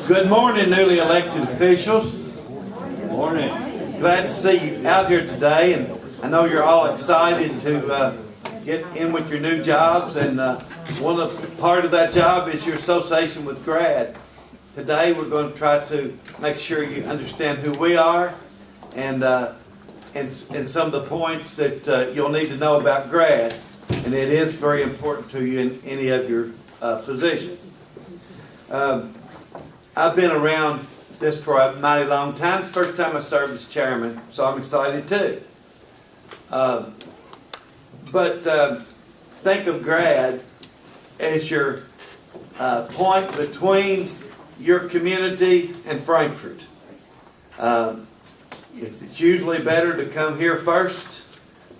Good morning, newly elected officials. Good morning. Glad to see you out here today, and I know you're all excited to get in with your new jobs. And part of that job is your association with GRAD. Today, we're going to try to make sure you understand who we are and some of the points that you'll need to know about GRAD. And it is very important to you in any of your positions. I've been around this for a mighty long time. It's the first time I served as chairman, so I'm excited too. But think of GRAD as your point between your community and Frankfort. It's usually better to come here first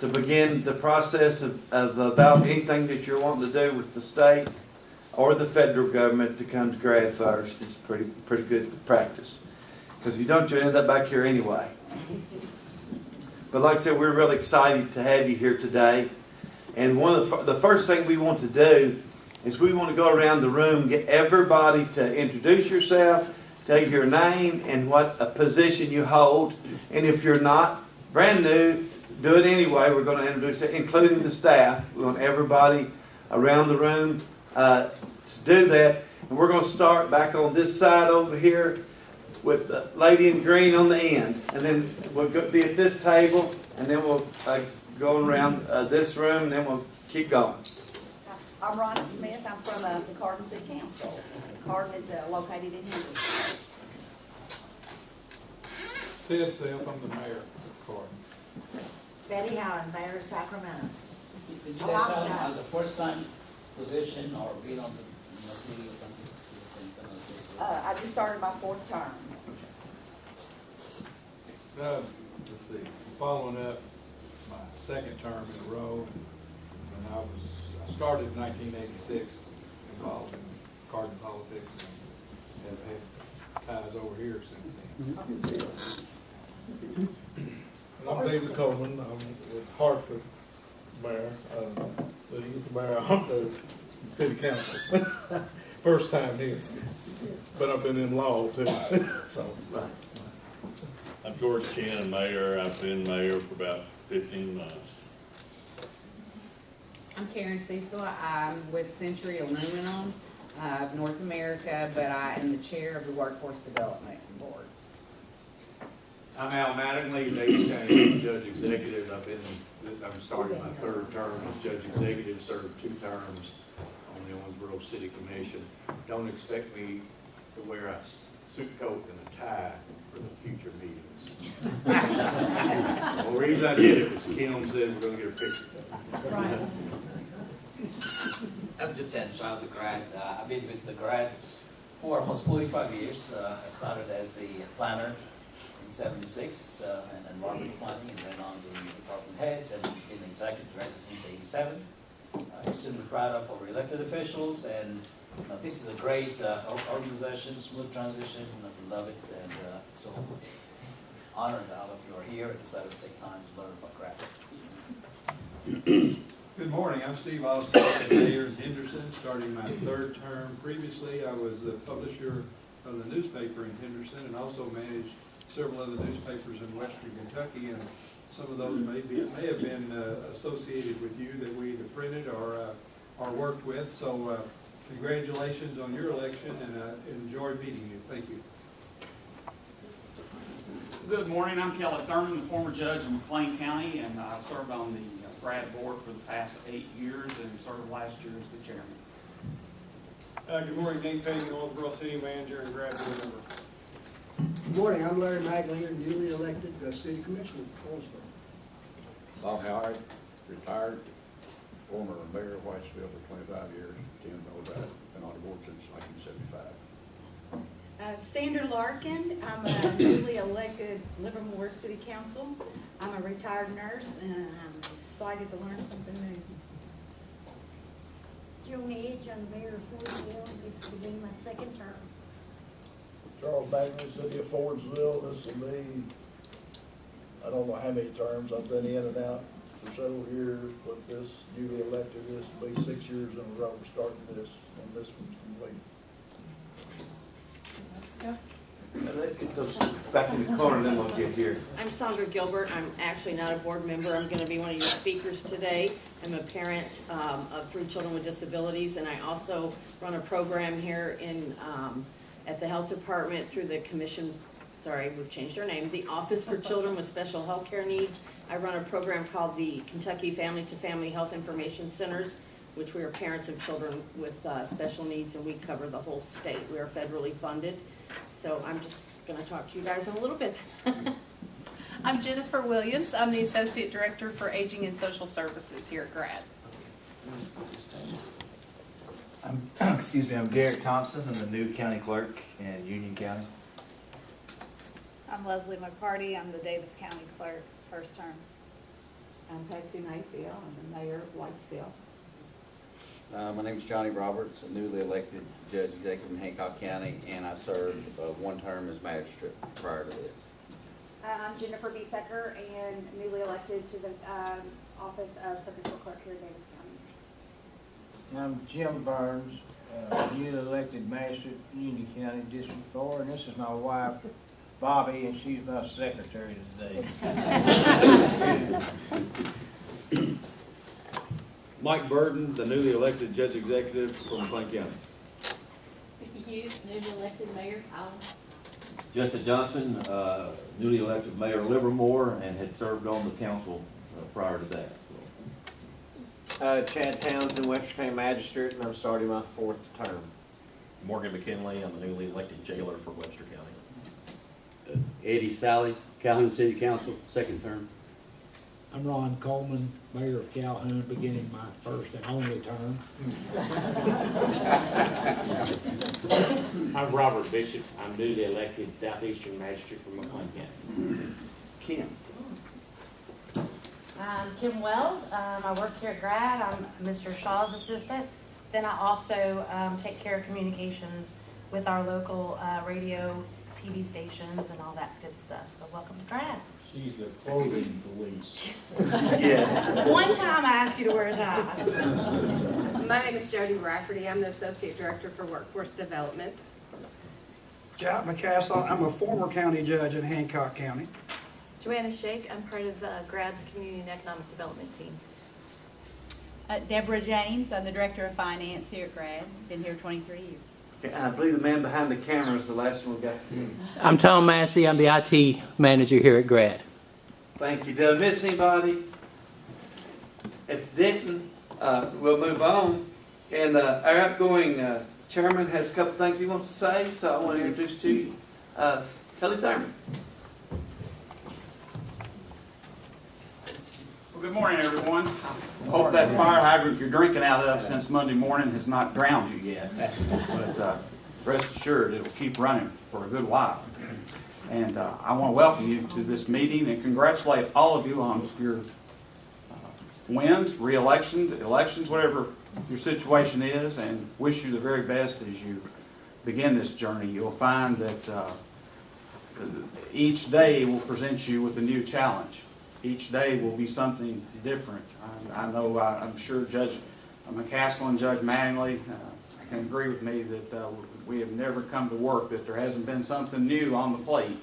to begin the process of about anything that you're wanting to do with the state or the federal government, to come to GRAD first. It's pretty good practice. Because if you don't, you'll end up back here anyway. But like I said, we're really excited to have you here today. And one of the first thing we want to do is we want to go around the room, get everybody to introduce yourself, tell you your name and what a position you hold. And if you're not brand new, do it anyway. We're going to introduce it, including the staff. We want everybody around the room to do that. And we're going to start back on this side over here with the lady in green on the end. And then we'll be at this table, and then we'll go around this room, and then we'll keep going. I'm Ronnie Smith. I'm from the Cardin City Council. Cardin is located in Henry. Ted Self, I'm the mayor of Cardin. Betty Howard, Mayor of Sacramento. Could you guys tell them the first time position or being on the city or something? I just started my fourth term. Let's see, following up, it's my second term in a row. And I started in 1986, involved in Cardin politics, and have had ties over here since then. I'm David Coleman. I'm with Hartford Mayor. But he's the mayor of the city council. First time here. But I've been in law too. So. I'm George Cannon, mayor. I've been mayor for about 15 months. I'm Karen Cecil. I'm with Century Aluminum of North America, but I am the chair of the Workforce Development Board. I'm Al Mattingly, Davis County Judge Executive. I'm starting my third term as Judge Executive, served 2 terms on the Owensboro City Commission. Don't expect me to wear a suit coat and a tie for the future meetings. The reason I did it was Kim said we're going to get a picture. Right. I'm Jiten Shah of the GRAD. I've been with the GRAD for almost 45 years. I started as the planner in 76 and environmental planning, and then on the department heads, and been the executive director since 87. Extremely proud of our elected officials, and this is a great organization, smooth transition. I love it, and so honored that all of you are here and decided to take time to learn about GRAD. Good morning. I'm Steve Austin, mayor in Henderson, starting my third term. Previously, I was the publisher of the newspaper in Henderson and also managed several other newspapers in western Kentucky, and some of those may have been associated with you that we either printed or worked with. So congratulations on your election, and enjoyed meeting you. Thank you. Good morning. I'm Kelly Thurman, the former judge in McLean County, and I've served on the GRAD board for the past 8 years and served last year as the chairman. Good morning, Nate Payne, Owensboro City Manager and GRAD board member. Good morning, I'm Larry Maglier, newly elected City Commissioner of Owensboro. Bob Howard, retired, former mayor of Whitesville for 25 years, Tim knows that, been on the board since 1975. Sandra Larkin, I'm a newly elected Livermore City Council. I'm a retired nurse, and I'm excited to learn something new. Joan Edge, I'm mayor of Fordsville. This will be my second term. Charles Bagley, City of Fordsville. This will be, I don't know how many terms. I've been in and out for several years, but this newly elected, this will be 6 years in a row starting this, and this one's complete. Let's get those back in the corner, then we'll get here. I'm Sandra Gilbert. I'm actually not a board member. I'm going to be one of your speakers today. I'm a parent of 3 children with disabilities, and I also run a program here at the Health Department through the commission, sorry, we've changed our name, the Office for Children with Special Health Care Needs. I run a program called the Kentucky Family to Family Health Information Centers, which we are parents of children with special needs, and we cover the whole state. We are federally funded. So I'm just going to talk to you guys in a little bit. I'm Jennifer Williams. I'm the Associate Director for Aging and Social Services here at GRAD. Excuse me, I'm Derek Thompson. I'm the new county clerk in Union County. I'm Leslie McCarty. I'm the Davis County Clerk, first term. I'm Patsy Mayfield. I'm the Mayor of Whitesville. My name is Johnny Roberts, a newly elected Judge Executive in Hancock County, and I served 1 term as magistrate prior to this. I'm Jennifer Biesecker and newly elected to the office of Circuit Court Clerk here in Davis County. I'm Jim Burns, newly elected magistrate, Union County District 4, and this is my wife, Bobby, and she's my secretary today. Mike Burden, the newly elected Judge Executive from McLean County. Vicki Hughes, newly elected Mayor, Allen. Justin Johnson, newly elected Mayor of Livermore, and had served on the council prior to that. Chad Townsend, Webster County Magistrate, and I'm starting my 4th term. Morgan McKinley, I'm the newly elected jailer for Webster County. Eddie Sally, Calhoun City Council, 2nd term. I'm Ron Coleman, Mayor of Calhoun, beginning my 1st and only term. I'm Robert Bishop. I'm newly elected Southeastern Magistrate from McLean County. Kim. I'm Kim Wells. I work here at GRAD. I'm Mr. Shaw's assistant. Then I also take care of communications with our local radio, TV stations, and all that good stuff. So welcome to GRAD. She's the clothing police. Yes. One time I asked you to wear a tie. My name is Jody Rafferty. I'm the Associate Director for Workforce Development. Jack McCaslin. I'm a former county judge in Hancock County. Joanna Shake. I'm part of GRAD's Community and Economic Development team. Deborah James. I'm the Director of Finance here at GRAD. Been here 23 years. I believe the man behind the camera is the last one we got to hear. I'm Tom Massey. I'm the IT manager here at GRAD. Thank you. Did I miss anybody? If didn't, we'll move on. And our outgoing chairman has a couple things he wants to say, so I want to introduce to you Kelly Thurman. Well, good morning, everyone. Hope that fire hydrant you're drinking out of since Monday morning has not drowned you yet. But rest assured, it'll keep running for a good while. And I want to welcome you to this meeting and congratulate all of you on your wins, re-elections, elections, whatever your situation is, and wish you the very best as you begin this journey. You'll find that each day will present you with a new challenge. Each day will be something different. I know, I'm sure Judge McCaslin, Judge Mattingly can agree with me that we have never come to work that there hasn't been something new on the plate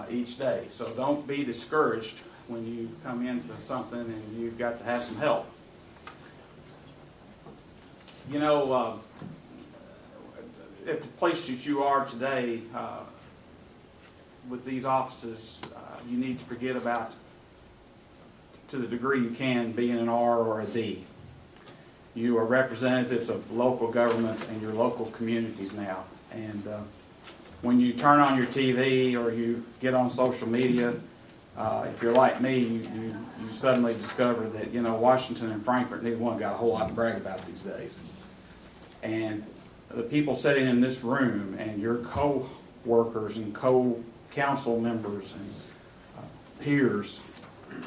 each day. So don't be discouraged when you come into something and you've got to have some help. You know, at the place that you are today with these offices, you need to forget about, to the degree you can, being an R or a D. You are representatives of local governments and your local communities now. And when you turn on your TV or you get on social media, if you're like me, you suddenly discover that, you know, Washington and Frankfurt, neither one got a whole lot to brag about these days. And the people sitting in this room and your co-workers and co-council members and peers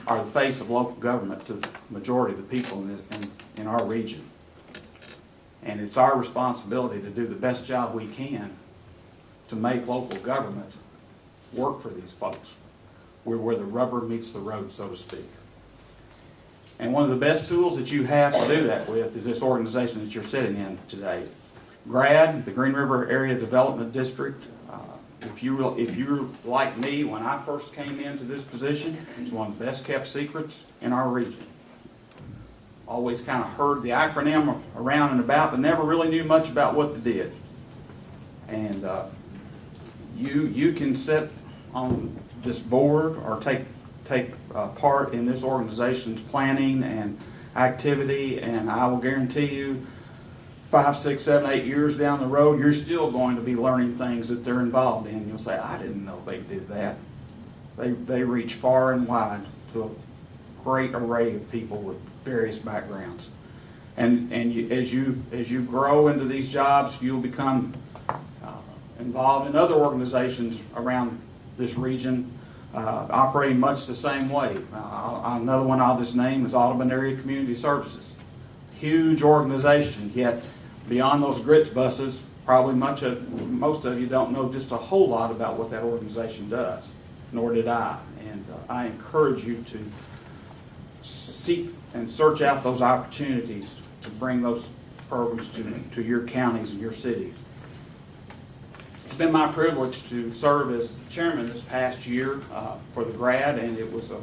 are the face of local government to the majority of the people in our region. And it's our responsibility to do the best job we can to make local government work for these folks. We're where the rubber meets the road, so to speak. And one of the best tools that you have to do that with is this organization that you're sitting in today. GRAD, the Green River Area Development District. If you're like me, when I first came into this position, it's one of the best kept secrets in our region. Always kind of heard the acronym around and about, but never really knew much about what they did. And you can sit on this board or take part in this organization's planning and activity, and I will guarantee you 5, 6, 7, 8 years down the road, you're still going to be learning things that they're involved in. You'll say, I didn't know they did that. They reach far and wide to a great array of people with various backgrounds. And as you grow into these jobs, you'll become involved in other organizations around this region, operating much the same way. Another one I'll just name is Audubon Area Community Services. Huge organization, yet beyond those grits buses, probably most of you don't know just a whole lot about what that organization does, nor did I. And I encourage you to seek and search out those opportunities to bring those programs to your counties and your cities. It's been my privilege to serve as chairman this past year for the GRAD, and it was a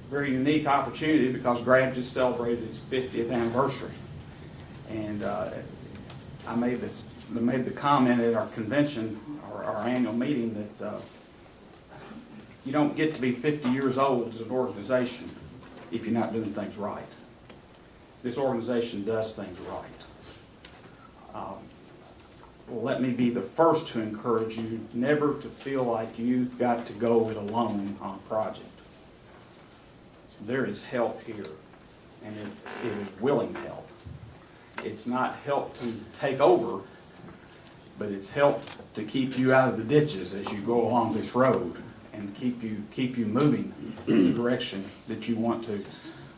very unique opportunity because GRAD just celebrated its 50th anniversary. And I made the comment at our convention, our annual meeting, that you don't get to be 50 years old as an organization if you're not doing things right. This organization does things right. Let me be the first to encourage you never to feel like you've got to go it alone on a project. There is help here, and it is willing help. It's not help to take over, but it's help to keep you out of the ditches as you go along this road and keep you moving in the direction that you want to.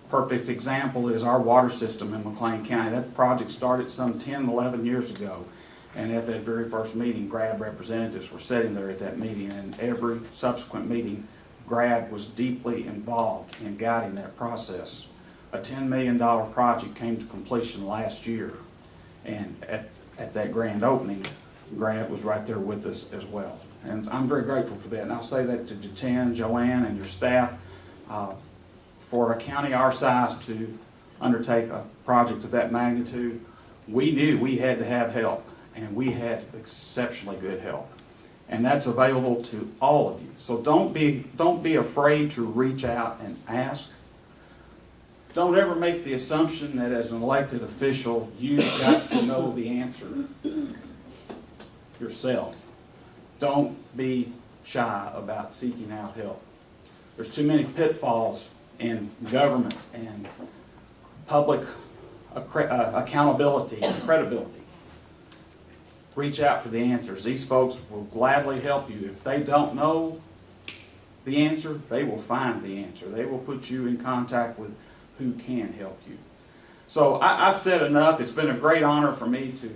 Perfect example is our water system in McLean County. That project started some 10, 11 years ago. And at that very first meeting, GRAD representatives were sitting there at that meeting, and every subsequent meeting, GRAD was deeply involved in guiding that process. A $10 million project came to completion last year, and at that grand opening, GRAD was right there with us as well. And I'm very grateful for that, and I'll say that to Jatan, Joanne, and your staff. For a county our size to undertake a project of that magnitude, we knew we had to have help. And we had exceptionally good help. And that's available to all of you. So don't be afraid to reach out and ask. Don't ever make the assumption that as an elected official, you've got to know the answer yourself. Don't be shy about seeking out help. There's too many pitfalls in government and public accountability and credibility. Reach out for the answers. These folks will gladly help you. If they don't know the answer, they will find the answer. They will put you in contact with who can help you. So I've said enough. It's been a great honor for me to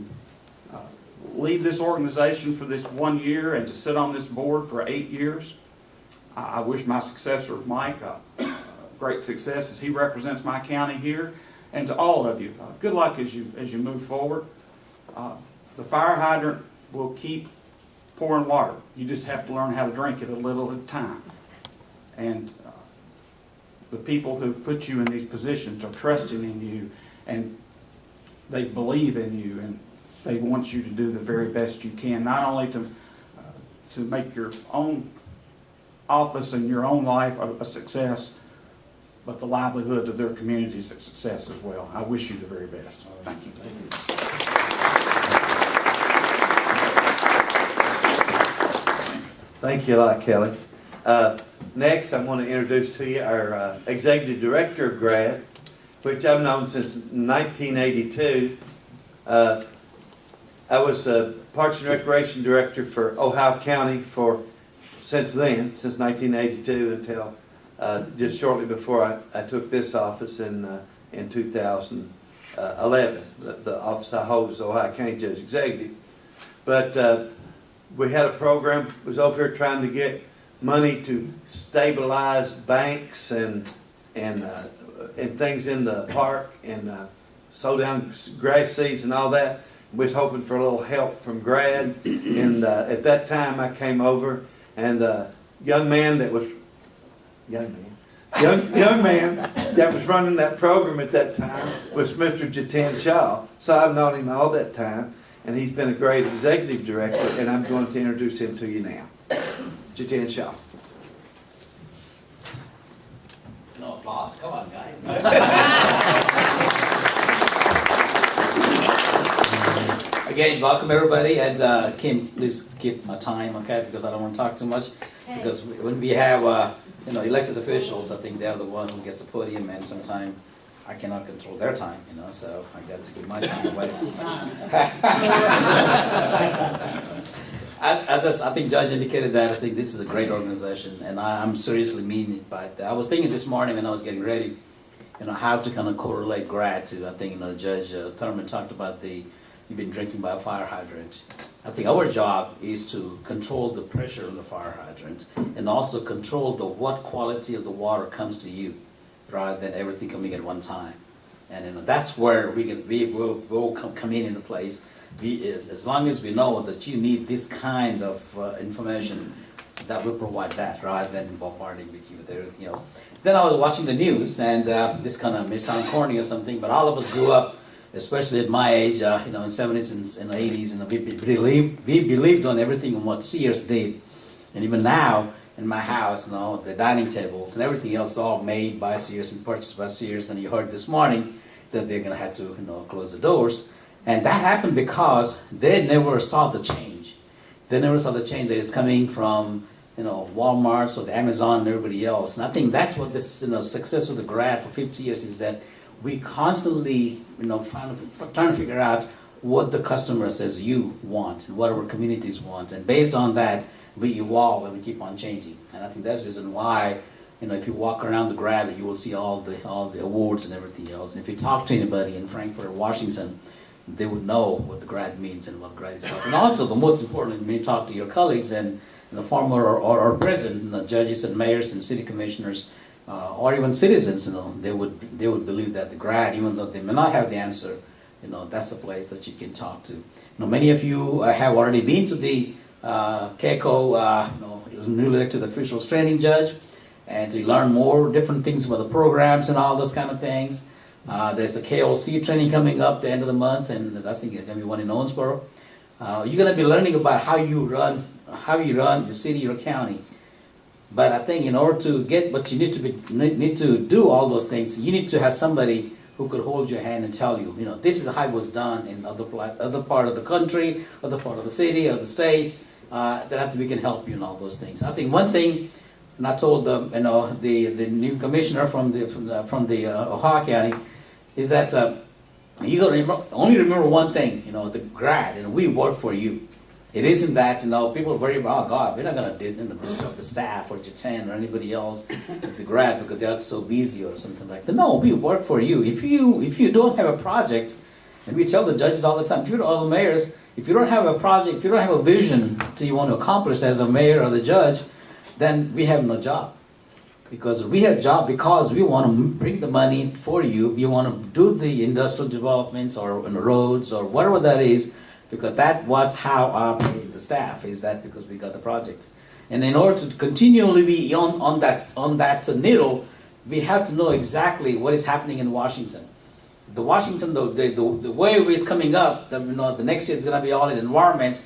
lead this organization for this 1 year and to sit on this board for 8 years. I wish my successor, Mike, great success as he represents my county here. And to all of you, good luck as you move forward. The fire hydrant will keep pouring water. You just have to learn how to drink it a little at a time. And the people who put you in these positions are trusting in you, and they believe in you, and they want you to do the very best you can, not only to make your own office and your own life a success, but the livelihoods of their communities a success as well. I wish you the very best. Thank you. Thank you a lot, Kelly. Next, I want to introduce to you our Executive Director of GRAD, which I've known since 1982. I was Parks and Recreation Director for Ohio County since 1982 until just shortly before I took this office in 2011. The office I hold is Ohio County Judge Executive. But we had a program, was over here trying to get money to stabilize banks and things in the park and sow down grass seeds and all that. was hoping for a little help from Grad. And at that time, I came over, and the young man that was running that program at that time was Mr. Jiten Shaw. So I've known him all that time, and he's been a great executive director, and I'm going to introduce him to you now. Jiten Shaw. No applause, come on, guys. Again, welcome everybody, and Kim, please keep my time, okay, because I don't want to talk too much. Because when we have, elected officials, I think they're the one who gets the podium, and sometimes I cannot control their time, so I got to give my time away. I think Judge indicated that. I think this is a great organization, and I'm seriously meaning it by that. I was thinking this morning when I was getting ready, how to kind of correlate GRAD to, I think, Judge Thurman talked about you've been drinking by a fire hydrant. I think our job is to control the pressure on the fire hydrant and also control what quality of the water comes to you rather than everything coming at one time. And that's where we will come in the place. As long as we know that you need this kind of information, that will provide that rather than bombarding with you with everything else. Then I was watching the news, and this kind of may sound corny or something, but all of us grew up, especially at my age, in 70s and 80s, and we believed on everything on what Sears did. And even now, in my house, the dining tables and everything else all made by Sears and purchased by Sears. And you heard this morning that they're going to have to, close the doors. And that happened because they never saw the change. They never saw the change that is coming from, Walmart or the Amazon and everybody else. And I think that's what this, success of the GRAD for 50 years is that we constantly, trying to figure out what the customer says you want and what our communities want. And based on that, we evolve and we keep on changing. And I think that's the reason why, if you walk around the GRAD, you will see all the awards and everything else. And if you talk to anybody in Frankfurt or Washington, they would know what the GRAD means and what GRAD is about. And also, the most important, when you talk to your colleagues and the former or present, the judges and mayors and city commissioners, or even citizens, they would believe that the GRAD, even though they may not have the answer, that's the place that you can talk to. Many of you have already been to the KECO, newly elected officials training, Judge, and to learn more different things about the programs and all those kind of things. There's a KOC training coming up the end of the month, and I think it's going to be one in Owensboro. You're going to be learning about how you run your city, your county. But I think in order to get what you need to do all those things, you need to have somebody who could hold your hand and tell you, this is how it was done in other part of the country, other part of the city, or the state. That we can help you in all those things. I think one thing, and I told the new commissioner from the Ohio County, is that you got to only remember one thing, the GRAD, and we work for you. It isn't that, people are worried about, oh God, we're not going to disrupt the staff or Jiten or anybody else at the GRAD because they're so busy or something like that. No, we work for you. If you don't have a project, and we tell the judges all the time, all the mayors, if you don't have a project, if you don't have a vision that you want to accomplish as a mayor or the judge, then we have no job. Because we have a job because we want to bring the money for you. We want to do the industrial development or in the roads or whatever that is, because how I pay the staff is that because we got the project. And in order to continually be on that needle, we have to know exactly what is happening in Washington. The way it's coming up, the next year is going to be all in environment.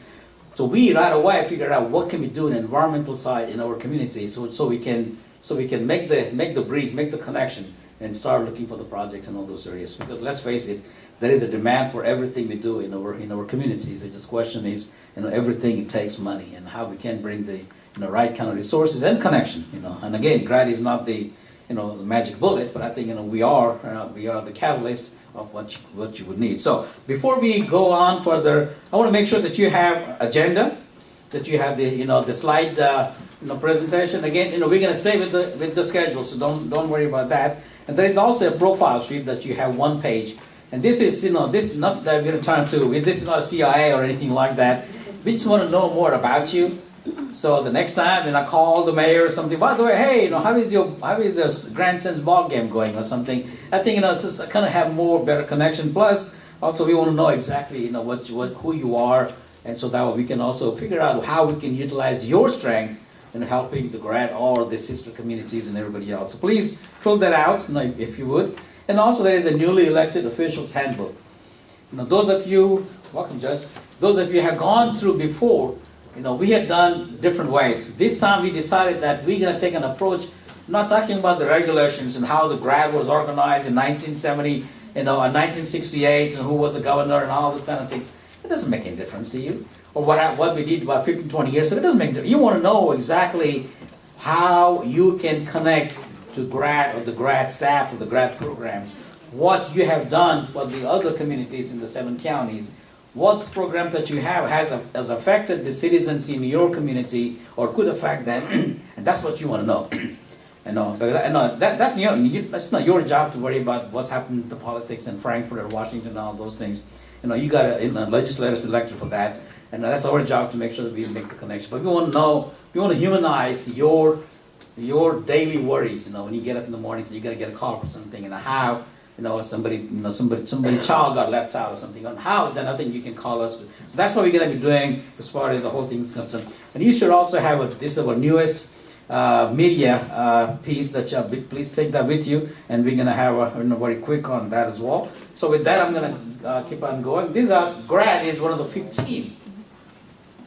So we right away figured out what can we do in the environmental side in our community, so we can make the bridge, make the connection, and start looking for the projects in all those areas. Because let's face it, there is a demand for everything we do in our communities. The question is, everything it takes money, and how we can bring the right kind of resources and connection. And again, GRAD is not the magic bullet, but I think we are the catalyst of what you would need. So before we go on further, I want to make sure that you have agenda, that you have the slide presentation. Again, we're going to stay with the schedule, so don't worry about that. And there is also a profile sheet that you have one page. And this is this is not that we're going to turn to. This is not a CIA or anything like that. We just want to know more about you. So the next time when I call the mayor or something, by the way, hey, how is your grandson's ball game going or something? I think it's just kind of have better connection. Plus, Also, we want to know exactly, who you are, and so that way we can also figure out how we can utilize your strength in helping the grad or the sister communities and everybody else. So please fill that out, if you would. And also there is a newly elected officials handbook. Those of you, welcome Judge, those of you have gone through before, we have done different ways. This time we decided that we're going to take an approach, not talking about the regulations and how the grad was organized in 1970, and 1968, and who was the governor and all this kind of things. It doesn't make any difference to you. Or what we did about 15, 20 years ago, it doesn't make difference. You want to know exactly how you can connect to grad or the grad staff or the grad programs, what you have done for the other communities in the 7 counties, what program that you have has affected the citizens in your community or could affect them, and that's what you want to know. That's not your job to worry about what's happening to politics in Frankfurt or Washington and all those things. You got legislators elected for that, and that's our job to make sure that we make the connection. But we want to know, we want to humanize your daily worries. When you get up in the morning, so you're gonna get a call for something, and how somebody child got left out or something, and how, then I think you can call us. So that's what we're gonna be doing as far as the whole thing is concerned. And you should also have this is our newest media piece that please take that with you, and we're gonna have very quick on that as well. So with that, I'm gonna keep on going. GRAD is one of the 15,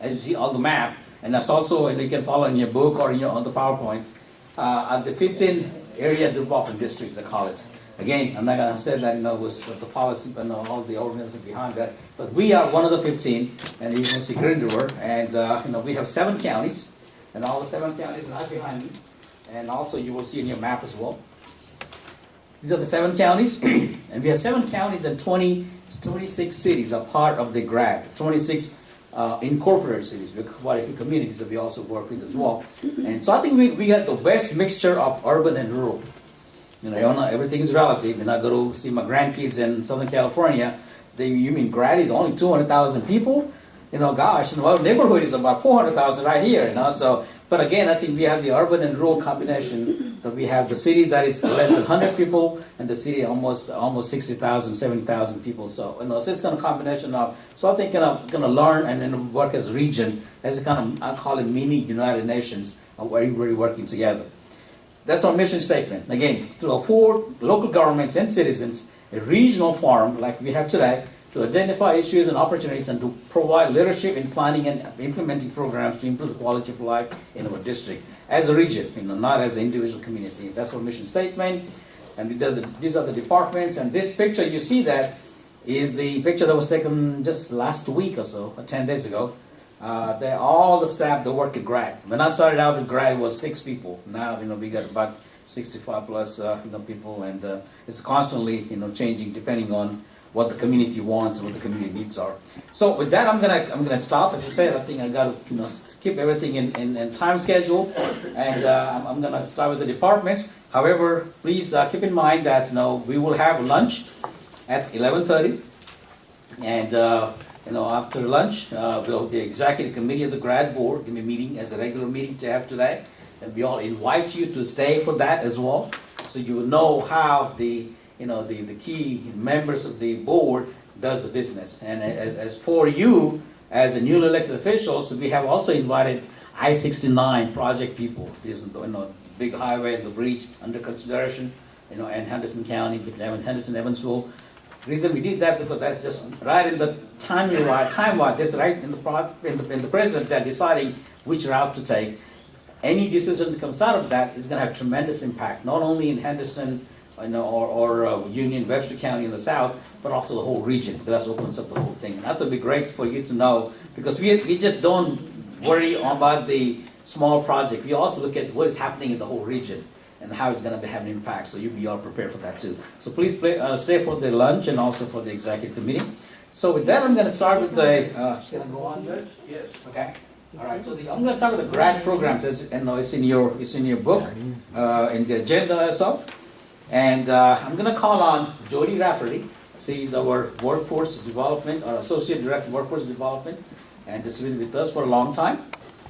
as you see on the map, and that's also, and you can follow in your book or on the PowerPoint, the 15 area development districts, they call it. Again, I'm not gonna say that was the policy, but all the organisms behind that. But we are one of the 15, and you can see Grindelwald, and we have 7 counties, and all the 7 counties are right behind me, and also you will see in your map as well. These are the 7 counties, and we have 7 counties and 26 cities are part of the GRAD, 26 incorporated cities, quite a few communities that we also work with as well. And so I think we got the best mixture of urban and rural. Everything is relative. When I go to see my grandkids in Southern California, you mean GRAD is only 200,000 people? Gosh, our neighborhood is about 400,000 right here, so, but again, I think we have the urban and rural combination, that we have the city that is less than 100 people, and the city almost 60,000, 70,000 people, so, so it's kind of combination of, so I think gonna learn and then work as a region, as a kind of, I call it mini United Nations, where everybody working together. That's our mission statement. Again, to afford local governments and citizens a regional forum like we have today, to identify issues and opportunities, and to provide leadership in planning and implementing programs to improve the quality of life in our district as a region, not as an individual community. That's our mission statement. And these are the departments. And this picture you see that is the picture that was taken just last week or so, or 10 days ago. They're all the staff that work at GRAD. When I started out at GRAD, it was 6 people. Now we got about 65 plus people, and it's constantly changing depending on what the community wants and what the community needs are. So with that, I'm gonna stop. As I said, I think I got to skip everything in time schedule, and I'm gonna start with the departments. However, please keep in mind that we will have lunch at 11:30, and after lunch, the executive committee of the GRAD board can be meeting as a regular meeting to have today, and we all invite you to stay for that as well, so you will know how the key members of the board does the business. And as for you, as a newly elected officials, we have also invited I-69 project people. There's big highway and the bridge under consideration, and Henderson County, Henderson, Evansville. The reason we did that because that's just right in the time-wise. That's right in the present. They're deciding which route to take. Any decision that comes out of that is going to have tremendous impact, not only in Henderson, or Union, Webster County in the south, but also the whole region, because that opens up the whole thing. And that would be great for you to know, because we just don't worry about the small project. We also look at what is happening in the whole region and how it's going to have an impact, so you'll be all prepared for that too. So please stay for the lunch and also for the executive committee. So with that, I'm going to start with the, can I go on, Judge? Yes. Okay. All right, so I'm going to talk about the GRAD programs, it's in your book, in the agenda as well. And I'm going to call on Jody Rafferty. She's our workforce development, or associate director of workforce development, and has been with us for a long time.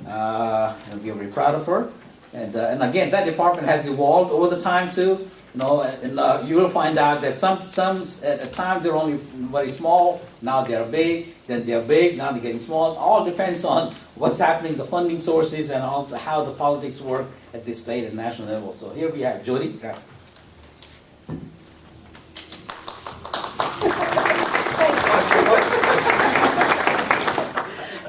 And we're very proud of her. And again, that department has evolved over the time too. No, and you will find out that some at a time they're only very small, now they are big, then they are big, now they're getting small. All depends on what's happening, the funding sources, and also how the politics work at the state and national level. So here we have Jody.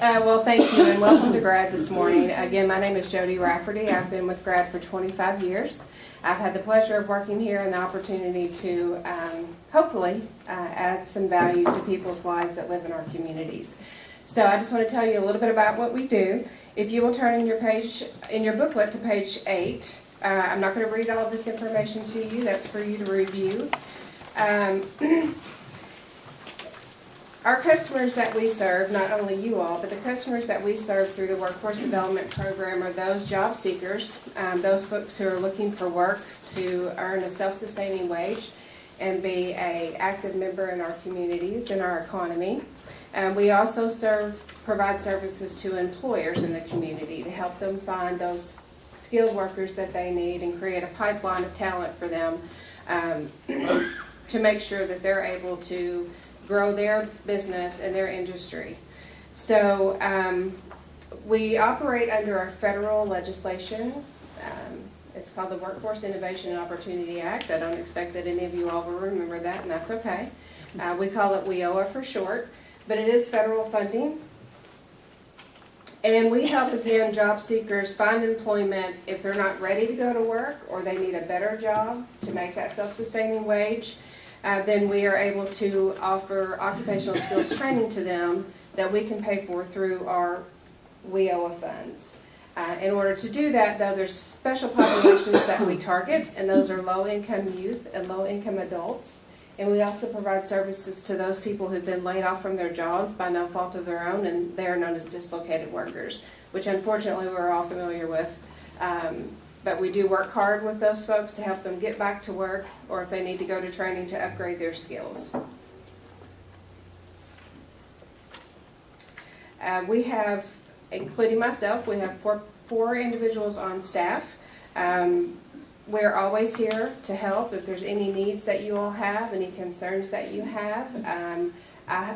Well, thank you and welcome to GRAD this morning. Again, my name is Jody Rafferty. I've been with GRAD for 25 years. I've had the pleasure of working here and the opportunity to hopefully add some value to people's lives that live in our communities. So I just want to tell you a little bit about what we do. If you will turn in your booklet to page 8, I'm not going to read all of this information to you. That's for you to review. Our customers that we serve, not only you all, but the customers that we serve through the Workforce Development Program are those job seekers, those folks who are looking for work to earn a self-sustaining wage and be an active member in our communities and our economy. We also provide services to employers in the community to help them find those skilled workers that they need and create a pipeline of talent for them to make sure that they're able to grow their business and their industry. So we operate under our federal legislation. It's called the Workforce Innovation and Opportunity Act. I don't expect that any of you all will remember that, and that's okay. We call it WIOA for short, but it is federal funding. And we help, again, job seekers find employment if they're not ready to go to work or they need a better job to make that self-sustaining wage. Then we are able to offer occupational skills training to them that we can pay for through our WIOA funds. In order to do that, though, there's special populations that we target, and those are low-income youth and low-income adults. And we also provide services to those people who've been laid off from their jobs by no fault of their own, and they are known as dislocated workers, which unfortunately we're all familiar with. But we do work hard with those folks to help them get back to work, or if they need to go to training to upgrade their skills. We have, including myself, we have four individuals on staff. We're always here to help if there's any needs that you all have, any concerns that you have. I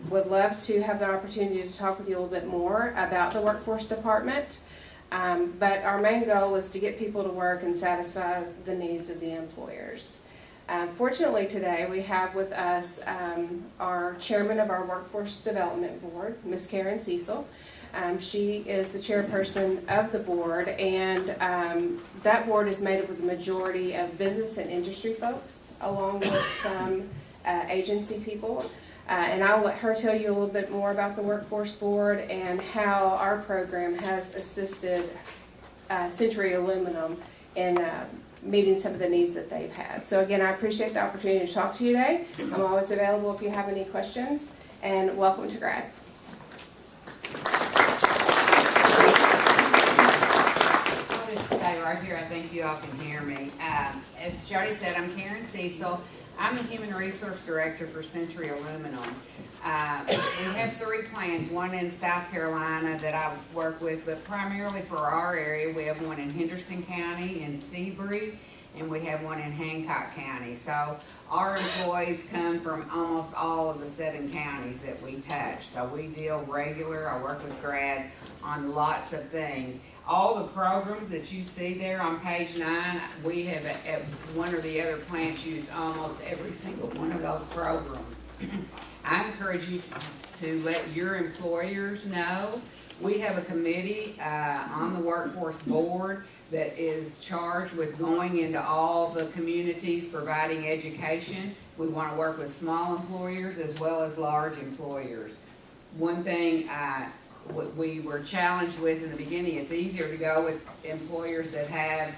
would love to have the opportunity to talk with you a little bit more about the workforce department. But our main goal is to get people to work and satisfy the needs of the employers. Fortunately today we have with us our chairman of our Workforce Development Board, Ms. Karen Cecil. She is the chairperson of the board, and that board is made up of the majority of business and industry folks, along with some agency people. And I'll let her tell you a little bit more about the Workforce Board and how our program has assisted Century Aluminum in meeting some of the needs that they've had. So again, I appreciate the opportunity to talk to you today. I'm always available if you have any questions, and welcome to GRAD. I'll just stay right here. I think you all can hear me. As Jody said, I'm Karen Cecil. I'm the Human Resource Director for Century Aluminum. We have 3 plants, one in South Carolina that I work with, but primarily for our area, we have one in Henderson County, in Seabury, and we have one in Hancock County. So our employees come from almost all of the 7 counties that we touch. So we deal regular, I work with GRAD on lots of things. All the programs that you see there on page 9, we have at one or the other plants used almost every single one of those programs. I encourage you to let your employers know. We have a committee on the Workforce Board that is charged with going into all the communities, providing education. We want to work with small employers as well as large employers. One thing we were challenged with in the beginning, it's easier to go with employers that have,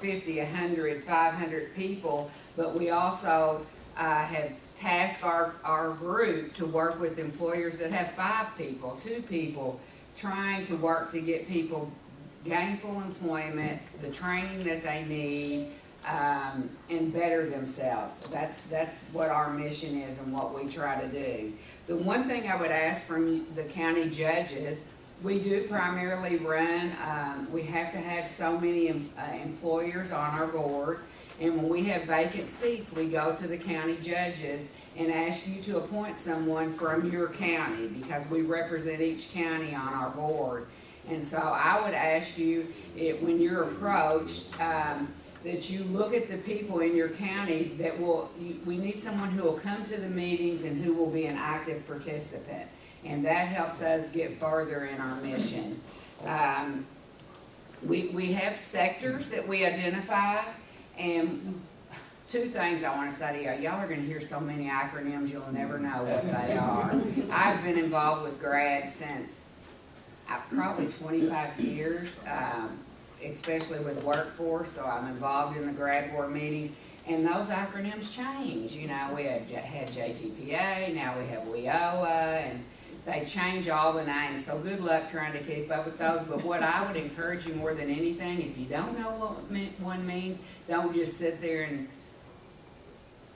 50, 100, 500 people, but we also have tasked our group to work with employers that have 5 people, 2 people, trying to work to get people gainful employment, the training that they need, and better themselves. That's what our mission is and what we try to do. The one thing I would ask from the county judges, we do primarily run, we have to have so many employers on our board, And when we have vacant seats, we go to the county judges and ask you to appoint someone from your county, because we represent each county on our board. And so I would ask you, when you're approached, that you look at the people in your county that we need someone who will come to the meetings and who will be an active participant. And that helps us get further in our mission. We have sectors that we identify, and two things I want to say to y'all. Y'all are going to hear so many acronyms, you'll never know what they are. I've been involved with GRAD since probably 25 years, especially with workforce, so I'm involved in the GRAD board meetings, and those acronyms change. You know, we had JTPA, now we have WIOA, and they change all the names, so good luck trying to keep up with those. But what I would encourage you more than anything, if you don't know what one means, don't just sit there and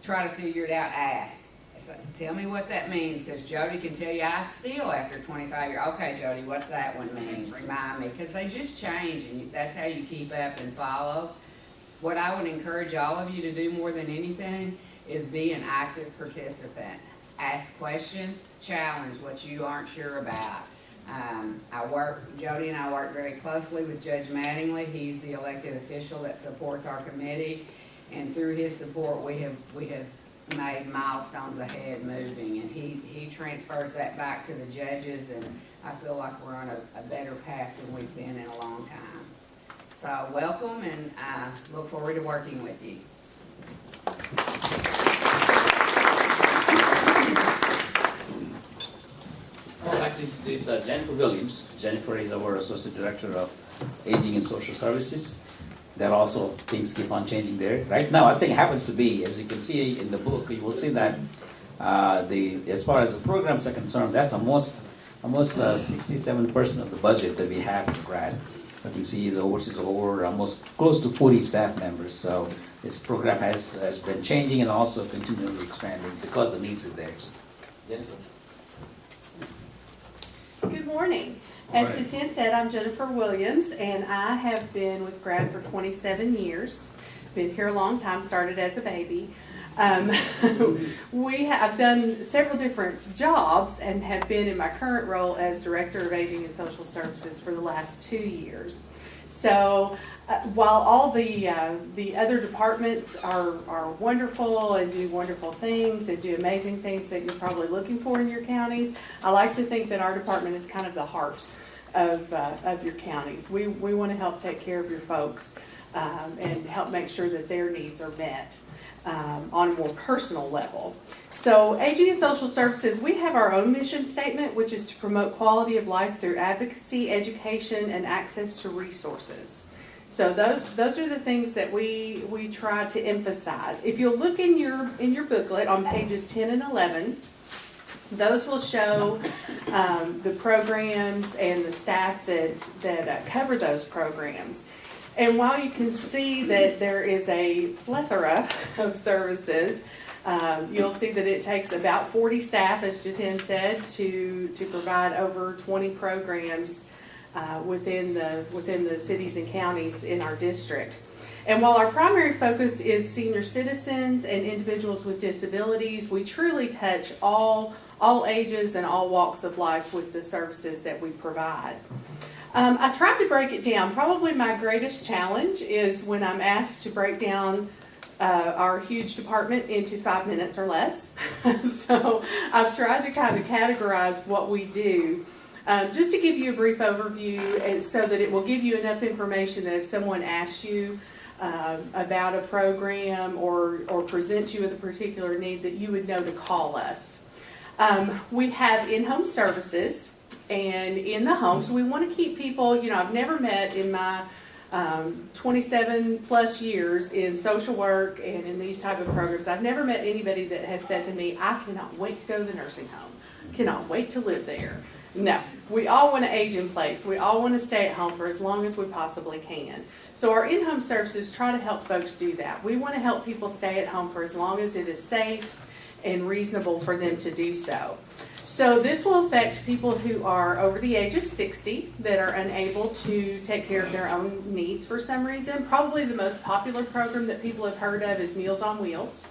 try to figure it out, ask. So tell me what that means, because Jody can tell you, I still, after 25 years, okay, Jody, what's that one mean? Remind me, because they just change, and that's how you keep up and follow. What I would encourage all of you to do more than anything is be an active participant. Ask questions, challenge what you aren't sure about. Jody and I work very closely with Judge Mattingly. He's the elected official that supports our committee, and through his support, we have made milestones ahead moving, and he transfers that back to the judges, and I feel like we're on a better path than we've been in a long time. So welcome, and I look forward to working with you. I'd like to introduce Jennifer Williams. Jennifer is our Associate Director of Aging and Social Services. That also, things keep on changing there. Right now, I think it happens to be, as you can see in the book, you will see that as far as the programs are concerned, that's almost 67% of the budget that we have for GRAD. What you see is over almost close to 40 staff members. So this program has been changing and also continually expanding because the needs are there. So, Jennifer. Good morning. As Jatan said, I'm Jennifer Williams, and I have been with GRAD for 27 years. Been here a long time, started as a baby. I've done several different jobs and have been in my current role as Director of Aging and Social Services for the last 2 years. So while all the other departments are wonderful and do wonderful things and do amazing things that you're probably looking for in your counties, I like to think that our department is kind of the heart of your counties. We want to help take care of your folks and help make sure that their needs are met on a more personal level. So Aging and Social Services, we have our own mission statement, which is to promote quality of life through advocacy, education, and access to resources. So those are the things that we try to emphasize. If you'll look in your booklet on pages 10 and 11, those will show the programs and the staff that cover those programs. And while you can see that there is a plethora of services, you'll see that it takes about 40 staff, as Jatan said, to provide over 20 programs within the cities and counties in our district. And while our primary focus is senior citizens and individuals with disabilities, we truly touch all ages and all walks of life with the services that we provide. I tried to break it down. Probably my greatest challenge is when I'm asked to break down our huge department into 5 minutes or less. So I've tried to kind of categorize what we do. Just to give you a brief overview, and so that it will give you enough information that if someone asks you about a program or presents you with a particular need, that you would know to call us. We have in-home services. And in the homes, we want to keep people, I've never met in my 27 plus years in social work and in these type of programs, I've never met anybody that has said to me, I cannot wait to go to the nursing home, cannot wait to live there. No, we all want to age in place. We all want to stay at home for as long as we possibly can. So our in-home services try to help folks do that. We want to help people stay at home for as long as it is safe and reasonable for them to do so. So this will affect people who are over the age of 60 that are unable to take care of their own needs for some reason. Probably the most popular program that people have heard of is Meals on Wheels.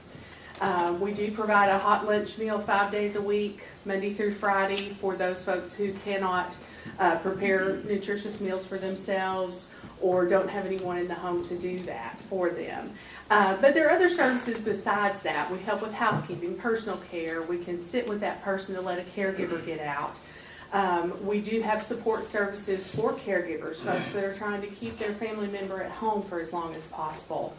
We do provide a hot lunch meal 5 days a week, Monday through Friday, for those folks who cannot prepare nutritious meals for themselves or don't have anyone in the home to do that for them. But there are other services besides that. We help with housekeeping, personal care. We can sit with that person to let a caregiver get out. We do have support services for caregivers, folks that are trying to keep their family member at home for as long as possible.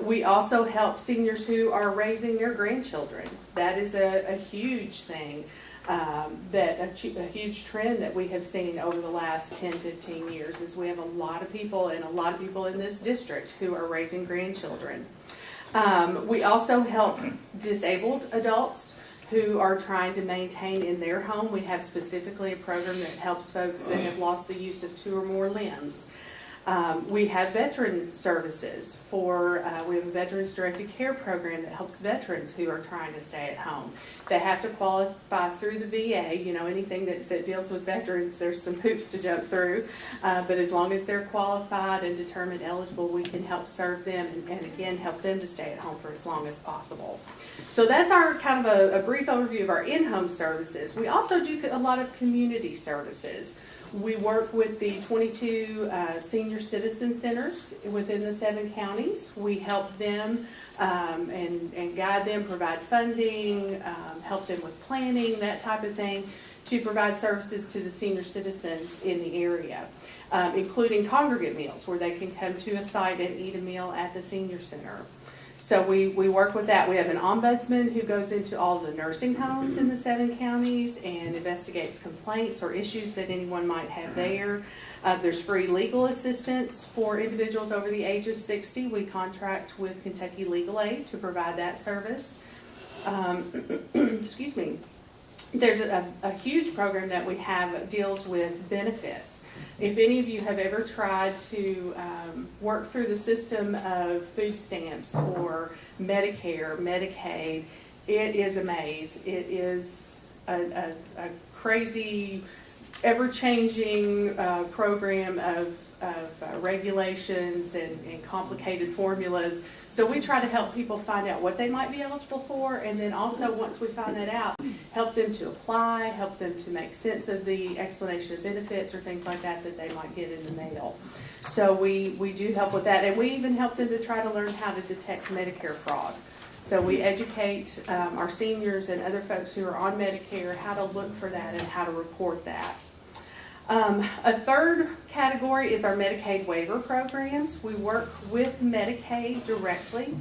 We also help seniors who are raising their grandchildren. That is a huge thing, a huge trend that we have seen over the last 10, 15 years is we have a lot of people in this district who are raising grandchildren. We also help disabled adults who are trying to maintain in their home. We have specifically a program that helps folks that have lost the use of 2 or more limbs. We have veteran services we have a Veterans Directed Care program that helps veterans who are trying to stay at home. They have to qualify through the VA, anything that deals with veterans, there's some hoops to jump through. But as long as they're qualified and determined eligible, we can help serve them and again, help them to stay at home for as long as possible. So that's our kind of a brief overview of our in-home services. We also do a lot of community services. We work with the 22 senior citizen centers within the 7 counties. We help them and guide them, provide funding, help them with planning, that type of thing, to provide services to the senior citizens in the area, including congregate meals where they can come to a site and eat a meal at the senior center. So we work with that. We have an ombudsman who goes into all the nursing homes in the 7 counties and investigates complaints or issues that anyone might have there. There's free legal assistance for individuals over the age of 60. We contract with Kentucky Legal Aid to provide that service. Excuse me. There's a huge program that we have that deals with benefits. If any of you have ever tried to work through the system of food stamps or Medicare, Medicaid, it is a maze. It is a crazy, ever-changing program of regulations and complicated formulas. So we try to help people find out what they might be eligible for, and then also once we find that out, help them to apply, help them to make sense of the explanation of benefits or things like that that they might get in the mail. So we do help with that, and we even help them to try to learn how to detect Medicare fraud. So we educate our seniors and other folks who are on Medicare how to look for that and how to report that. A third category is our Medicaid waiver programs. We work with Medicaid directly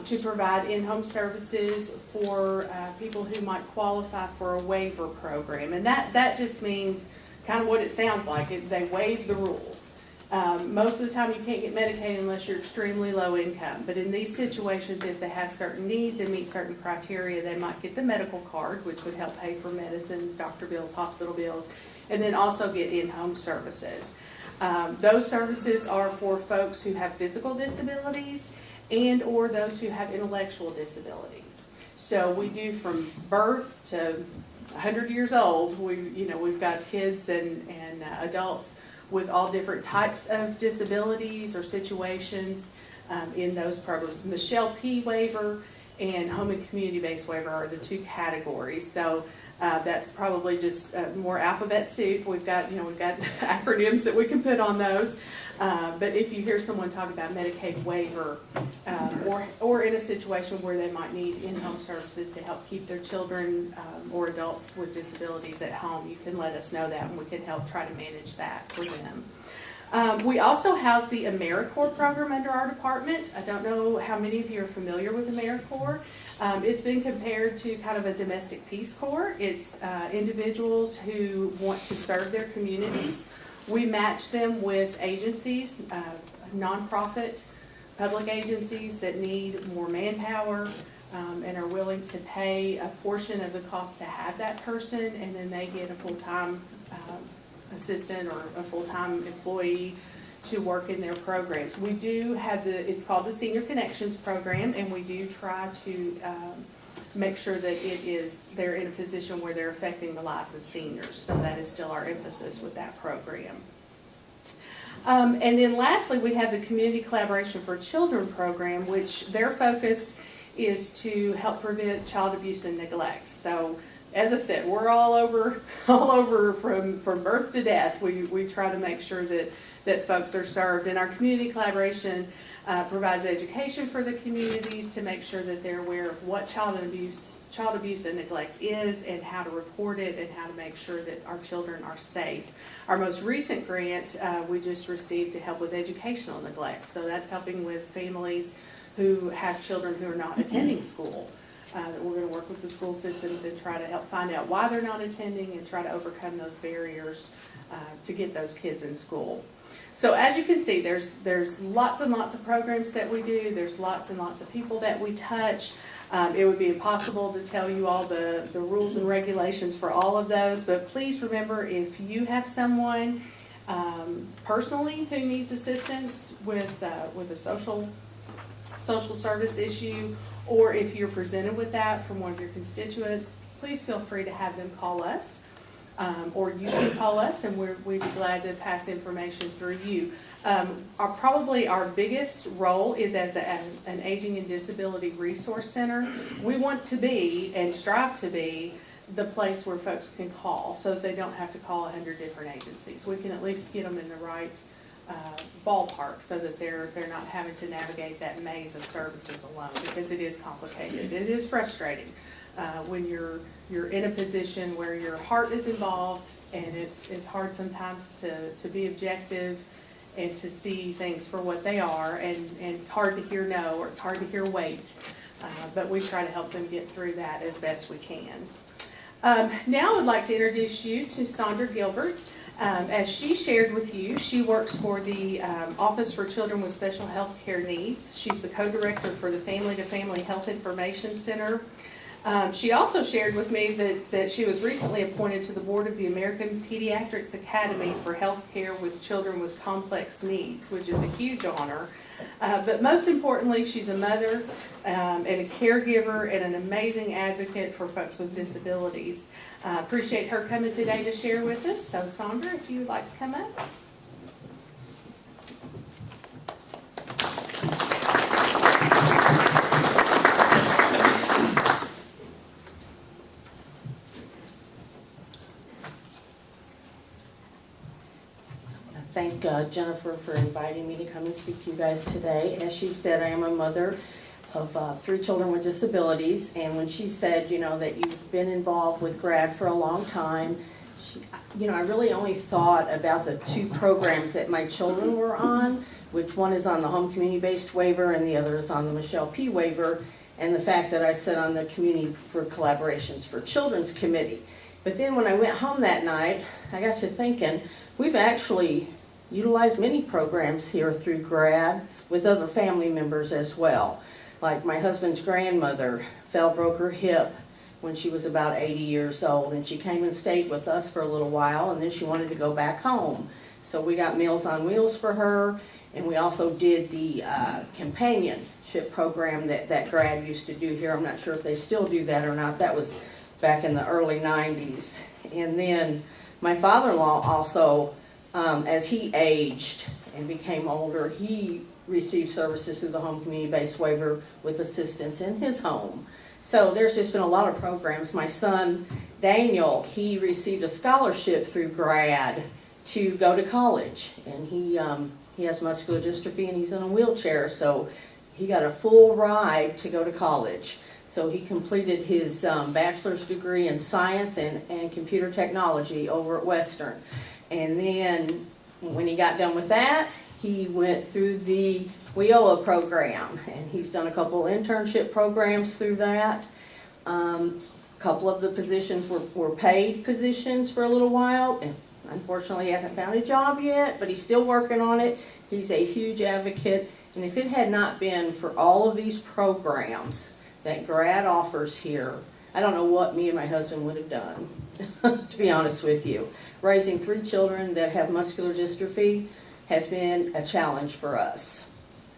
to provide in-home services for people who might qualify for a waiver program. And that just means kind of what it sounds like. They waive the rules. Most of the time you can't get Medicaid unless you're extremely low income. But in these situations, if they have certain needs and meet certain criteria, they might get the medical card, which would help pay for medicines, doctor bills, hospital bills, and then also get in-home services. Those services are for folks who have physical disabilities and or those who have intellectual disabilities. So we do from birth to 100 years old. We've got kids and adults with all different types of disabilities or situations in those programs. The Michelle P. waiver and home and community-based waiver are the 2 categories. So that's probably just more alphabet soup. We've got acronyms that we can put on those. But if you hear someone talk about Medicaid waiver, or in a situation where they might need in-home services to help keep their children or adults with disabilities at home, you can let us know that, and we can help try to manage that for them. We also house the AmeriCorps program under our department. I don't know how many of you are familiar with AmeriCorps. It's been compared to kind of a domestic Peace Corps. It's individuals who want to serve their communities. We match them with agencies, nonprofit, public agencies that need more manpower and are willing to pay a portion of the cost to have that person, and then they get a full-time assistant or a full-time employee to work in their programs. We do have it's called the Senior Connections program, and we do try to make sure that they're in a position where they're affecting the lives of seniors. So that is still our emphasis with that program. And then lastly, we have the Community Collaboration for Children program, which their focus is to help prevent child abuse and neglect. So, as I said, we're all over from birth to death. We try to make sure that folks are served. And our community collaboration provides education for the communities to make sure that they're aware of what child abuse and neglect is, and how to report it, and how to make sure that our children are safe. Our most recent grant we just received to help with educational neglect. So that's helping with families who have children who are not attending school. We're going to work with the school systems and try to help find out why they're not attending and try to overcome those barriers to get those kids in school. So as you can see, there's lots and lots of programs that we do. There's lots and lots of people that we touch. It would be impossible to tell you all the rules and regulations for all of those, but please remember, if you have someone personally who needs assistance with a social service issue, or if you're presented with that from one of your constituents, please feel free to have them call us, or you can call us, and we'd be glad to pass information through you. Probably our biggest role is as an Aging and Disability Resource Center. We want to be, and strive to be, the place where folks can call, so that they don't have to call 100 different agencies. We can at least get them in the right ballpark, so that they're not having to navigate that maze of services alone, because it is complicated. It is frustrating when you're in a position where your heart is involved, and it's hard sometimes to be objective and to see things for what they are, and it's hard to hear no, or it's hard to hear wait, but we try to help them get through that as best we can. Now I would like to introduce you to Sandra Gilbert. As she shared with you, she works for the Office for Children with Special Health Care Needs. She's the co-director for the Family to Family Health Information Center. She also shared with me that she was recently appointed to the board of the American Pediatrics Academy for Health Care with Children with Complex Needs, which is a huge honor. But most importantly, she's a mother and a caregiver and an amazing advocate for folks with disabilities. Appreciate her coming today to share with us. So Sandra, if you would like to come up. Thank Jennifer for inviting me to come and speak to you guys today. As she said, I am a mother of 3 children with disabilities, and when she said, that you've been involved with GRAD for a long time, I really only thought about the 2 programs that my children were on, which one is on the Home Community-Based Waiver and the other is on the Michelle P. Waiver, and the fact that I sit on the Community for Collaborations for Children's Committee. But then when I went home that night, I got to thinking, we've actually utilized many programs here through GRAD with other family members as well. Like my husband's grandmother broke her hip when she was about 80 years old, and she came and stayed with us for a little while, and then she wanted to go back home. So we got Meals on Wheels for her, and we also did the companionship program that GRAD used to do here. I'm not sure if they still do that or not. That was back in the early 90s. And then my father-in-law also, as he aged and became older, he received services through the Home Community-Based Waiver with assistance in his home. So there's just been a lot of programs. My son, Daniel, he received a scholarship through GRAD to go to college, and he has muscular dystrophy and he's in a wheelchair, so he got a full ride to go to college. So he completed his bachelor's degree in science and computer technology over at Western. And then when he got done with that, he went through the WIOA program, and he's done a couple internship programs through that. A couple of the positions were paid positions for a little while, and unfortunately he hasn't found a job yet, but he's still working on it. He's a huge advocate, and if it had not been for all of these programs that GRAD offers here, I don't know what me and my husband would have done, to be honest with you. Raising 3 children that have muscular dystrophy has been a challenge for us.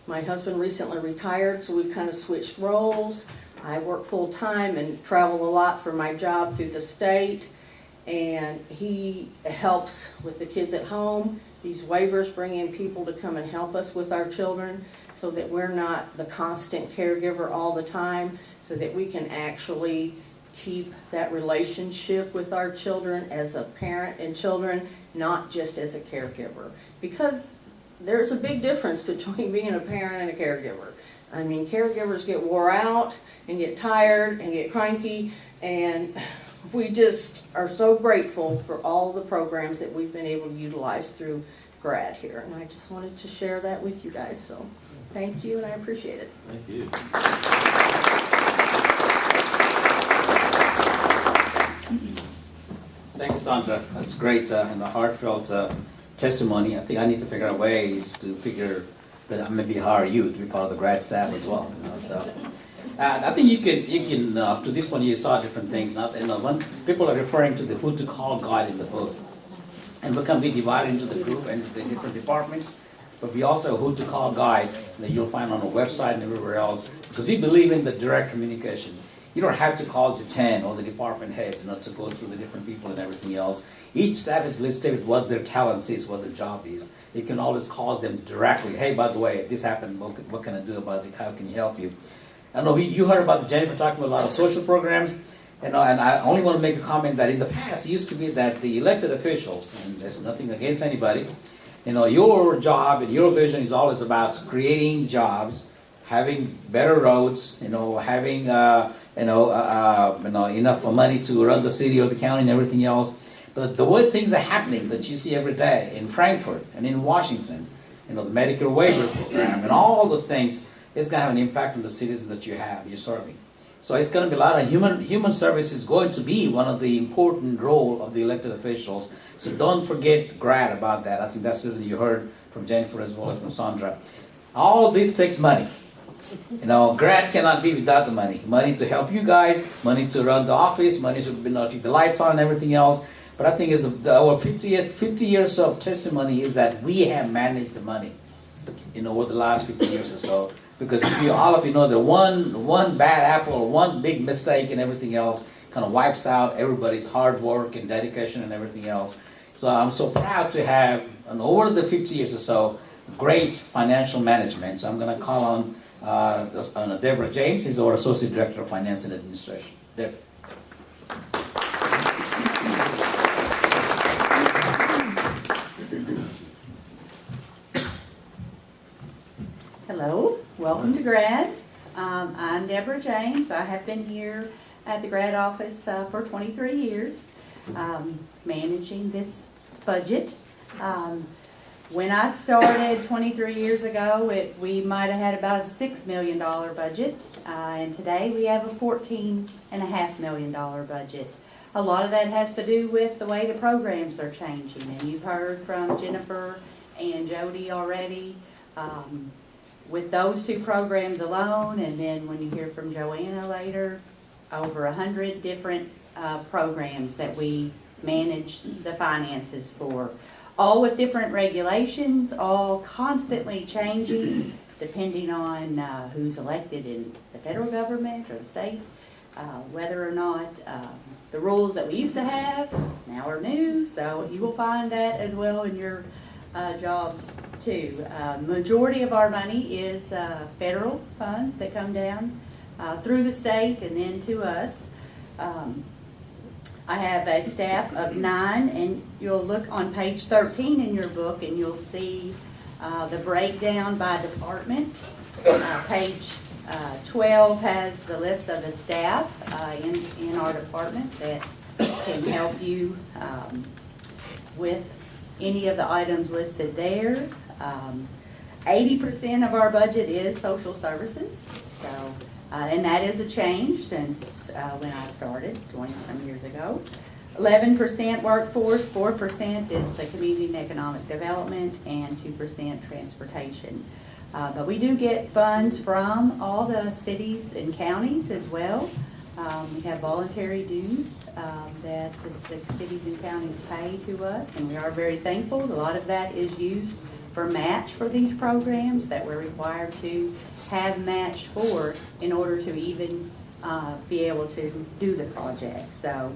My husband recently retired, so we've kind of switched roles. I work full-time and travel a lot for my job through the state, and he helps with the kids at home. These waivers bring in people to come and help us with our children so that we're not the constant caregiver all the time, so that we can actually keep that relationship with our children as a parent and children, not just as a caregiver. Because there's a big difference between being a parent and a caregiver. I mean, caregivers get wore out and get tired and get cranky, and we just are so grateful for all the programs that we've been able to utilize through GRAD here. And I just wanted to share that with you guys, so thank you and I appreciate it. Thank you. Thank you, Sandra. That's great and a heartfelt testimony. I think I need to figure out ways to figure that I maybe hire you to be part of the GRAD staff as well. So I think you can to this one you saw different things. When people are referring to the who to call guide in the book, and we can be divided into the group and the different departments. But we also who to call guide that you'll find on the website and everywhere else, because we believe in the direct communication. You don't have to call to 10 or the department heads, to go through the different people and everything else. Each staff is listed with what their talents is, what their job is. You can always call them directly. Hey, by the way, this happened. What can I do about it? How can you help you? I know you heard about Jennifer talking about a lot of social programs. And I only want to make a comment that in the past, it used to be that the elected officials, and there's nothing against anybody, your job and your vision is always about creating jobs, having better roads, having enough money to run the city or the county and everything else. But the way things are happening that you see every day in Frankfurt and in Washington, the Medicare waiver program and all those things, it's going to have an impact on the citizens that you're serving. So it's going to be a lot of human service is going to be one of the important role of the elected officials. So don't forget GRAD about that. I think that's something you heard from Jennifer as well as from Sandra. All this takes money. GRAD cannot be without the money. Money to help you guys, money to run the office, money to keep the lights on and everything else. But I think our 50 years of testimony is that we have managed the money, over the last 50 years or so. Because all of you know that one bad apple or one big mistake and everything else kind of wipes out everybody's hard work and dedication and everything else. So I'm so proud to have, over the 50 years or so, great financial management. So I'm going to call on Deborah James. He's our Associate Director of Finance and Administration. Deborah. Hello, welcome to GRAD. I'm Deborah James. I have been here at the GRAD office for 23 years, managing this budget. When I started 23 years ago, we might have had about a $6 million budget, and today we have a $14.5 million budget. A lot of that has to do with the way the programs are changing, and you've heard from Jennifer and Jody already. With those two programs alone, and then when you hear from Joanna later, over 100 different programs that we manage the finances for. All with different regulations, all constantly changing depending on who's elected in the federal government or the state, whether or not the rules that we used to have now are new, so you will find that as well in your jobs too. Majority of our money is federal funds that come down through the state and then to us. I have a staff of 9, and you'll look on page 13 in your book and you'll see the breakdown by department. Page 12 has the list of the staff in our department that can help you with any of the items listed there. 80% of our budget is social services, so and that is a change since when I started 20-some years ago. 11% workforce, 4% is the community and economic development, and 2% transportation. But we do get funds from all the cities and counties as well. We have voluntary dues that the cities and counties pay to us, and we are very thankful. A lot of that is used for match for these programs that we're required to have match for in order to even be able to do the project. So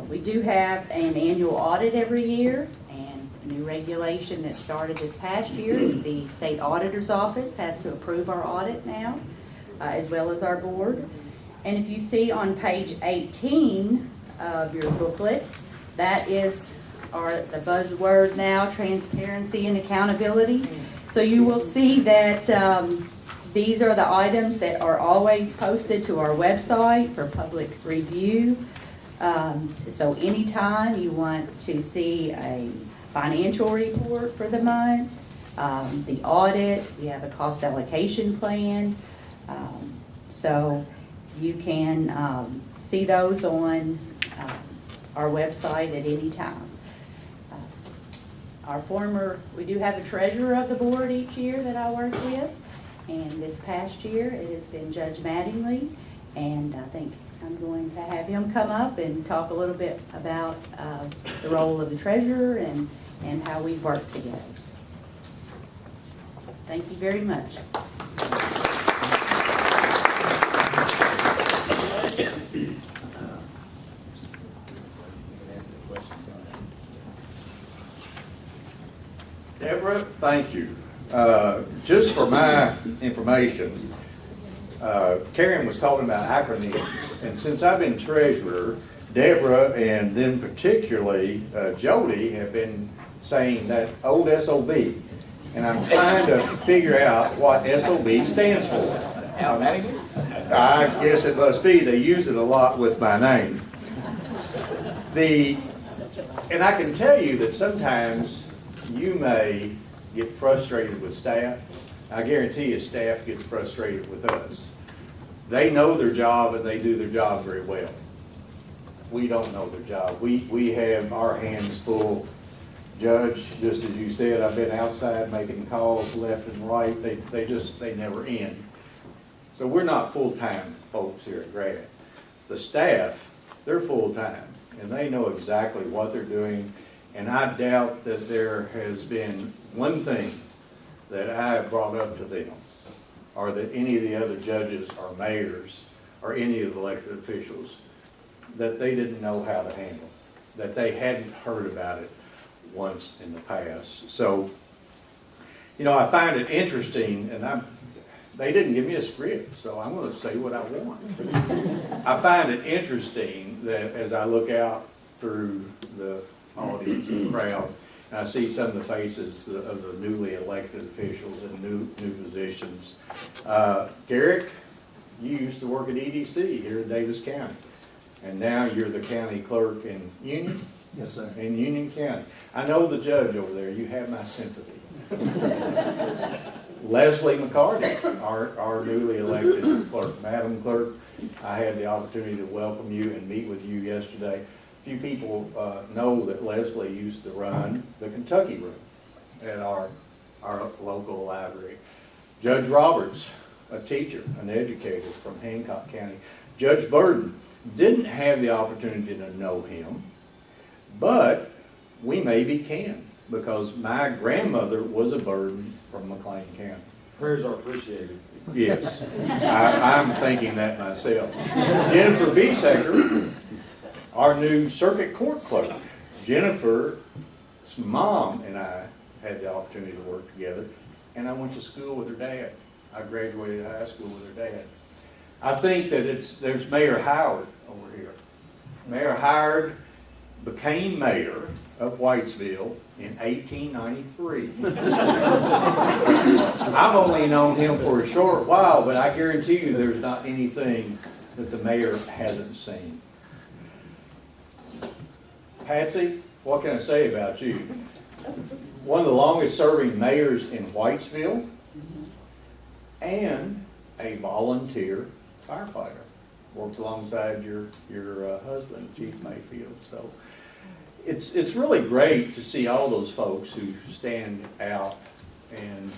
we do have an annual audit every year, and a new regulation that started this past year is the state auditor's office has to approve our audit now, as well as our board. And if you see on page 18 of your booklet, that is the buzzword now, transparency and accountability. So you will see that these are the items that are always posted to our website for public review. So anytime you want to see a financial report for the month, the audit, we have a cost allocation plan. So you can see those on our website at any time. We do have a treasurer of the board each year that I work with. And this past year, it has been Judge Mattingly. And I think I'm going to have him come up and talk a little bit about the role of the treasurer and how we work together. Thank you very much. Deborah, thank you. Just for my information, Karen was talking about acronyms, and since I've been treasurer, Deborah and then particularly Jody have been saying that old SOB, and I'm trying to figure out what SOB stands for. I guess it must be, they use it a lot with my name. And I can tell you that sometimes you may get frustrated with staff. I guarantee you staff gets frustrated with us. They know their job and they do their job very well. We don't know their job. We have our hands full. Judge, just as you said, I've been outside making calls left and right. They never end. So we're not full-time folks here at GRAD. The staff, they're full-time and they know exactly what they're doing. And I doubt that there has been one thing that I have brought up to them, or that any of the other judges or mayors or any of the elected officials, that they didn't know how to handle, that they hadn't heard about it once in the past. So, I find it interesting, and they didn't give me a script, so I'm going to say what I want. I find it interesting that as I look out through the audience and crowd, and I see some of the faces of the newly elected officials in new positions. Garrick, you used to work at EDC here in Davis County, and now you're the county clerk in Union? Yes, sir. In Union County. I know the judge over there. You have my sympathy. Leslie McCarty, our newly elected clerk. Madam Clerk, I had the opportunity to welcome you and meet with you yesterday. Few people know that Leslie used to run the Kentucky room at our local library. Judge Roberts, a teacher, an educator from Hancock County. Judge Burden, didn't have the opportunity to know him, but we maybe can, because my grandmother was a Burden from McLean County. Prayers are appreciated. Yes, I'm thinking that myself. Jennifer Biesecker, our new circuit court clerk. Jennifer's mom and I had the opportunity to work together, and I went to school with her dad. I graduated high school with her dad. I think that there's Mayor Howard over here. Mayor Howard became mayor of Whitesville in 1893. I've only known him for a short while, but I guarantee you there's not anything that the mayor hasn't seen. Patsy, what can I say about you? One of the longest serving mayors in Whitesville and a volunteer firefighter. Worked alongside your husband, Chief Mayfield. So it's really great to see all those folks who stand out and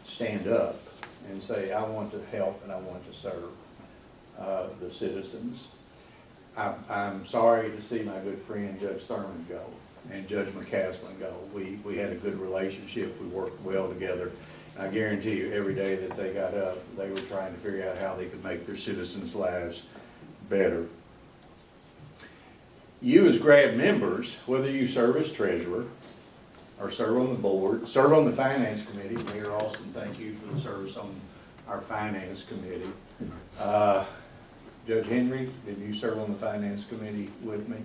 stand up and say, I want to help and I want to serve the citizens. I'm sorry to see my good friend Judge Thurman go. and Judge McCaslin go. We had a good relationship, we worked well together. And I guarantee you, every day that they got up, they were trying to figure out how they could make their citizens' lives better. You as GRAD members, whether you serve as treasurer, or serve on the board, serve on the finance committee, Mayor Austin, thank you for the service on our finance committee. Judge Henry, did you serve on the finance committee with me?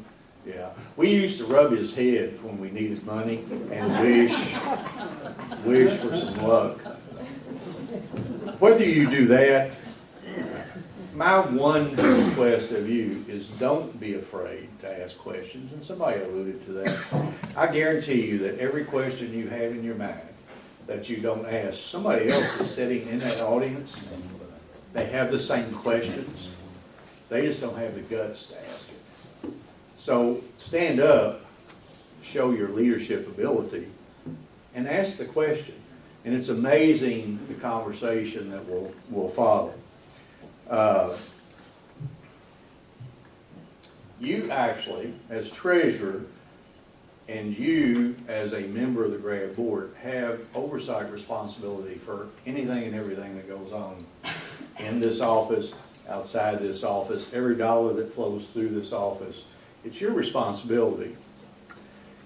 Yeah. We used to rub his head when we needed money and wish for some luck. Whether you do that, my one request of you is don't be afraid to ask questions, and somebody alluded to that. I guarantee you that every question you have in your mind that you don't ask, somebody else is sitting in that audience, they have the same questions, they just don't have the guts to ask it. So stand up, show your leadership ability, and ask the question. And it's amazing the conversation that will follow. You actually, as treasurer, and you as a member of the GRAD board, have oversight responsibility for anything and everything that goes on in this office, outside this office, every dollar that flows through this office. It's your responsibility.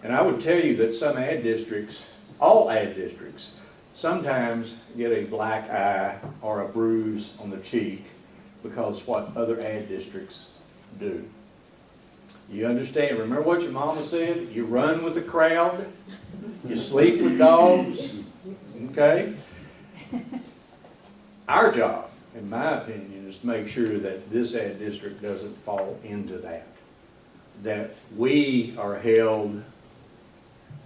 And I would tell you that some ad districts, all ad districts, sometimes get a black eye or a bruise on the cheek because what other ad districts do. You understand? Remember what your mama said? You run with the crowd, you sleep with dogs, okay? Our job, in my opinion, is to make sure that this ad district doesn't fall into that. That we are held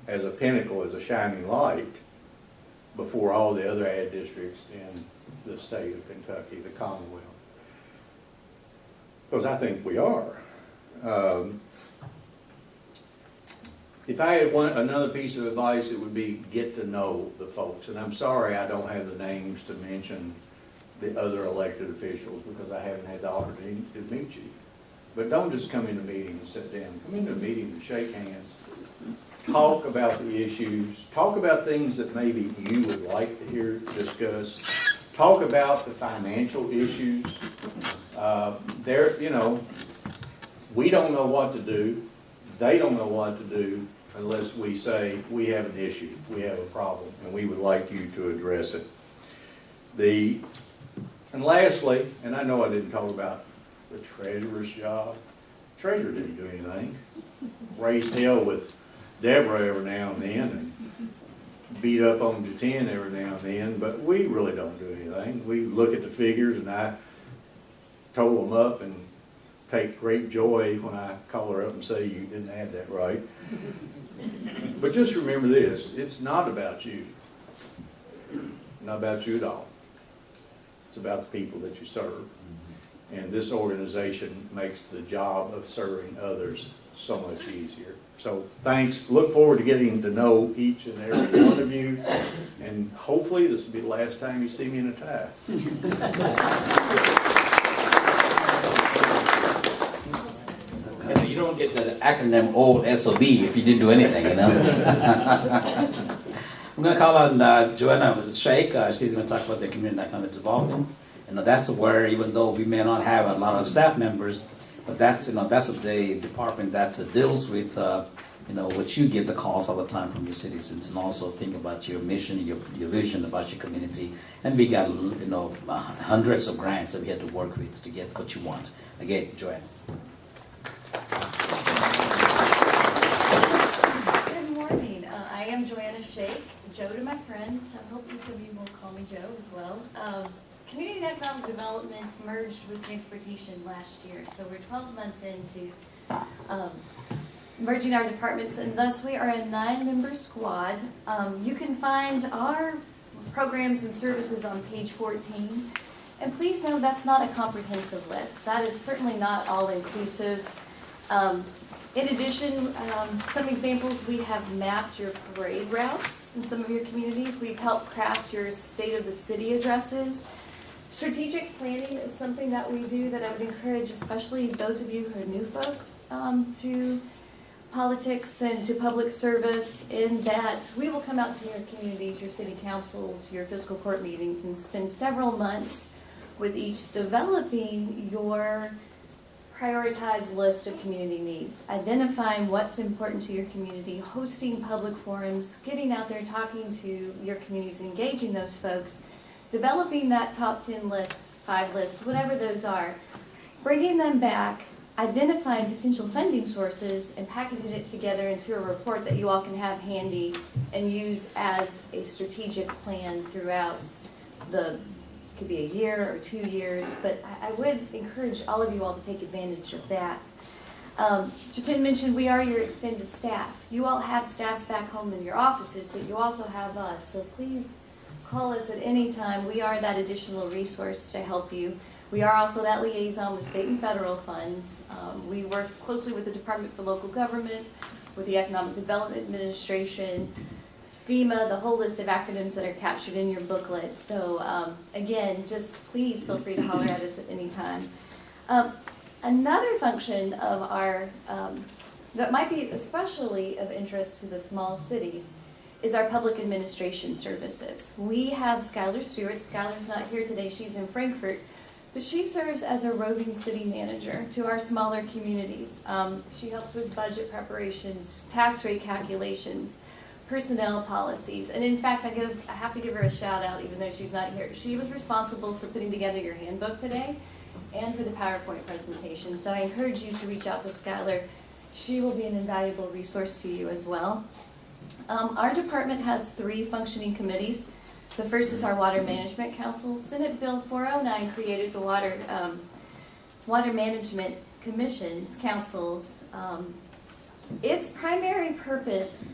as a pinnacle, as a shining light before all the other ad districts in the state of Kentucky, the Commonwealth. Because I think we are. If I had another piece of advice, it would be get to know the folks. And I'm sorry I don't have the names to mention the other elected officials because I haven't had the opportunity to meet you. But don't just come into a meeting and sit down. Come into a meeting and shake hands. Talk about the issues. Talk about things that maybe you would like to hear discussed. Talk about the financial issues. We don't know what to do. They don't know what to do unless we say we have an issue, we have a problem, and we would like you to address it. And lastly, and I know I didn't talk about the treasurer's job. The treasurer didn't do anything. Raised hell with Deborah every now and then and beat up on Jatin every now and then, but we really don't do anything. We look at the figures and I total them up and take great joy when I call her up and say you didn't add that right. But just remember this, it's not about you. Not about you at all. It's about the people that you serve. And this organization makes the job of serving others so much easier. So thanks. Look forward to getting to know each and every one of you. And hopefully this will be the last time you see me in a tie. You don't get the acronym old SOB if you didn't do anything, you know. I'm going to call on Joanna Shake. She's going to talk about the community economic development. That's where, even though we may not have a lot of staff members, but that's the department that deals with what you get the calls all the time from your citizens, and also think about your mission, your vision about your community. And we got hundreds of grants that we had to work with to get what you want. Again, Joanna. Good morning. I am Joanna Shake, Joe to my friends. I hope each of you will call me Joe as well. Community and economic development merged with transportation last year, so we're 12 months into merging our departments, and thus we are a 9-member squad. You can find our programs and services on page 14. And please know that's not a comprehensive list. That is certainly not all-inclusive. In addition, some examples, we have mapped your parade routes in some of your communities. We've helped craft your state of the city addresses. Strategic planning is something that we do that I would encourage, especially those of you who are new folks, to politics and to public service in that we will come out to your communities, your city councils, your fiscal court meetings, and spend several months with each developing your prioritized list of community needs, identifying what's important to your community, hosting public forums, getting out there, talking to your communities, engaging those folks, developing that top 10 list, 5 list, whatever those are, bringing them back, identifying potential funding sources, and packaging it together into a report that you all can have handy and use as a strategic plan throughout the could be a year or 2 years, but I would encourage all of you all to take advantage of that. Jatin mentioned we are your extended staff. You all have staffs back home in your offices, but you also have us, so please call us at any time. We are that additional resource to help you. We are also that liaison with state and federal funds. We work closely with the Department for Local Government, with the Economic Development Administration, FEMA, the whole list of acronyms that are captured in your booklet. So again, just please feel free to holler at us at any time. Another function of our, that might be especially of interest to the small cities, is our public administration services. We have Skylar Stewart. Skylar's not here today, she's in Frankfurt, but she serves as a roving city manager to our smaller communities. She helps with budget preparations, tax rate calculations, personnel policies, and in fact, I have to give her a shout out even though she's not here. She was responsible for putting together your handbook today and for the PowerPoint presentation, so I encourage you to reach out to Skylar. She will be an invaluable resource to you as well. Our department has 3 functioning committees. The first is our Water Management Council. Senate Bill 409 created the Water Management Commissions, councils. Its primary purpose,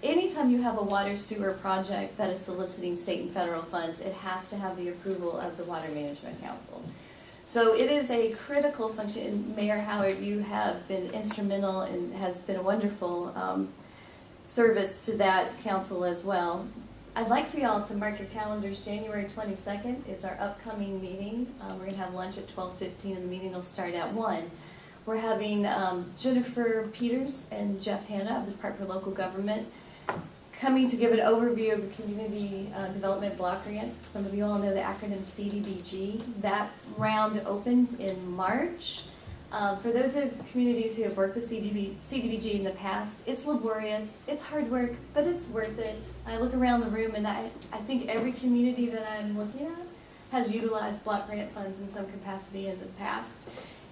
anytime you have a water sewer project that is soliciting state and federal funds, it has to have the approval of the Water Management Council. So it is a critical function, and Mayor Howard, you have been instrumental and has been a wonderful service to that council as well. I'd like for y'all to mark your calendars. January 22nd is our upcoming meeting. We're going to have lunch at 12:15 and the meeting will start at 1. We're having Jennifer Peters and Jeff Hanna of the Department of Local Government coming to give an overview of the Community Development Block Grant. Some of you all know the acronym CDBG. That round opens in March. For those of communities who have worked with CDBG in the past, it's laborious, it's hard work, but it's worth it. I look around the room and I think every community that I'm looking at has utilized block grant funds in some capacity in the past.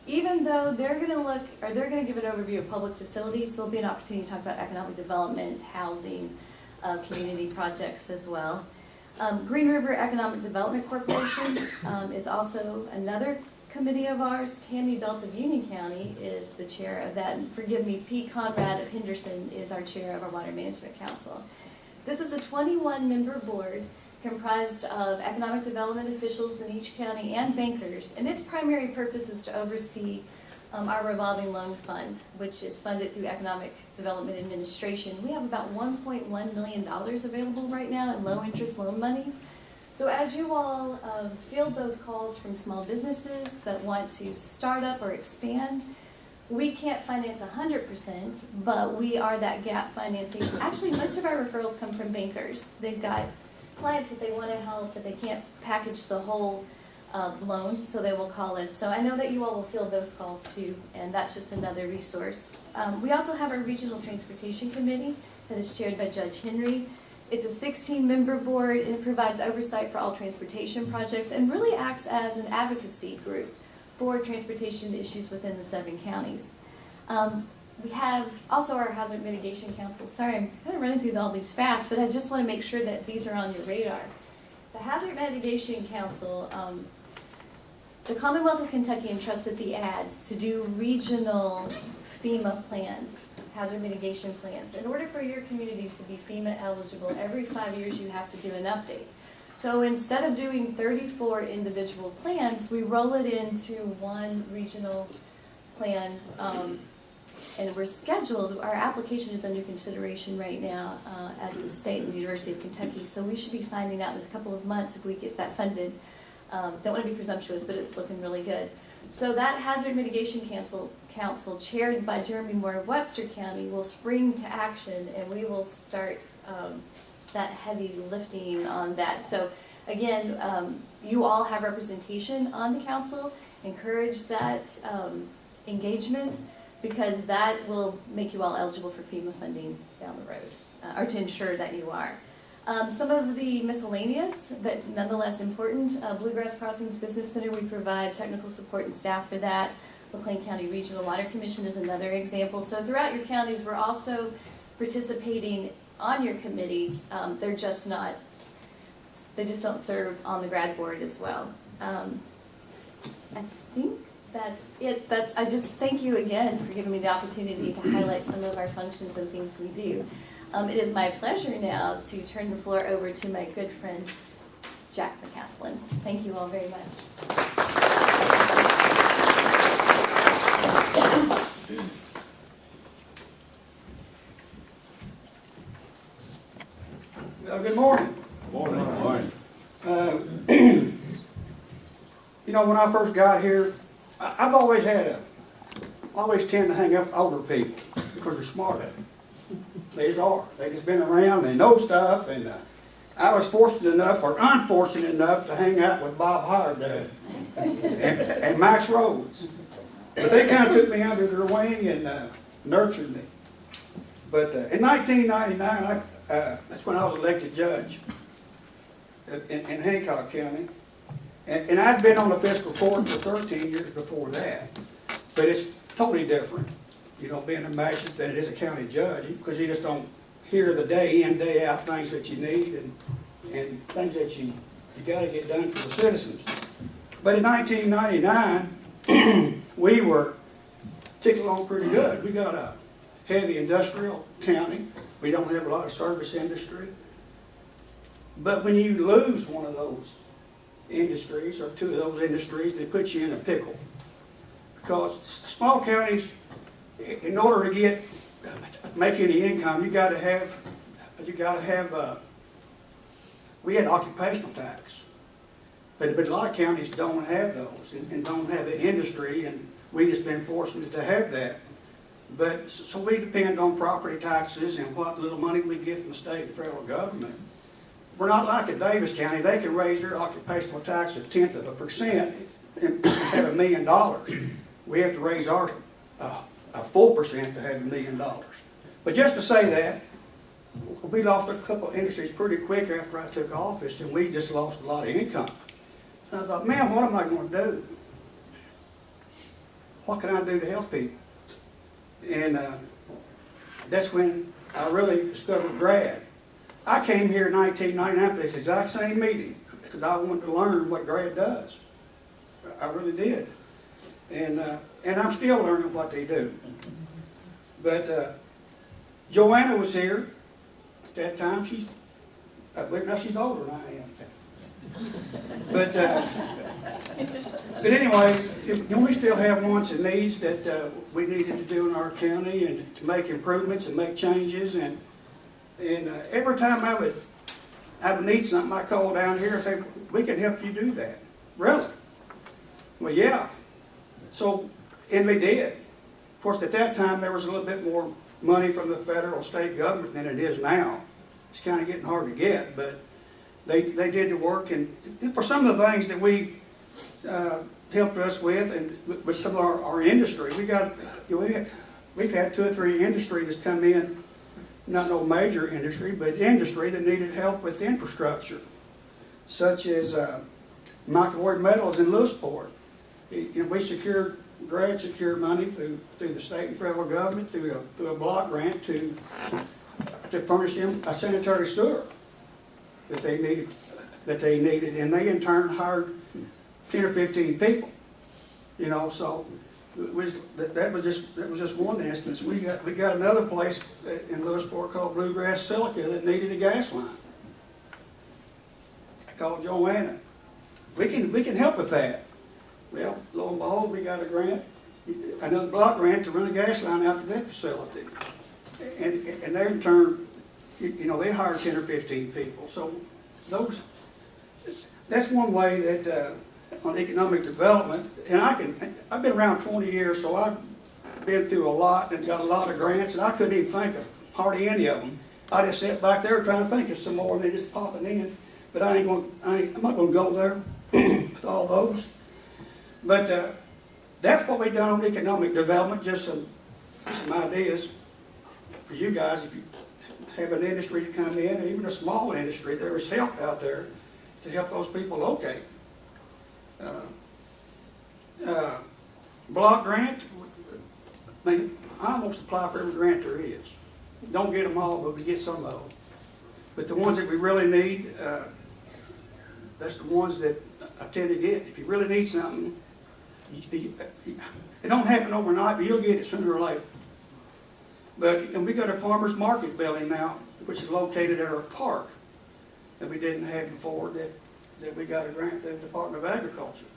Even though they're going to give an overview of public facilities, there'll be an opportunity to talk about economic development, housing, community projects as well. Green River Economic Development Corporation is also another committee of ours. Tammy Belt of Union County is the chair of that. And forgive me, Pete Conrad of Henderson is our chair of our Water Management Council. This is a 21-member board comprised of economic development officials in each county and bankers, and its primary purpose is to oversee our revolving loan fund, which is funded through Economic Development Administration. We have about $1.1 million available right now in low-interest loan monies. So as you all field those calls from small businesses that want to start up or expand, we can't finance 100%, but we are that gap financing. Actually, most of our referrals come from bankers. They've got clients that they want to help, but they can't package the whole loan, so they will call us. So I know that you all will field those calls too, and that's just another resource. We also have our Regional Transportation Committee that is chaired by Judge Henry. It's a 16-member board, and it provides oversight for all transportation projects and really acts as an advocacy group for transportation issues within the 7 counties. We have also our Hazard Mitigation Council. Sorry, I'm kind of running through all these fast, but I just want to make sure that these are on your radar. The Hazard Mitigation Council, the Commonwealth of Kentucky entrusted the ads to do regional FEMA plans, hazard mitigation plans. In order for your communities to be FEMA eligible, every 5 years you have to do an update. So instead of doing 34 individual plans, we roll it into one regional plan, and we're scheduled, our application is under consideration right now at the state and the University of Kentucky, so we should be finding out in a couple of months if we get that funded. Don't want to be presumptuous, but it's looking really good. So that Hazard Mitigation Council council, chaired by Jeremy Moore of Webster County, will spring to action, and we will start that heavy lifting on that. So again, you all have representation on the council. Encourage that engagement, because that will make you all eligible for FEMA funding down the road, or to ensure that you are. Some of the miscellaneous, but nonetheless important, Bluegrass Crossings Business Center, we provide technical support and staff for that. McLean County Regional Water Commission is another example. So throughout your counties, we're also participating on your committees. They're just not, they just don't serve on the grad board as well. I think that's it. I just thank you again for giving me the opportunity to highlight some of our functions and things we do. It is my pleasure now to turn the floor over to my good friend, Jack McCaslin. Thank you all very much. Good morning. Morning. You know, when I first got here, I've always always tend to hang out with older people because they're smarter. They just are. They just been around, they know stuff, and I was fortunate enough, or unfortunate enough, to hang out with Bob Howard and Max Rhodes. But they kind of took me under their wing and nurtured me. But in 1999, that's when I was elected judge in Hancock County. And I'd been on the fiscal court for 13 years before that. But it's totally different, you know, being a magistrate than it is a county judge, because you just don't hear the day in, day out things that you need and things that you got to get done for the citizens. But in 1999, we were ticking along pretty good. We got a heavy industrial county. We don't have a lot of service industry. But when you lose one of those industries, or two of those industries, they put you in a pickle. Because small counties, in order to make any income, you got to have, we had occupational tax. But a lot of counties don't have those and don't have the industry, and we just been fortunate to have that. But so we depend on property taxes and what little money we get from the state and federal government. We're not like in Davis County. They can raise their occupational tax 0.1% and have $1 million. We have to raise ours a full percent to have $1 million. But just to say that, we lost a couple of industries pretty quick after I took office, and we just lost a lot of income. And I thought, man, what am I going to do? What can I do to help people? And that's when I really discovered GRAD. I came here in 1999 for this exact same meeting because I wanted to learn what GRAD does. I really did. And I'm still learning what they do. But Joanna was here at that time. I believe now she's older than I am. But anyways, we still have wants and needs that we needed to do in our county, and to make improvements and make changes. And every time I would need something, I call down here and say, we can help you do that. Really? Well, yeah. So, and they did. Of course, at that time, there was a little bit more money from the federal state government than it is now. It's kind of getting hard to get, but they did the work. And for some of the things that we helped us with, and with some of our industry, we've had 2 or 3 industries that's come in. Not no major industry, but industry that needed help with infrastructure, such as Microwave Metals in Lewisport. We secured, GRAD secured money through the state and federal government through a block grant to furnish them a sanitary sewer that they needed, and they in turn hired 10 or 15 people. You know, so. That was just one instance. We got another place in Lewisport called Bluegrass Silica that needed a gas line. I called Joanna. We can help with that. Well, lo and behold, we got a grant, another block grant to run a gas line out to that facility, and they in turn, they hired 10 or 15 people. So that's one way that. On economic development, and I've been around 20 years, so been through a lot and got a lot of grants, and I couldn't even think of hardly any of them. I just sat back there trying to think of some more, and they just popping in. But I'm not gonna go there with all those. But that's what we've done on economic development, just some ideas for you guys. If you have an industry to come in, even a small industry, there is help out there to help those people locate. Block grant, I almost apply for every grant there is. Don't get them all, but we get some of them. But the ones that we really need, that's the ones that I tend to get. If you really need something, it don't happen overnight, but you'll get it sooner or later. And we got a farmer's market building now, which is located at our park, that we didn't have before, that we got a grant from the Department of Agriculture.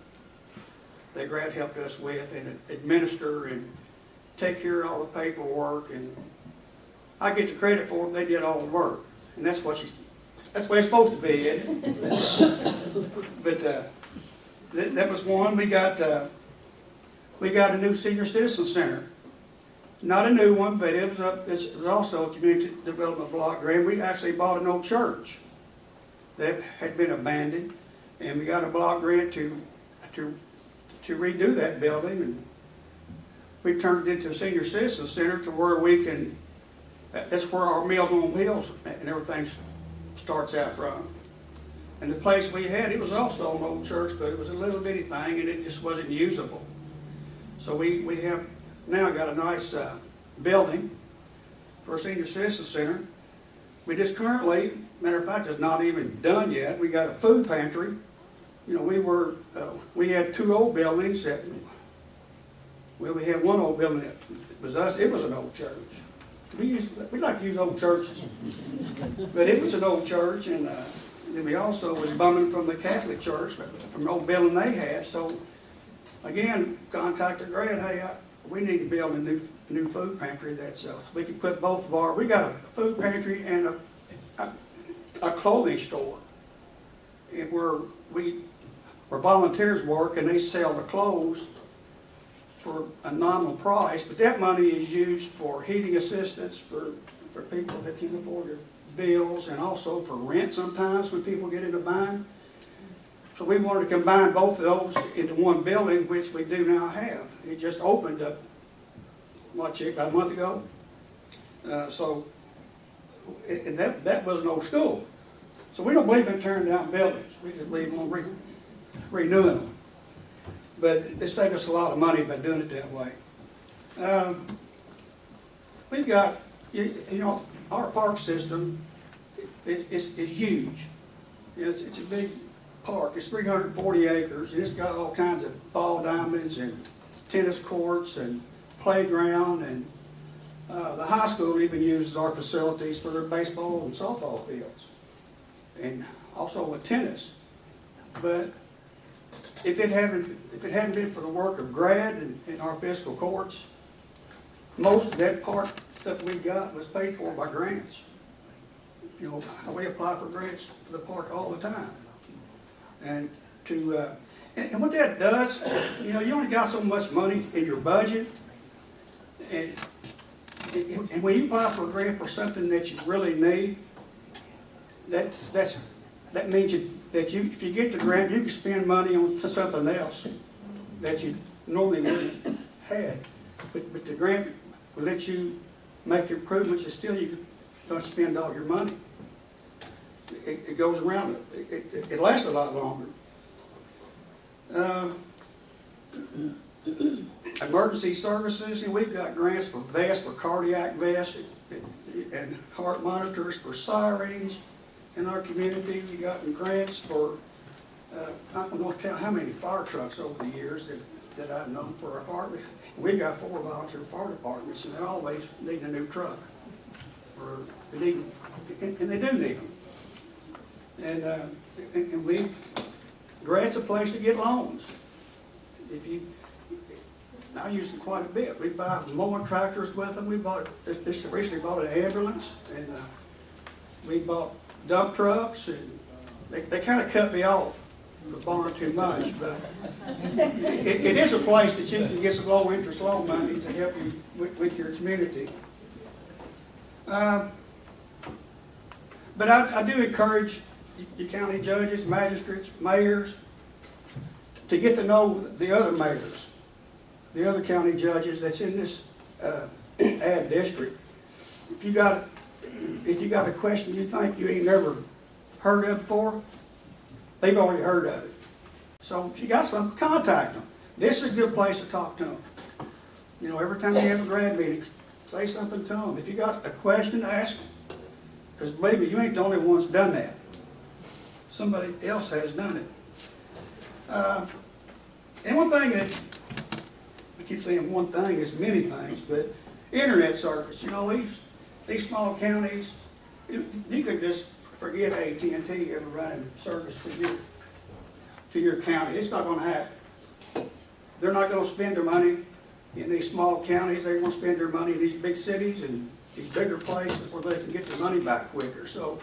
That grant helped us with and administer and take care of all the paperwork, and I get the credit for it. They did all the work, and that's what it's supposed to be, isn't it? But that was one. We got a new senior citizen center. Not a new one, but it was also a community development block grant. We actually bought an old church that had been abandoned, and we got a block grant to redo that building, and we turned it into a senior citizen center to where we can. That's where our Meals on Wheels and everything starts out from. And the place we had, it was also an old church, but it was a little bitty thing, and it just wasn't usable. So we have now got a nice building for a senior citizen center. We just currently, matter of fact, it's not even done yet. We got a food pantry. You know, we had two old buildings that, well, we had one old building that was us. It was an old church. We like to use old churches, but it was an old church, and then we also was bumming from the Catholic Church from an old building they had. So again, contacted Grant, hey, we need to build a new food pantry so we can put both of we got a food pantry and a clothing store, and where volunteers work and they sell the clothes for a nominal price, but that money is used for heating assistance for people that can afford their bills, and also for rent sometimes when people get into bind. So we wanted to combine both of those into one building, which we do now have. It just opened up, about a month ago. And that was an old school. So we don't believe in tearing down buildings. We just believe in renewing them. But it's taken us a lot of money by doing it that way. We've got, our park system is huge. It's a big park. It's 340 acres, and it's got all kinds of ball diamonds and tennis courts and playground, and the high school even uses our facilities for their baseball and softball fields, and also with tennis. But if it hadn't been for the work of GRAD and our fiscal courts, most of that park stuff we got was paid for by grants. We apply for grants for the park all the time. And and what that does, you only got so much money in your budget, and when you apply for a grant for something that you really need, that means that if you get the grant, you can spend money on something else that you normally wouldn't have. But the grant will let you make improvements, and still you don't spend all your money. It goes around. It lasts a lot longer. Emergency services, and we've got grants for vests, for cardiac vests, and heart monitors, for sirens in our community. We got grants for, I don't know how many fire trucks over the years that I've known for our fire. We've got 4 volunteer fire departments, and they always need a new truck. And they do need them. And GRAD's a place to get loans. I use them quite a bit. We buy mowing tractors with them. We just recently bought an ambulance, and we bought dump trucks, and they kind of cut me off. for borrowing too much, but it is a place that you can get some low-interest loan money to help you with your community. But I do encourage you county judges, magistrates, mayors, to get to know the other mayors, the other county judges that's in this ad district. If you got a question you think you ain't never heard of before, they've already heard of it. So if you got something, contact them. This is a good place to talk to them. You know, every time you have a grad meeting, say something to them. If you got a question, ask them. Because believe me, you ain't the only one's done that. Somebody else has done it. And one thing that, I keep saying one thing, there's many things, but internet service, you know, these small counties, you could just forget AT&T ever running service to your county. It's not going to happen. They're not going to spend their money in these small counties. They're going to spend their money in these big cities and these bigger places where they can get their money back quicker. So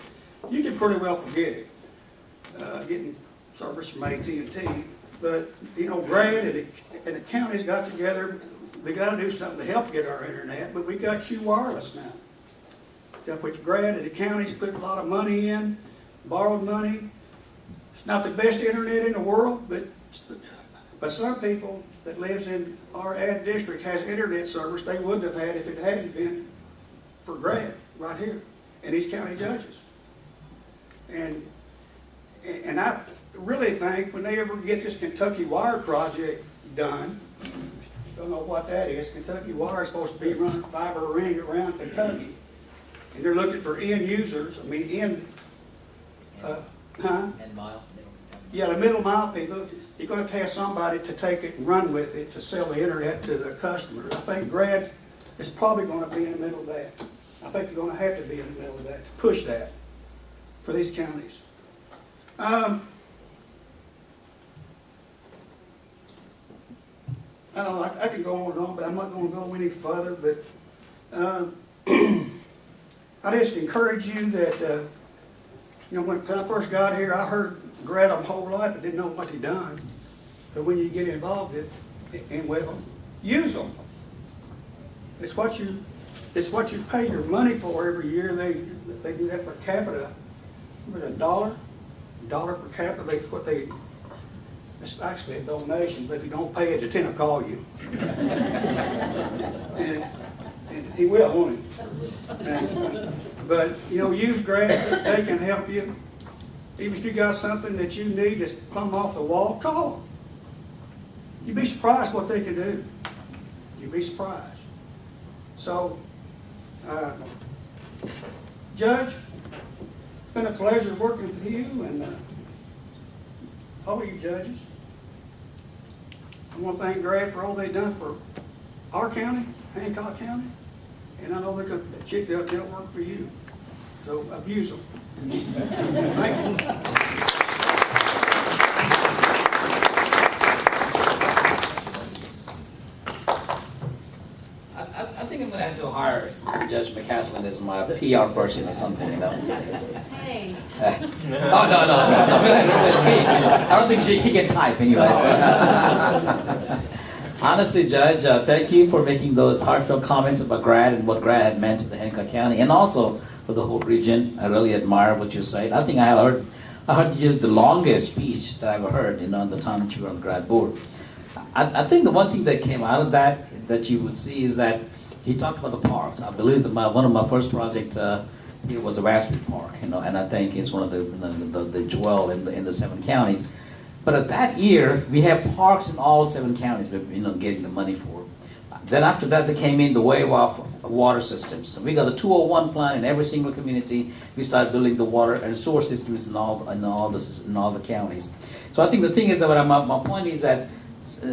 you can pretty well forget it, getting service from AT&T. But, you know, Brad and the counties got together. They got to do something to help get our internet, but we got Q Wireless now. Which Brad and the counties put a lot of money in, borrowed money. It's not the best internet in the world, but some people that lives in our ad district has internet service they wouldn't have had if it hadn't been for Brad right here and these county judges. And I really think when they ever get this Kentucky Wire project done, don't know what that is. Kentucky Wire is supposed to be running fiber ring around Kentucky. And they're looking for end users, end mile. Yeah, the middle mile people, you're going to have somebody to take it and run with it to sell the internet to the customers. I think Grad is probably going to be in the middle of that. I think you're going to have to be in the middle of that to push that for these counties. I don't know, I can go on and on, but I'm not going to go any further. But I just encourage you that, you know, when I first got here, I heard Grad my whole life, but didn't know what he'd done. But when you get involved with them, use them. It's what you pay your money for every year. They do that per capita. With $1 per capita, it's actually a donation, but if you don't pay it, the tenant will call you. and he will, won't he? But, you know, use Grad. They can help you. Even if you got something that you need that's plumb off the wall, call them. You'd be surprised what they can do. You'd be surprised. So, Judge, it's been a pleasure working with you and all of you judges. I want to thank Grad for all they've done for our county, Hancock County, and I know they'll work for you. So abuse them. Thank you. I think I'm going to have to hire Judge McCaslin as my PR person or something, you know. Hey. No. I don't think he can type anyways. Honestly, Judge, thank you for making those heartfelt comments about Grad and what Grad had meant to the Hancock County and also for the whole region. I really admire what you said. I think I heard you the longest speech that I ever heard, you know, the time that you were on the Grad board. I think the one thing that came out of that you would see is that he talked about the parks. I believe that one of my first projects here was the Raspberry Park, you know, and I think it's one of the jewel in the 7 counties. But at that year, we have parks in all 7 counties, you know, getting the money for. Then after that, they came in the wave of water systems. So we got a 201 plan in every single community. We started building the water and sewer systems in all the counties. So I think the thing is that my point is that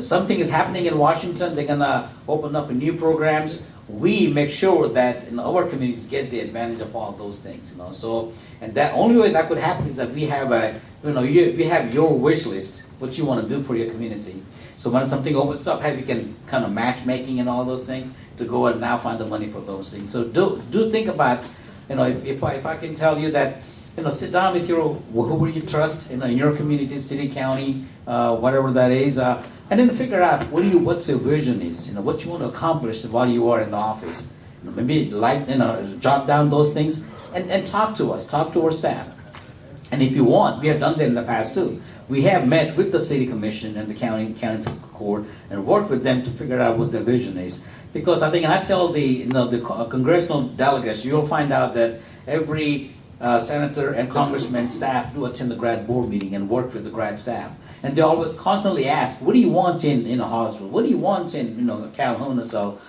something is happening in Washington. They're gonna open up new programs. We make sure that in our communities get the advantage of all those things, you know. So, and that only way that could happen is that we have we have your wish list, what you want to do for your community. So when something opens up, you can kind of matchmaking and all those things to go and now find the money for those things. So do think about, you know, if I can tell you that sit down with whoever you trust, in your community, city, county, whatever that is, and then figure out what your vision is, what you want to accomplish while you are in the office. Maybe jot down those things and talk to us, talk to our staff. And if you want, we have done that in the past too. We have met with the city commission and the county fiscal court and worked with them to figure out what their vision is. Because I think, and I tell the congressional delegates, you'll find out that every senator and congressman staff do attend the grad board meeting and work with the grad staff. And they always constantly ask, what do you want in Hallsville? What do you want in Calhoun? So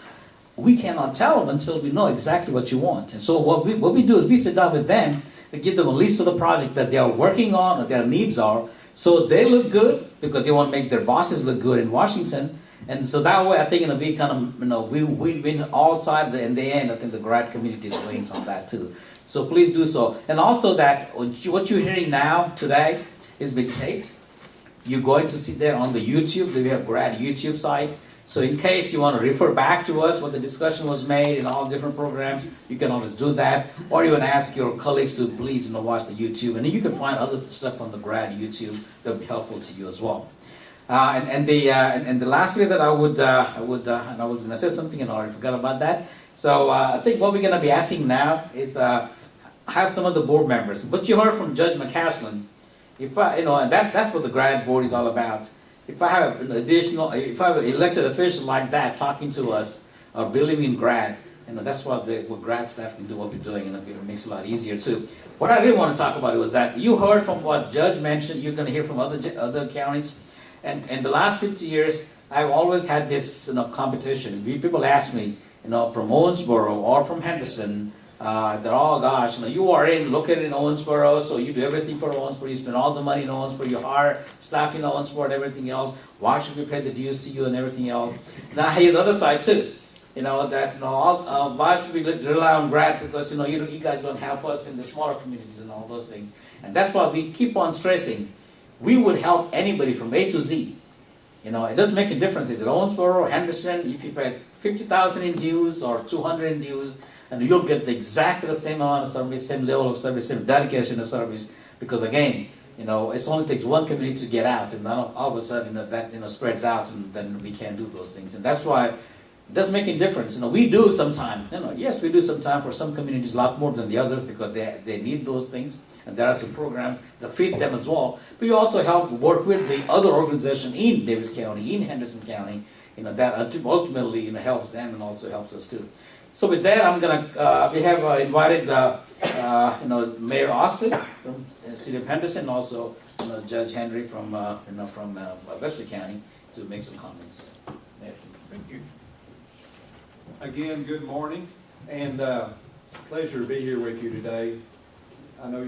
we cannot tell them until we know exactly what you want. And so what we do is we sit down with them and give them a list of the project that they are working on or their needs are, so they look good because they want to make their bosses look good in Washington. And so that way, I think we kind of we win all sides. In the end, I think the grad community is wins on that too. So please do so. And also that what you're hearing now today is being taped. You're going to see that on the YouTube. We have grad YouTube site. So in case you want to refer back to us what the discussion was made in all different programs, you can always do that. Or you can ask your colleagues to please watch the YouTube. And then you can find other stuff on the grad YouTube that will be helpful to you as well. And the lastly that I was going to say something and I already forgot about that. So I think what we're going to be asking now is have some of the board members. But you heard from Judge McCaslin, and that's what the grad board is all about. If I have an if I have an elected official like that talking to us, believing in grad, that's what grad staff can do what we're doing, and it makes it a lot easier too. What I really want to talk about was that you heard from what Judge mentioned. You're going to hear from other counties. And in the last 50 years, I've always had this competition. People ask me, from Owensboro or from Henderson, they're all, gosh, you are located in Owensboro, so you do everything for Owensboro. You spend all the money in Owensboro. You hire staff in Owensboro and everything else. Why should we pay the dues to you and everything else? Now I hear the other side too. Why should we rely on grad because you guys don't help us in the smaller communities and all those things. And that's why we keep on stressing. We would help anybody from A to Z. It doesn't make a difference. Is it Owensboro or Henderson? If you pay 50,000 in dues or 200 in dues, and you'll get exactly the same amount of service, same level of service, same dedication of service. Because again, it only takes one community to get out, and then all of a sudden that spreads out, and then we can't do those things. And that's why it doesn't make a difference. We do sometimes. Yes, we do sometimes for some communities a lot more than the others because they need those things. And there are some programs that fit them as well. But you also help work with the other organization in Davis County, in Henderson County, that ultimately helps them and also helps us too. So with that, I'm gonna we have invited Mayor Austin from the city of Henderson, also Judge Henry from from Webster County to make some comments. Thank you. Again, good morning, and it's a pleasure to be here with you today. I know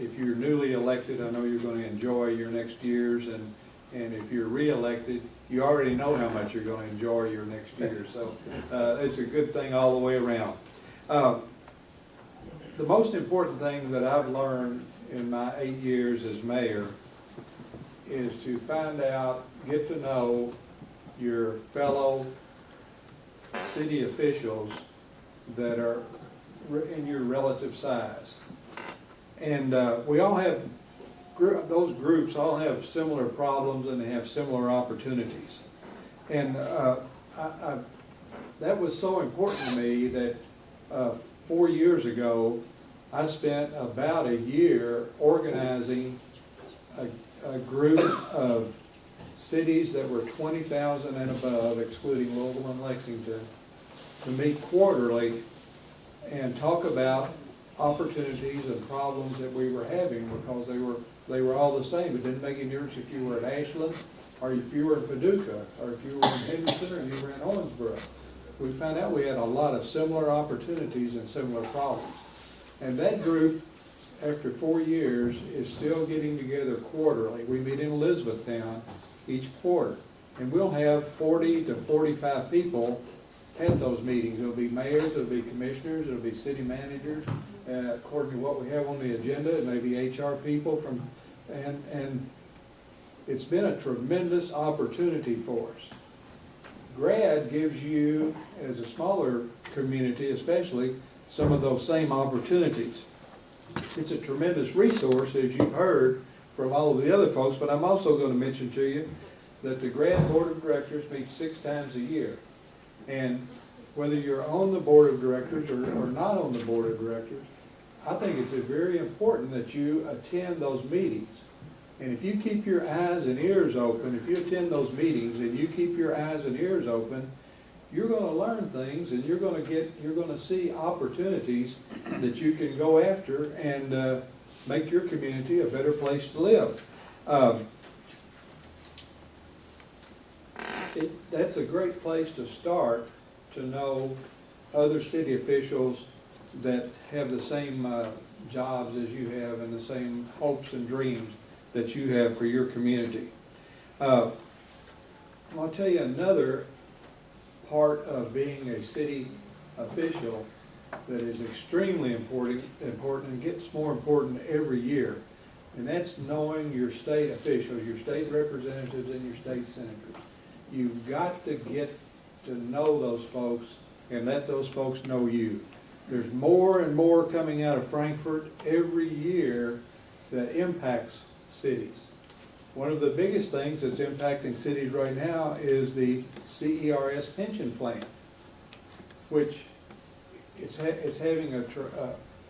if you're newly elected, I know you're gonna enjoy your next years, and if you're re-elected, you already know how much you're gonna enjoy your next year, so it's a good thing all the way around. The most important thing that I've learned in my 8 years as mayor is to get to know your fellow city officials that are in your relative size. And we all have, those groups all have similar problems and they have similar opportunities. And that was so important to me that 4 years ago, I spent about a year organizing a group of cities that were 20,000 and above, excluding Louisville and Lexington, to meet quarterly and talk about opportunities and problems that we were having, because they were all the same. It didn't make any difference if you were at Ashland or if you were in Paducah or if you were in Henderson or you were in Owensboro. We found out we had a lot of similar opportunities and similar problems. And that group, after 4 years, is still getting together quarterly. We meet in Elizabethtown each quarter. And we'll have 40 to 45 people at those meetings. It'll be mayors, it'll be commissioners, it'll be city managers, according to what we have on the agenda. It may be HR people and it's been a tremendous opportunity for us. GRAD gives you, as a smaller community especially, some of those same opportunities. it's a tremendous resource, as you've heard from all of the other folks, but I'm also going to mention to you that the GRAD Board of Directors meets 6 times a year. And whether you're on the Board of Directors or not on the Board of Directors, I think it's very important that you attend those meetings. And if you keep your eyes and ears open, if you attend those meetings and you keep your eyes and ears open, you're going to learn things, and you're going to see opportunities that you can go after and make your community a better place to live. That's a great place to start, to know other city officials that have the same jobs as you have and the same hopes and dreams that you have for your community. I'll tell you another part of being a city official that is extremely important and gets more important every year, and that's knowing your state officials, your state representatives and your state senators. You've got to get to know those folks and let those folks know you. There's more and more coming out of Frankfort every year that impacts cities. One of the biggest things that's impacting cities right now is the CERS pension plan, which it's having a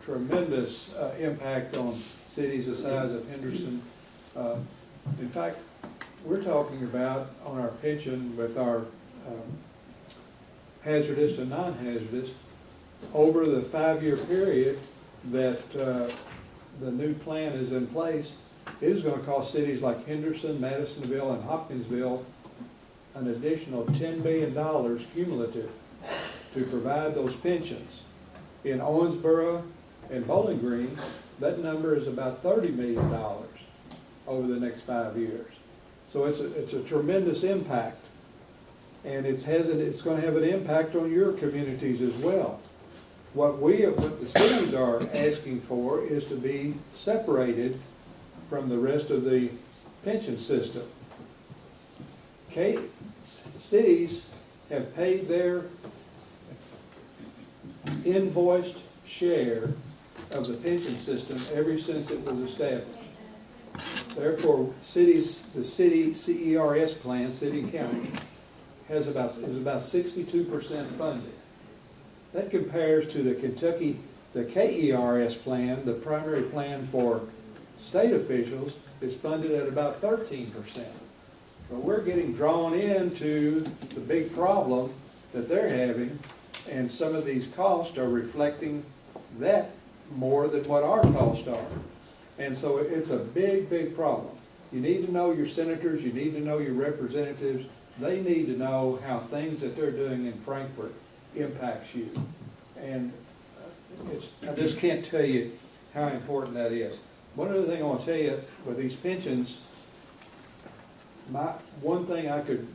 tremendous impact on cities the size of Henderson. In fact, we're talking about on our pension with our hazardous and non-hazardous, over the 5-year period that the new plan is in place, it is going to cost cities like Henderson, Madisonville, and Hopkinsville an additional $10 million cumulative to provide those pensions. In Owensboro and Bowling Green, that number is about $30 million over the next 5 years. So it's a tremendous impact, and it's going to have an impact on your communities as well. What the cities are asking for is to be separated from the rest of the pension system. Cities have paid their invoiced share of the pension system ever since it was established. Therefore, the city CERS plan, city and county, is about 62% funded. That compares to the Kentucky, the KERS plan, the primary plan for state officials, is funded at about 13%. But we're getting drawn into the big problem that they're having, and some of these costs are reflecting that more than what our costs are. And so it's a big, big problem. You need to know your senators, you need to know your representatives. They need to know how things that they're doing in Frankfort impacts you. And I just can't tell you how important that is. One other thing I want to tell you with these pensions, one thing I could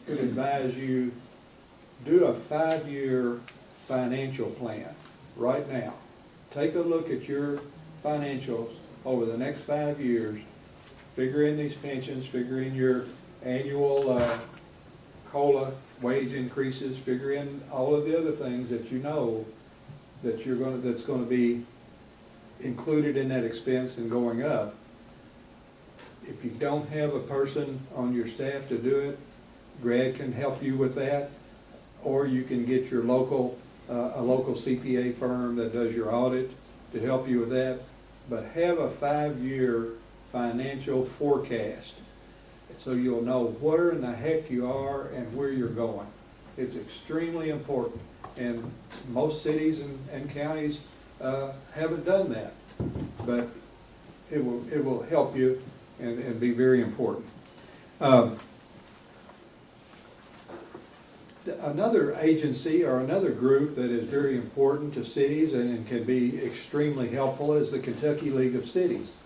advise you, do a 5-year financial plan right now. Take a look at your financials over the next 5 years, figure in these pensions, figure in your annual COLA wage increases, figure in all of the other things that you know that that's going to be included in that expense and going up. If you don't have a person on your staff to do it, GRAD can help you with that, or you can get your local a local CPA firm that does your audit to help you with that. But have a 5-year financial forecast so you'll know where in the heck you are and where you're going. It's extremely important, and most cities and counties haven't done that, but it will help you and be very important. Another agency or another group that is very important to cities and can be extremely helpful is the Kentucky League of Cities.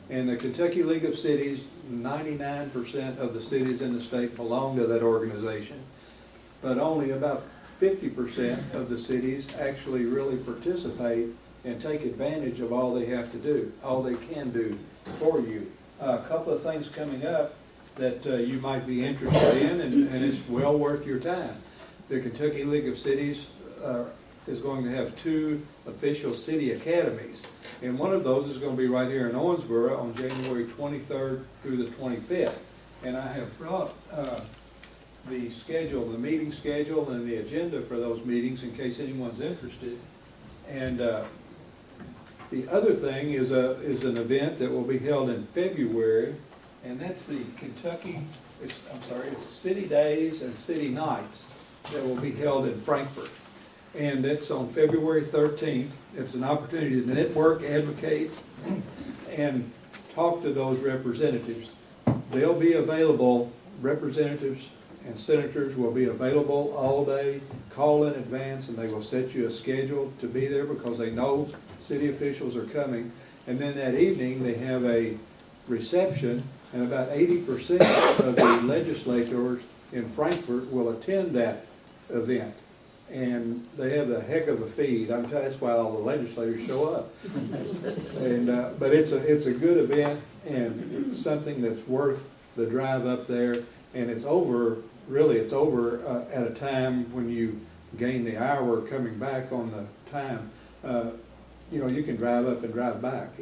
And the Kentucky League of Cities, 99% of the cities in the state belong to that organization, but only about 50% of the cities actually really participate and take advantage of all they have to do, all they can do for you. A couple of things coming up that you might be interested in, and it's well worth your time. The Kentucky League of Cities is going to have 2 official city academies. And one of those is going to be right here in Owensboro on January 23rd through the 25th. And I have brought the schedule, the meeting schedule and the agenda for those meetings in case anyone's interested. And the other thing is an event that will be held in February, and that's the it's City Days and City Nights that will be held in Frankfort. And it's on February 13th. It's an opportunity to network, advocate, and talk to those representatives. They'll be available, representatives and senators will be available all day. Call in advance and they will set you a schedule to be there because they know city officials are coming. And then that evening they have a reception, and about 80% of the legislators in Frankfort will attend that event. And they have a heck of a feed. That's why all the legislators show up. And but it's a good event and something that's worth the drive up there. And it's over at a time when you gain the hour coming back on the time. You can drive up and drive back.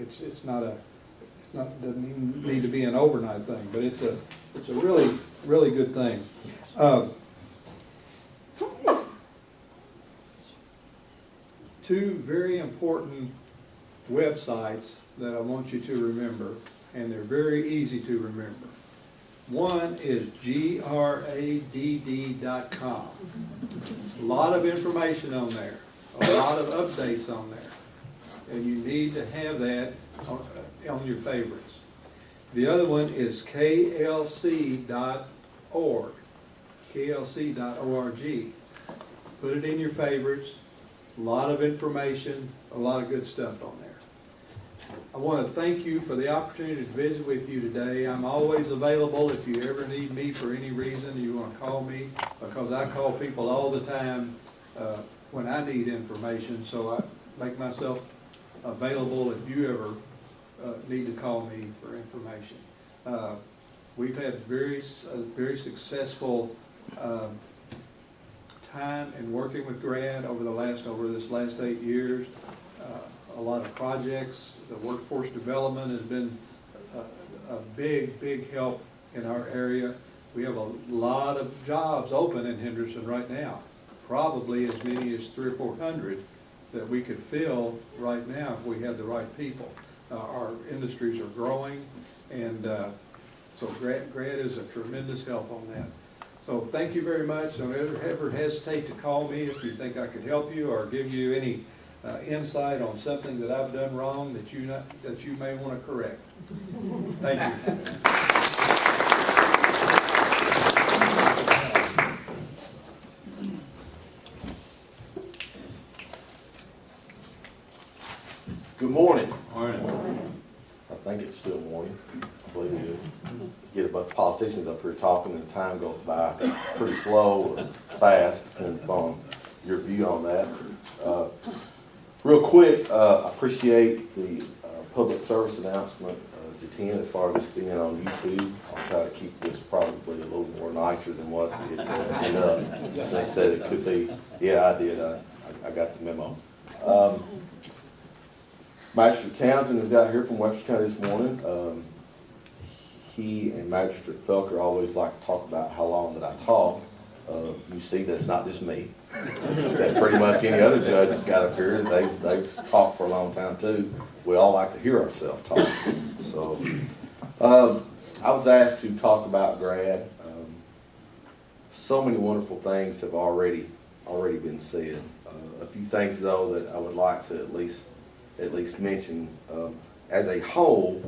Doesn't even need to be an overnight thing, but it's a really, really good thing. Two very important websites that I want you to remember, and they're very easy to remember. One is gradd.com. A lot of information on there, a lot of updates on there, and you need to have that on your favorites. The other one is klc.org, klc.org. Put it in your favorites. A lot of information, a lot of good stuff on there. I want to thank you for the opportunity to visit with you today. I'm always available if you ever need me for any reason. You want to call me, because I call people all the time when I need information. So I make myself available if you ever need to call me for information. We've had very successful time in working with GRAD over this last 8 years. A lot of projects. The workforce development has been a big help in our area. We have a lot of jobs open in Henderson right now, probably as many as 300 or 400 that we could fill right now if we had the right people. Our industries are growing, and so GRAD is a tremendous help on that. So thank you very much. Don't ever hesitate to call me if you think I could help you or give you any insight on something that I've done wrong that you may want to correct. Thank you. Good morning. Morning. I think it's still morning. I believe it is. Get a bunch of politicians up here talking and time goes by pretty slow or fast, depending upon your view on that. Real quick, I appreciate the public service announcement to 10 as far as this being on YouTube. I'll try to keep this probably a little more nicer than what it ended up. So they said it could be. Yeah, I did. I got the memo. Magistrate Townsend is out here from Webster County this morning. He and Magistrate Felker always like to talk about how long that I talk. You see that's not just me. That pretty much any other judge that's got up here, they've talked for a long time too. We all like to hear ourselves talk. So I was asked to talk about GRAD. So many wonderful things have already been said. A few things though that I would like to at least mention. As a whole,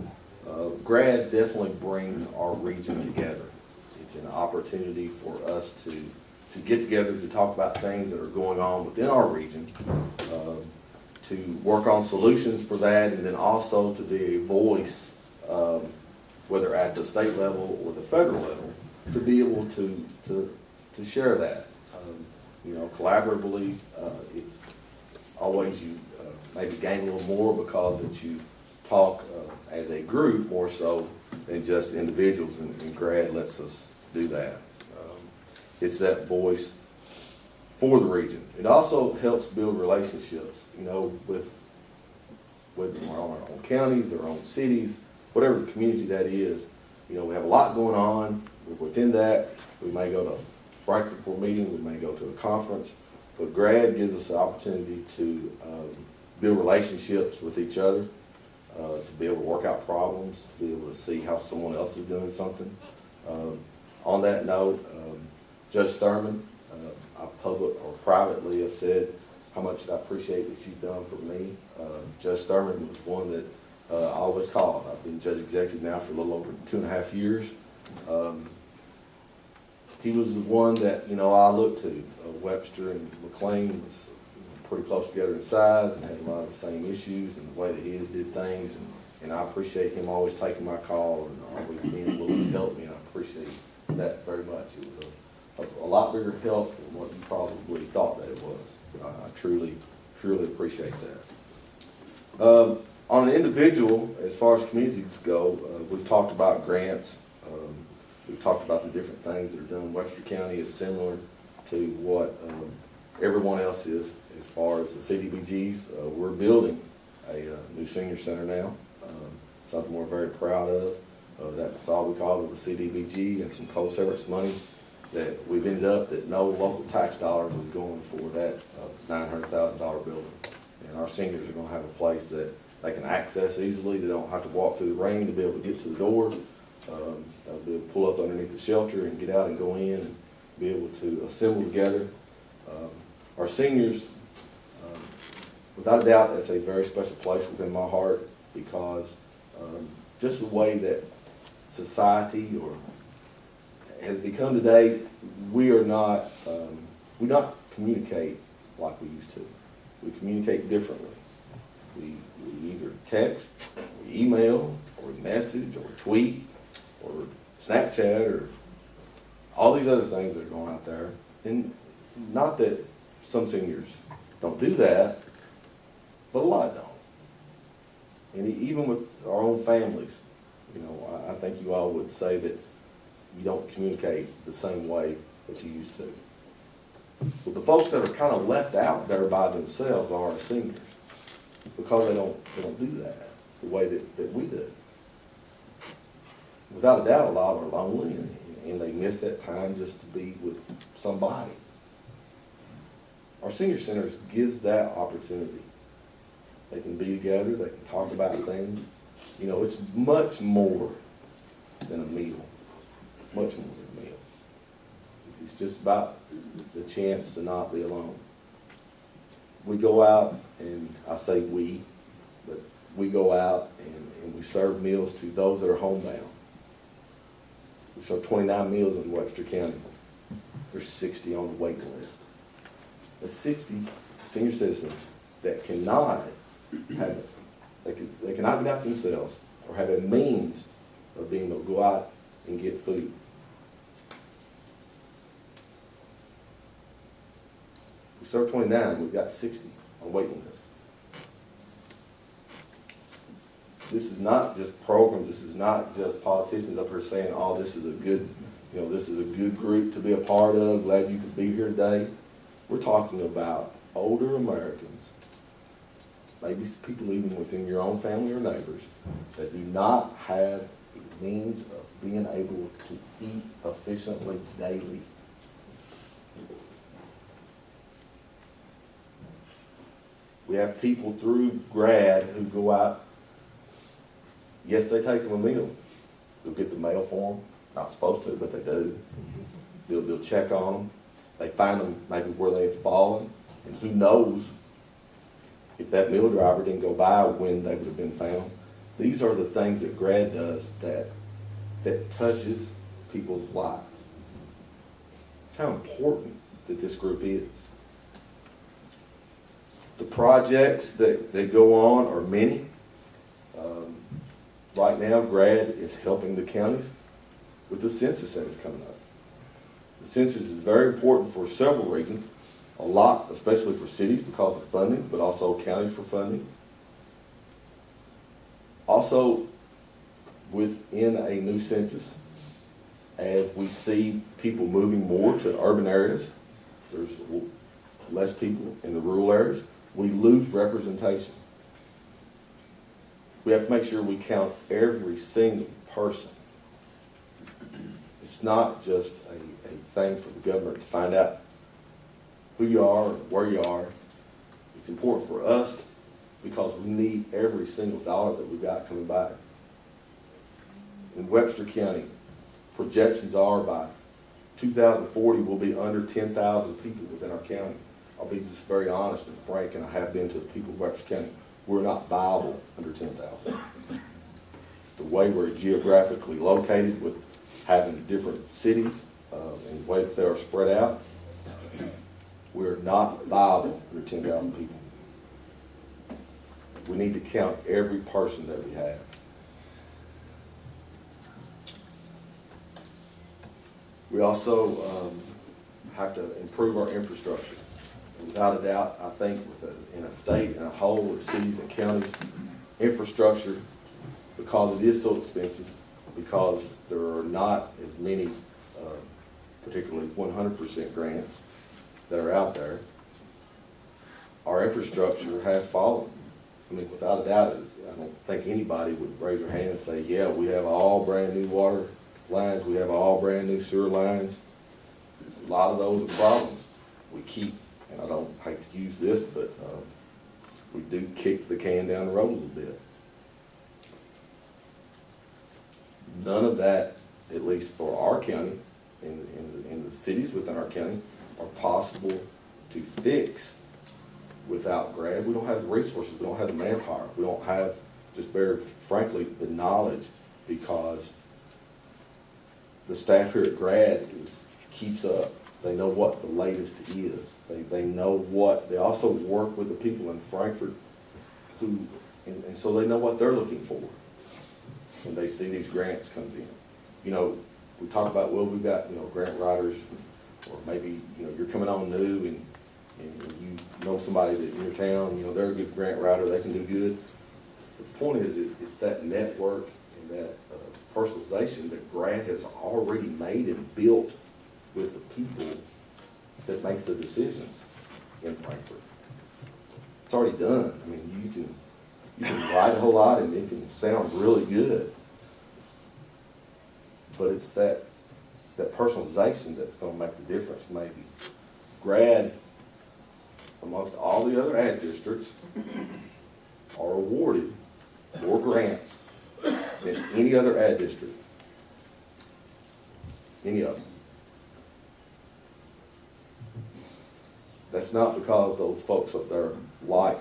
GRAD definitely brings our region together. It's an opportunity for us to get together to talk about things that are going on within our region, to work on solutions for that, and then also to be a voice, whether at the state level or the federal level, to be able to share that. Collaboratively, it's always you maybe gain a little more because that you talk as a group more so than just individuals, and GRAD lets us do that. It's that voice for the region. It also helps build relationships, you know, with whether we're on our own counties, our own cities, whatever community that is. You know, we have a lot going on. Within that, we may go to a Frankfurt for a meeting, we may go to a conference, but GRAD gives us the opportunity to build relationships with each other, to be able to work out problems, to be able to see how someone else is doing something. On that note, Judge Thurman, I public or privately have said how much I appreciate what you've done for me. Judge Thurman was one that I always called. I've been judge executive now for a little over 2.5 years. He was the one that, you know, I looked to. Webster and McLean was pretty close together in size and had a lot of the same issues and the way that he did things. And I appreciate him always taking my call and always being willing to help me. I appreciate that very much. It was a lot bigger help than what you probably thought that it was. I truly appreciate that. On an individual, as far as communities go, we've talked about grants. We've talked about the different things that are done. Webster County is similar to what everyone else is as far as the CDBGs. We're building a new senior center now, something we're very proud of. That's all because of the CDBG and some co-service money that we've ended up that no local tax dollars is going for that $900,000 building. And our seniors are going to have a place that they can access easily. They don't have to walk through the rain to be able to get to the door. They'll be able to pull up underneath the shelter and get out and go in and be able to assemble together. Our seniors, without a doubt, that's a very special place within my heart because just the way that society has become today, we not communicate like we used to. We communicate differently. We either text, or email, or message, or tweet, or Snapchat, or all these other things that are going out there. And not that some seniors don't do that, but a lot don't. And even with our own families, you know, I think you all would say that you don't communicate the same way that you used to. But the folks that are kind of left out there by themselves are our seniors because they don't do that the way that we do. Without a doubt, a lot are lonely and they miss that time just to be with somebody. Our senior centers gives that opportunity. They can be together, they can talk about things. You know, it's much more than a meal. Much more than a meal. It's just about the chance to not be alone. We go out, and I say we, but we go out and we serve meals to those that are homebound. We serve 29 meals in Webster County. There's 60 on the waiting list. There's 60 senior citizens that cannot have, they cannot get out themselves or have a means of being able to go out and get food. We serve 29, we've got 60 on the waiting list. This is not just programs, this is not just politicians up here saying, oh, this is a good, you know, this is a good group to be a part of, glad you could be here today. We're talking about older Americans, maybe people even within your own family or neighbors, that do not have a means of being able to eat efficiently daily. We have people through GRAD who go out. Yes, they take them a meal. They'll get the mail for them. Not supposed to, but they do. They'll check on them. They find them maybe where they had fallen. And who knows if that meal driver didn't go by when they would have been found. These are the things that GRAD does that touches people's lives. That's how important that this group is. The projects that go on are many. Right now, GRAD is helping the counties with the census that is coming up. The census is very important for several reasons. A lot, especially for cities because of funding, but also counties for funding. Also, within a new census, as we see people moving more to urban areas, there's less people in the rural areas, we lose representation. We have to make sure we count every single person. It's not just a thing for the government to find out who you are, where you are. It's important for us because we need every single dollar that we got coming back. In Webster County, projections are by 2040 we'll be under 10,000 people within our county. I'll be just very honest and frank, and I have been to the people of Webster County. We're not viable under 10,000. The way we're geographically located with having different cities and the way that they are spread out, we're not viable under 10,000 people. We need to count every person that we have. We also have to improve our infrastructure. Without a doubt, I think in a state and a whole of cities and counties, infrastructure, because it is so expensive, because there are not as many, particularly 100% grants that are out there, our infrastructure has fallen. I mean, without a doubt, I don't think anybody would raise their hand and say, yeah, we have all brand new water lines, we have all brand new sewer lines. A lot of those are problems. We keep, and I don't hate to use this, but we do kick the can down the road a little bit. None of that, at least for our county, in the cities within our county, are possible to fix without GRAD. We don't have the resources, we don't have the manpower, we don't have, just very frankly, the knowledge, because the staff here at GRAD keeps up. They know what the latest is. They know what, they also work with the people in Frankfort who, and so they know what they're looking for when they see these grants comes in. You know, we talk about, well, we've got, you know, grant writers, or maybe, you know, you're coming on new and you know somebody that in your town, you know, they're a good grant writer, they can do good. The point is, it's that network and that personalization that GRAD has already made and built with the people that makes the decisions in Frankfort. It's already done. I mean, you can write a whole lot and it can sound really good. But it's that personalization that's going to make the difference, maybe. GRAD, amongst all the other ad districts, are awarded more grants than any other ad district. Any of them. That's not because those folks up there like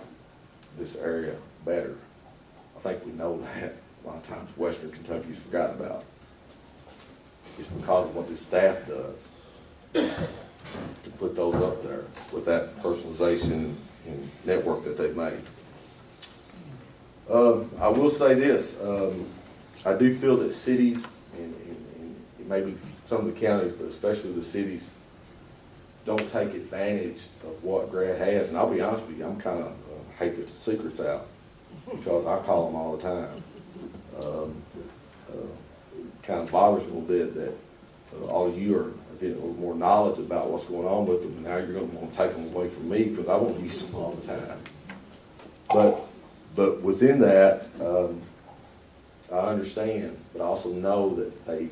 this area better. I think we know that. A lot of times Western Kentucky's forgotten about. It's because of what the staff does to put those up there with that personalization and network that they've made. I will say this, I do feel that cities and maybe some of the counties, but especially the cities, don't take advantage of what GRAD has. And I'll be honest with you, I'm kind of hate that the secret's out, because I call them all the time. Kind of bothers me a little bit that all of you are getting a little more knowledge about what's going on with them, and now you're going to want to take them away from me because I won't use them all the time. But within that, I understand, but I also know that the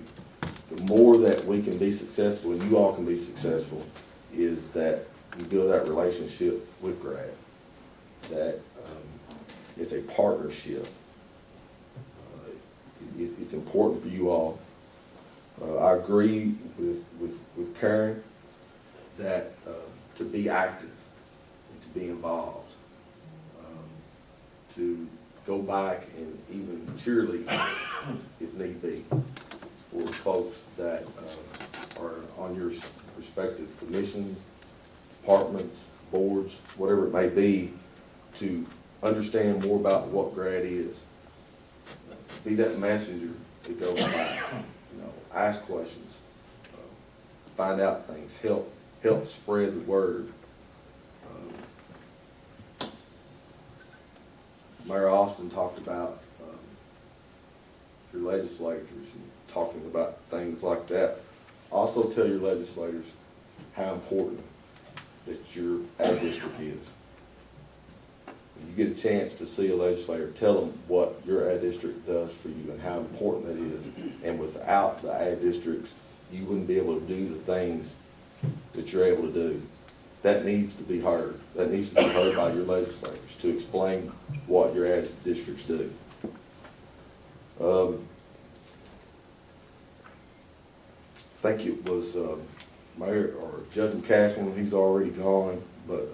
more that we can be successful, and you all can be successful, is that you build that relationship with GRAD. That it's a partnership. It's important for you all. I agree with Karen that to be active, and to be involved, to go back and even cheerlead if need be for folks that are on your respective commissions, departments, boards, whatever it may be, to understand more about what GRAD is. Be that messenger that goes back, you know, ask questions, find out things, help spread the word. Mayor Austin talked about your legislators and talking about things like that. Also tell your legislators how important that your ag district is. You get a chance to see a legislator, tell them what your ag district does for you and how important that is. And without the ag districts, you wouldn't be able to do the things that you're able to do. That needs to be heard. That needs to be heard by your legislators to explain what your ag districts do. I think it was Mayor or Judge McCaslin, he's already gone, but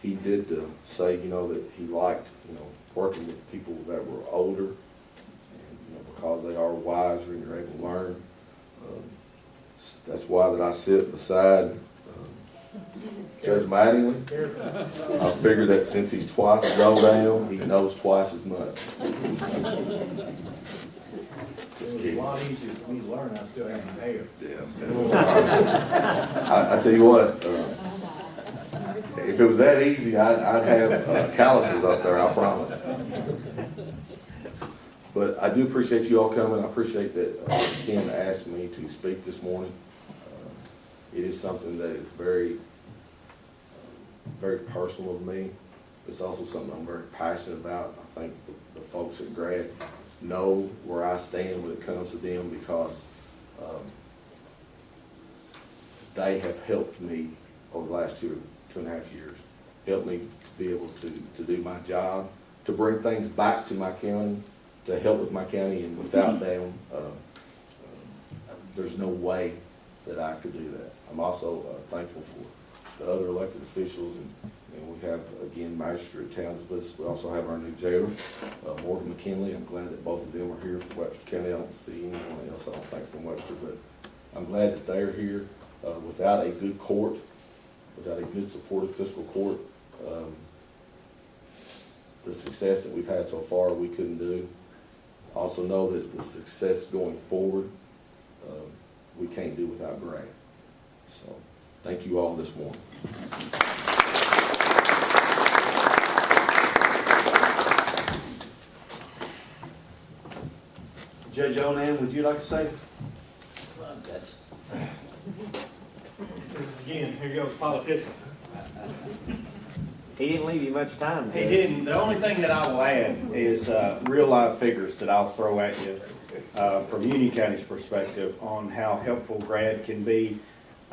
he did say, that he liked, working with people that were older, and, because they are wiser and you're able to learn. That's why that I sit beside Judge Mattingly. I figure that since he's twice as old down, he knows twice as much. Just kidding. A lot easier for me to learn, I still have my hair. Yeah. I tell you what, if it was that easy, I'd have calluses up there, I promise. But I do appreciate you all coming. I appreciate that Tim asked me to speak this morning. It is something that is very, very personal to me. It's also something I'm very passionate about. I think the folks at GRAD know where I stand when it comes to them because they have helped me over the last 2.5 years, helped me to be able to do my job, to bring things back to my county, to help with my county, and without them, there's no way that I could do that. I'm also thankful for the other elected officials, and we have, again, Magistrate Townsend. We also have our new jailer, Morgan McKinley. I'm glad that both of them are here from Webster County. I don't see anyone else, I don't think, from Webster, but I'm glad that they're here. Without a good court, without a good supportive fiscal court, the success that we've had so far, we couldn't do. Also know that the success going forward, we can't do without GRAD. So, thank you all this morning. Judge Onan, would you like to say? Again, here goes politician. He didn't leave you much time. He didn't. The only thing that I will add is real life figures that I'll throw at you from Union County's perspective on how helpful GRAD can be.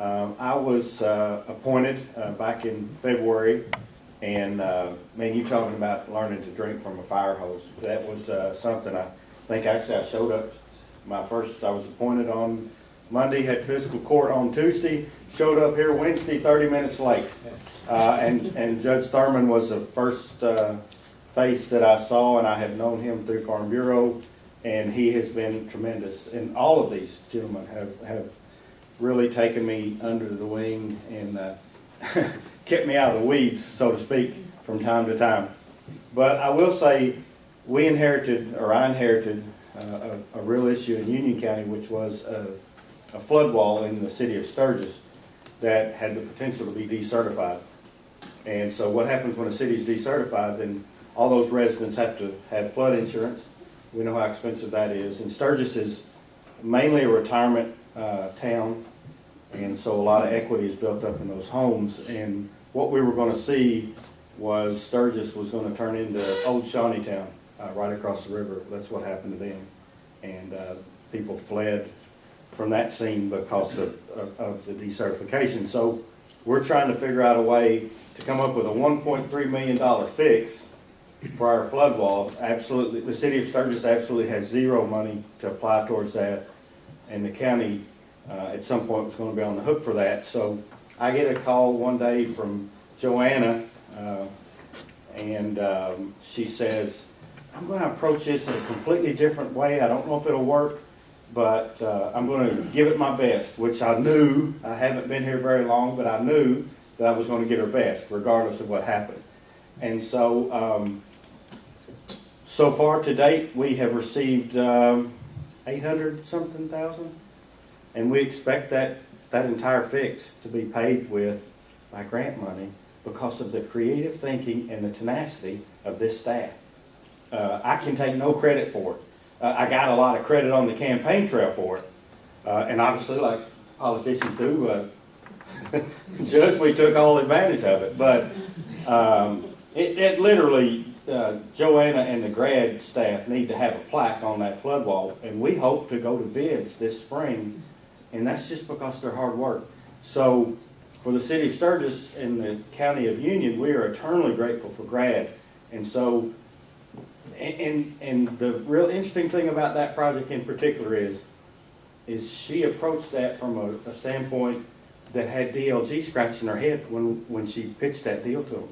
I was appointed back in February, and man, you talking about learning to drink from a fire hose. That was something I think actually I showed up. I was appointed on Monday, had fiscal court on Tuesday, showed up here Wednesday 30 minutes late. And Judge Thurman was the first face that I saw, and I have known him through Farm Bureau, and he has been tremendous. And all of these gentlemen have really taken me under the wing and kept me out of the weeds, so to speak, from time to time. But I will say, I inherited a real issue in Union County, which was a flood wall in the city of Sturgis that had the potential to be decertified. And so what happens when a city is decertified, then all those residents have to have flood insurance. We know how expensive that is. And Sturgis is mainly a retirement town, and so a lot of equity is built up in those homes. And what we were going to see was Sturgis was going to turn into Old Shawneetown right across the river. That's what happened to them. And people fled from that scene because of the decertification. So we're trying to figure out a way to come up with a $1.3 million fix for our flood wall. Absolutely, the city of Sturgis absolutely has zero money to apply towards that, and the county at some point was going to be on the hook for that. So I get a call one day from Joanna, and she says, I'm going to approach this in a completely different way. I don't know if it'll work, but I'm going to give it my best, which I knew. I haven't been here very long, but I knew that I was going to get her best, regardless of what happened. And so, so far to date, we have received 800-something thousand, and we expect that entire fix to be paid with by grant money because of the creative thinking and the tenacity of this staff. I can take no credit for it. I got a lot of credit on the campaign trail for it. And obviously, like politicians do, Judge, we took all advantage of it, but it literally, Joanna and the grad staff need to have a plaque on that flood wall, and we hope to go to bids this spring, and that's just because of their hard work. So for the city of Sturgis and the county of Union, we are eternally grateful for grad. And so, and the real interesting thing about that project in particular is she approached that from a standpoint that had DLG scratching her head when she pitched that deal to them.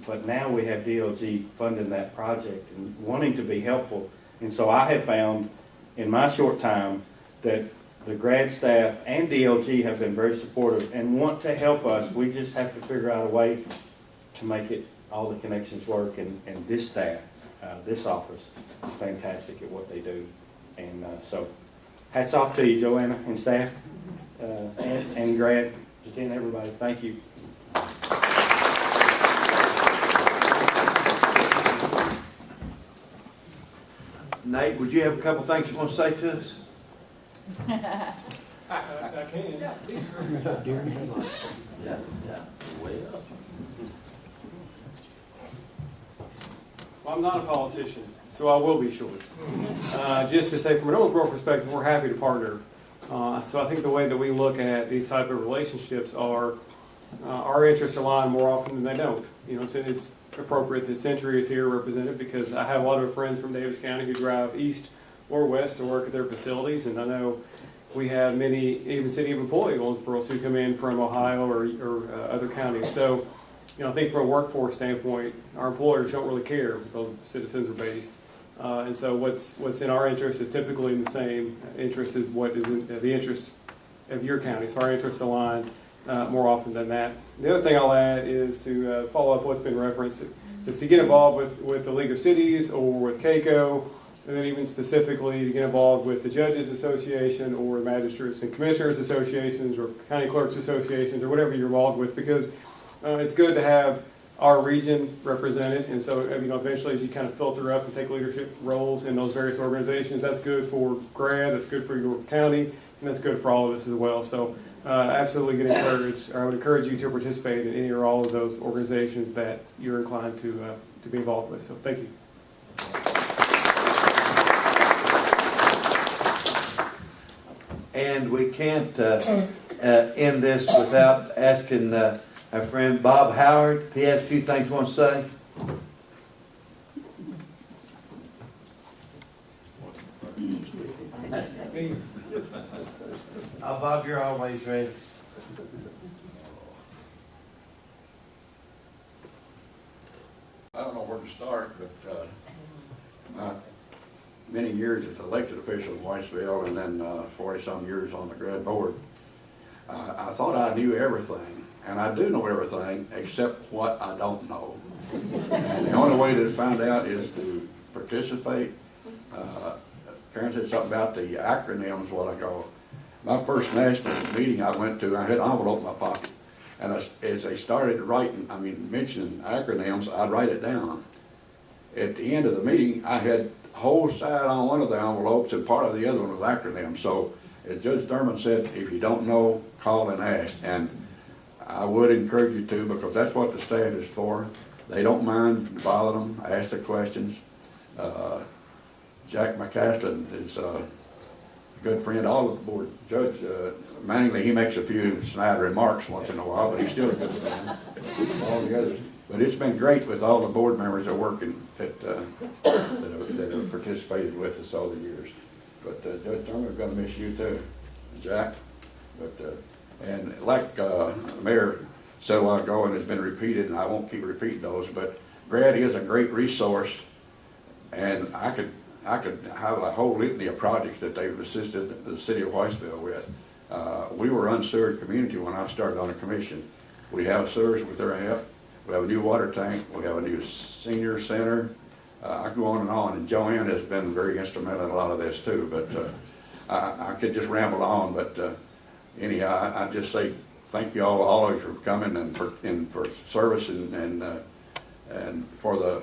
But now we have DLG funding that project and wanting to be helpful. And so I have found in my short time that the grad staff and DLG have been very supportive and want to help us. We just have to figure out a way to make it, all the connections work. And this staff, this office is fantastic at what they do. And so hats off to you, Joanna and staff, and grad, and everybody. Thank you. Nate, would you have a couple things you want to say to us? I can. Yeah, way up. Well, I'm not a politician, so I will be short. Just to say, from an Owensboro perspective, we're happy to partner. So I think the way that we look at these type of relationships are our interests align more often than they don't. You know, so it's appropriate that Century is here represented because I have a lot of friends from Davis County who drive east or west to work at their facilities, and I know we have many even city employee Owensboro who come in from Ohio or other counties. So, you know, I think from a workforce standpoint, our employers don't really care because citizens are based. And so what's in our interest is typically in the same interest as what is in the interest of your county. So our interests align more often than that. The other thing I'll add is to follow up what's been referenced, is to get involved with the League of Cities or with CAECO, and then even specifically to get involved with the Judges Association or the Magistrates and Commissioners Associations or County Clerks Associations or whatever you're involved with, because it's good to have our region represented. And so, you know, eventually as you kind of filter up and take leadership roles in those various organizations, that's good for grad, that's good for your county, and that's good for all of us as well. So absolutely get encouraged, or I would encourage you to participate in any or all of those organizations that you're inclined to be involved with. So thank you. And we can't end this without asking our friend Bob Howard if he has a few things he wants to say. Bob, you're always ready. I don't know where to start, but many years as elected official in Whitesville and then 40-some years on the grad board, I thought I knew everything, and I do know everything except what I don't know. And the only way to find out is to participate. Karen said something about the acronyms a while ago. My first national meeting I went to, I had an envelope in my pocket, and as they started mentioning acronyms, I'd write it down. At the end of the meeting, I had a whole side on one of the envelopes and part of the other one was acronyms. So, as Judge Thurman said, if you don't know, call and ask. And I would encourage you to, because that's what the staff is for. They don't mind bothering them, ask the questions. Jack McCaslin is a good friend, all of the board. Judge Manningly, he makes a few snide remarks once in a while, but he's still a good friend. All the others. But it's been great with all the board members that are working that have participated with us all the years. But Judge Thurman, we're going to miss you too, Jack. But and like Mayor said a while ago, and has been repeated, and I won't keep repeating those, but grad is a great resource, and I could have a whole litany of projects that they've assisted the city of Whitesville with. We were an unserved community when I started on the commission. We have sewers with their help. We have a new water tank. We have a new senior center. I go on, and Joanne has been very instrumental in a lot of this too. But I could just ramble on. But anyhow, I just say thank you all of you for coming and for service and for the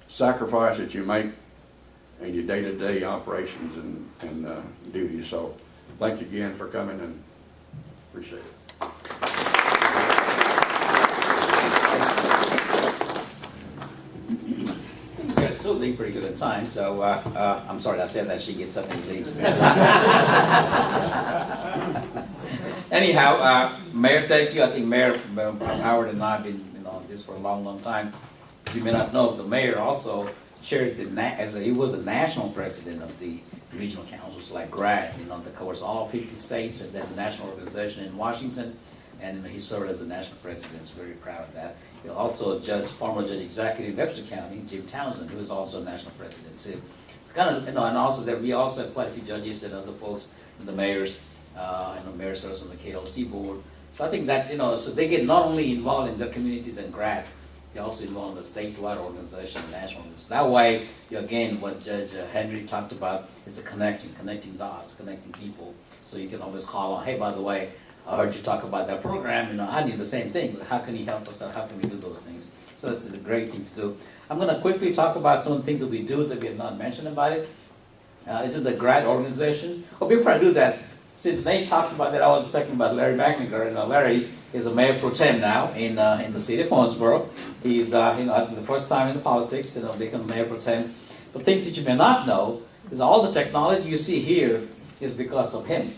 sacrifice that you make in your day-to-day operations and duties. So thank you again for coming and appreciate it. Yeah, she'll leave pretty good at time, so, I'm sorry I said that, she gets up and leaves. Anyhow, Mayor, thank you. I think Mayor Howard and I have been, on this for a long, long time. You may not know, the mayor also chaired he was a national president of the regional councils like GRAD, that covers all 50 states, and there's a national organization in Washington, and he served as a national president. He's very proud of that. He also former judge executive in Webster County, Jim Townsend, who is also a national president too. It's kind of, and also we also have quite a few judges and other folks, and the mayors. Mayor serves on the KLC board. So I think that, so they get not only involved in their communities and GRAD, they're also involved in the statewide organization, national organization. That way, again, what Judge Henry talked about is connecting dots, connecting people. So you can always call on, hey, by the way, I heard you talk about that program, I need the same thing. How can you help us out? How can we do those things? So that's a great thing to do. I'm gonna quickly talk about some of the things that we do that we have not mentioned about it. This is the GRAD organization. Oh, before I do that, since Nate talked about that, I was talking about Larry McNigar. Larry is a mayor pro tem now in the city of Owensboro. He's, I think the first time in the politics, become mayor pro tem. The things that you may not know is all the technology you see here is because of him.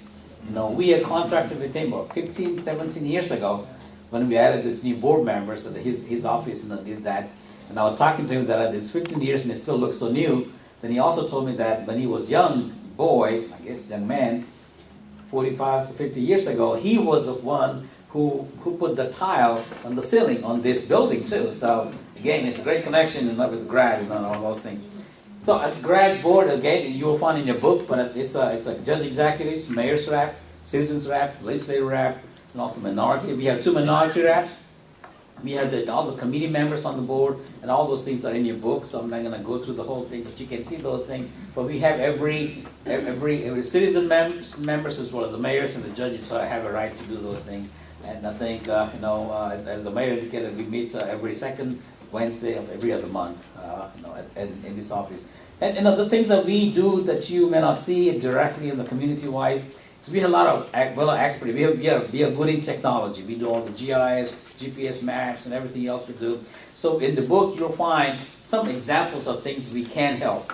We had contracted with him about 15, 17 years ago when we added this new board member, so that his office did that. And I was talking to him that it's 15 years and it still looks so new. Then he also told me that when he was young boy, I guess young man, 45 to 50 years ago, he was the one who put the tile on the ceiling on this building too. So again, it's a great connection with GRAD and all those things. So at GRAD board, again, you will find in your book, but it's like judge executives, mayor's rep, citizens rep, legislative rep, and also minority. We have 2 minority reps. We have all the committee members on the board, and all those things are in your book, so I'm not gonna go through the whole thing, but you can see those things. But we have every citizen members as well as the mayors and the judges, so I have a right to do those things. And I think, as the mayor indicated, we meet every second Wednesday of every other month, in this office. And the things that we do that you may not see directly in the community-wise, so we have a lot of experts. We are good in technology. We do all the GIS, GPS maps, and everything else we do. So in the book, you'll find some examples of things we can help.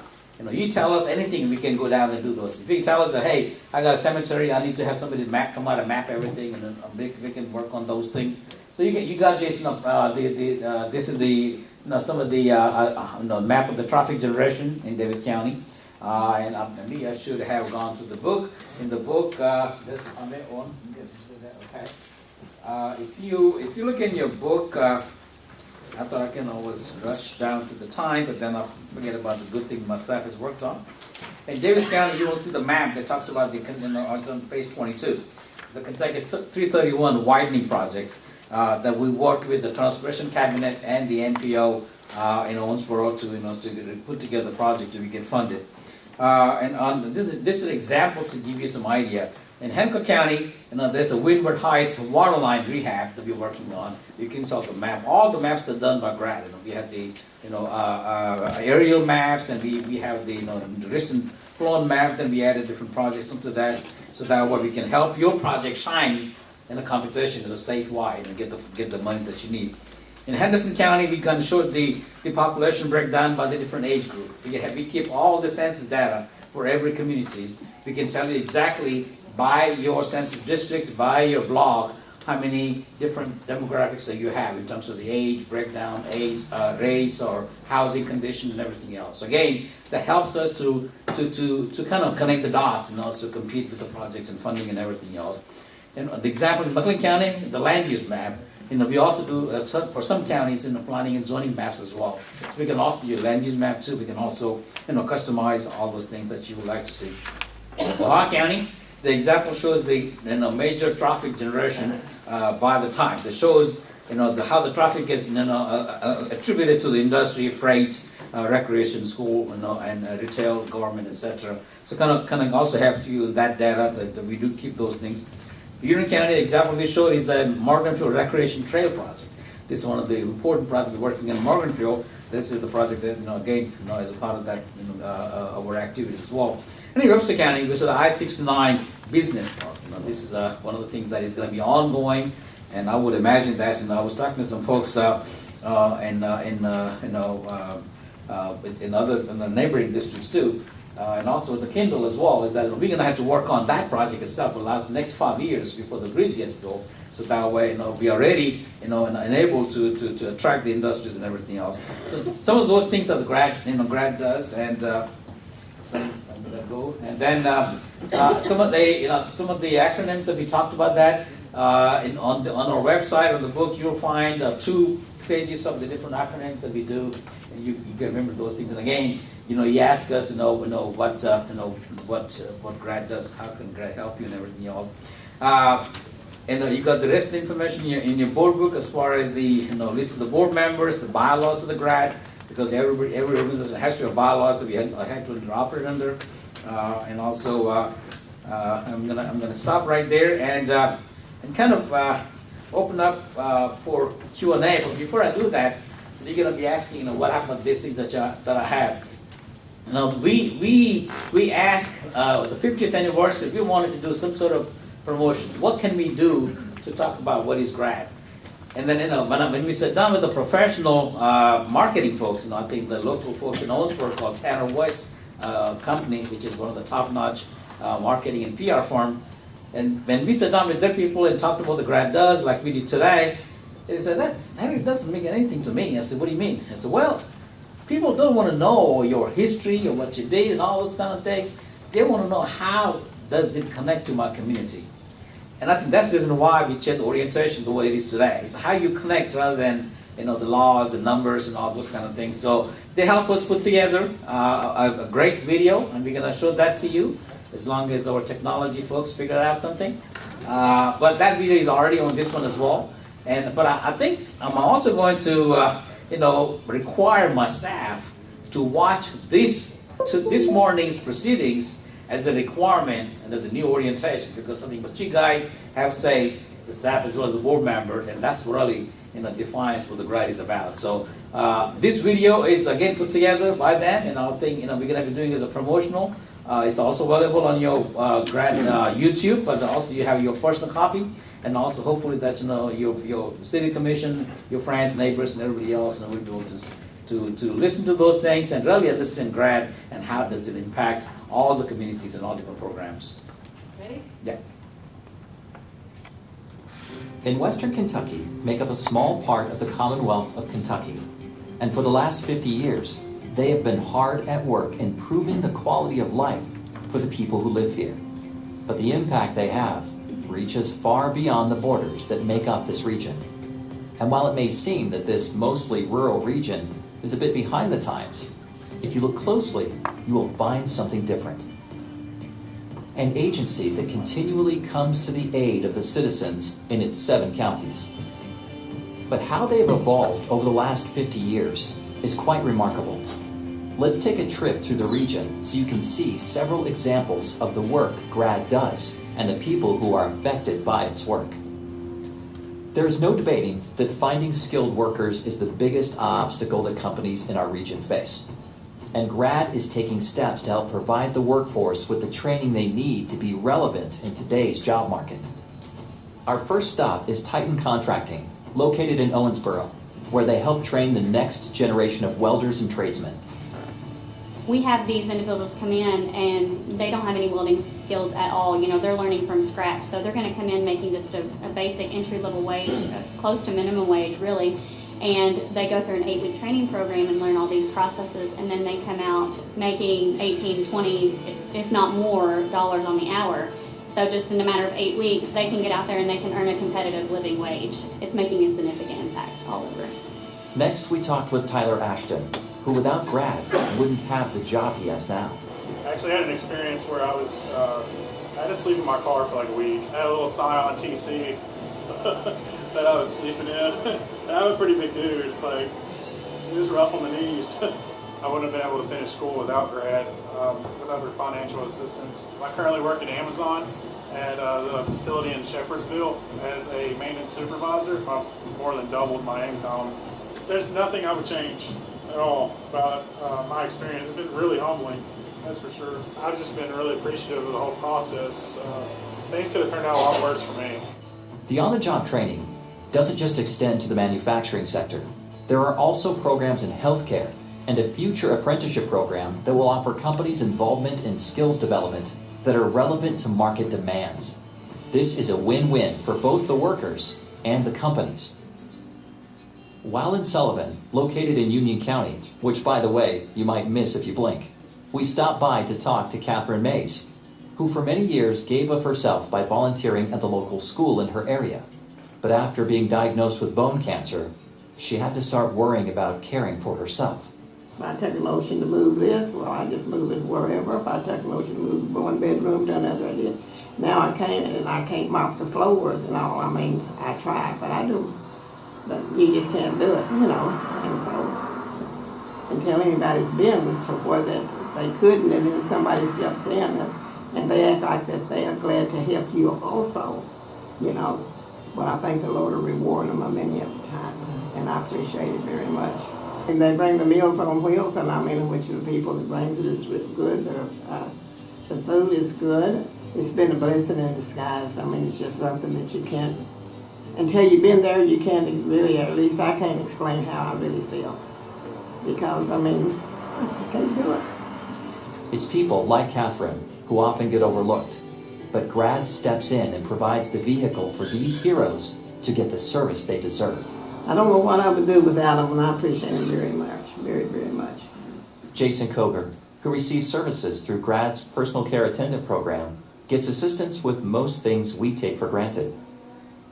You tell us anything, we can go down and do those. If you tell us that, hey, I got a cemetery, I need to have somebody come out and map everything, and then we can work on those things. So you got this. This is some of the map of the traffic generation in Davis County. And maybe I should have gone to the book. In the book, this on that one. Okay. If you look in your book, I thought I can always rush down to the time, but then I forget about the good thing my staff has worked on. In Davis County, you will see the map that talks about on page 22, the Kentucky 331 widening project that we worked with the Transportation Cabinet and the NPO in Owensboro to put together the project to get funded. This is examples to give you some idea. In Henrico County, there's a Windward Heights water line rehab that we're working on. You can see the map. All the maps are done by GRAD. We have the aerial maps, and we have the recent flown map. Then we added different projects into that, so that way we can help your project shine in the competition statewide and get the money that you need. In Henderson County, we can show the population breakdown by the different age group. We keep all the census data for every communities. We can tell you exactly by your census district, by your block, how many different demographics that you have in terms of the age breakdown, race, or housing condition, and everything else. So again, that helps us to kind of connect the dots and also compete with the projects and funding and everything else. And the example in McLean County, the land use map. We also do, for some counties, planning and zoning maps as well. So we can also do land use map too. We can also, customize all those things that you would like to see. In Oahu County, the example shows the major traffic generation by the time. It shows, how the traffic is, attributed to the industry, freight, recreation, school, and retail, government, etc. So kind of also helps you in that data that we do keep those things. Union County example we showed is the Morganfield Recreation Trail Project. This is one of the important projects we're working in Morganfield. This is the project that, again, is a part of that, our activities as well. And in Webster County, we saw the I-69 Business Park. This is one of the things that is going to be ongoing, and I would imagine that. I was talking to some folks in the neighboring districts too, and also the Kindle as well. Is that we're going to have to work on that project itself for the next 5 years before the bridge gets built. So that way, we are ready, and able to attract the industries and everything else. So some of those things that the grad does, and. And then some of the acronyms that we talked about that on our website, on the book, you'll find 2 pages of the different acronyms that we do, and you can remember those things. And again, you ask us, what GRAD does, how can GRAD help you, and everything else. And you got the rest of the information in your board book as far as the list of the board members, the bylaws of the GRAD, because every organization has to have bylaws that we have to operate under. And also, I'm gonna stop right there and kind of open up for Q&A. But before I do that, you're gonna be asking, what happened to these things that I have. We asked the 50th anniversary. We wanted to do some sort of promotion. What can we do to talk about what is GRAD? And then, when we sat down with the professional marketing folks, I think the local folks in Owensboro called Tanner West Company, which is one of the top-notch marketing and PR firm. And when we sat down with their people and talked about what the GRAD does, like we did today, they said, that really doesn't mean anything to me. I said, what do you mean? I said, well, people don't want to know your history or what you did and all those kind of things. They want to know, how does it connect to my community? And I think that's the reason why we check the orientation the way it is today. It's how you connect rather than the laws, the numbers, and all those kind of things. So they help us put together a great video, and we're going to show that to you as long as our technology folks figure out something. But that video is already on this one as well. But I think I'm also going to require my staff to watch this morning's proceedings as a requirement and as a new orientation, because something what you guys have say, the staff as well as the board member, and that's really defines what the GRAD is about. So this video is again put together by them, and I think we're gonna be doing it as a promotional. It's also available on your GRAD YouTube, but also you have your personal copy, and also hopefully that your city commission, your friends, neighbors, and everybody else, will be able to listen to those things and really understand GRAD and how does it impact all the communities and all different programs. Ready? Yeah. In Western Kentucky make up a small part of the Commonwealth of Kentucky, and for the last 50 years, they have been hard at work improving the quality of life for the people who live here. But the impact they have reaches far beyond the borders that make up this region. And while it may seem that this mostly rural region is a bit behind the times, if you look closely, you will find something different. An agency that continually comes to the aid of the citizens in its 7 counties. But how they have evolved over the last 50 years is quite remarkable. Let's take a trip through the region so you can see several examples of the work GRAD does and the people who are affected by its work. There is no debating that finding skilled workers is the biggest obstacle that companies in our region face. And GRAD is taking steps to help provide the workforce with the training they need to be relevant in today's job market. Our first stop is Titan Contracting, located in Owensboro, where they help train the next generation of welders and tradesmen. We have these individuals come in and they don't have any welding skills at all. They're learning from scratch. So they're going to come in making just a basic entry-level wage, close to minimum wage, really. And they go through an 8-week training program and learn all these processes, and then they come out making 18, 20, if not more, dollars on the hour. So just in a matter of 8 weeks, they can get out there and they can earn a competitive living wage. It's making a significant impact all over. Next, we talked with Tyler Ashton, who without GRAD wouldn't have the job he has now. Actually, I had an experience where I had to sleep in my car for like a week. I had a little sign on TC that I was sleeping in. And I'm a pretty big dude, it was rough on the knees. I wouldn't have been able to finish school without GRAD, without their financial assistance. I currently work at Amazon at the facility in Shepherdsville as a maintenance supervisor. I've more than doubled my income. There's nothing I would change. at all about my experience. It's been really humbling, that's for sure. I've just been really appreciative of the whole process. Things could have turned out a lot worse for me. The on-the-job training doesn't just extend to the manufacturing sector. There are also programs in healthcare and a future apprenticeship program that will offer companies involvement in skills development that are relevant to market demands. This is a win-win for both the workers and the companies. While in Sullivan, located in Union County, which by the way, you might miss if you blink, we stopped by to talk to Catherine Mays, who for many years gave of herself by volunteering at the local school in her area. But after being diagnosed with bone cancer, she had to start worrying about caring for herself. If I take a motion to move this, well, I just move it wherever. If I take a motion to move one bedroom to another, I did. Now I can't, and I can't mop the floors and all. I mean, I try, but I do. But you just can't do it, you know. And so, until anybody's been to where that they couldn't, and then somebody steps in and they act like that they are glad to help you also, you know. But I think the Lord will reward them many of the time, and I appreciate it very much. And they bring the Meals on Wheels, and I mean, which the people that brings it is good. The food is good. It's been a blessing in disguise. I mean, it's just something that you can't, until you've been there, you can't really, at least I can't explain how I really feel. Because, I mean, I just can't do it. It's people like Catherine who often get overlooked, but GRAD steps in and provides the vehicle for these heroes to get the service they deserve. I don't know what I would do without them, and I appreciate them very much, very, very much. Jason Koger, who receives services through GRAD's personal care attendant program, gets assistance with most things we take for granted.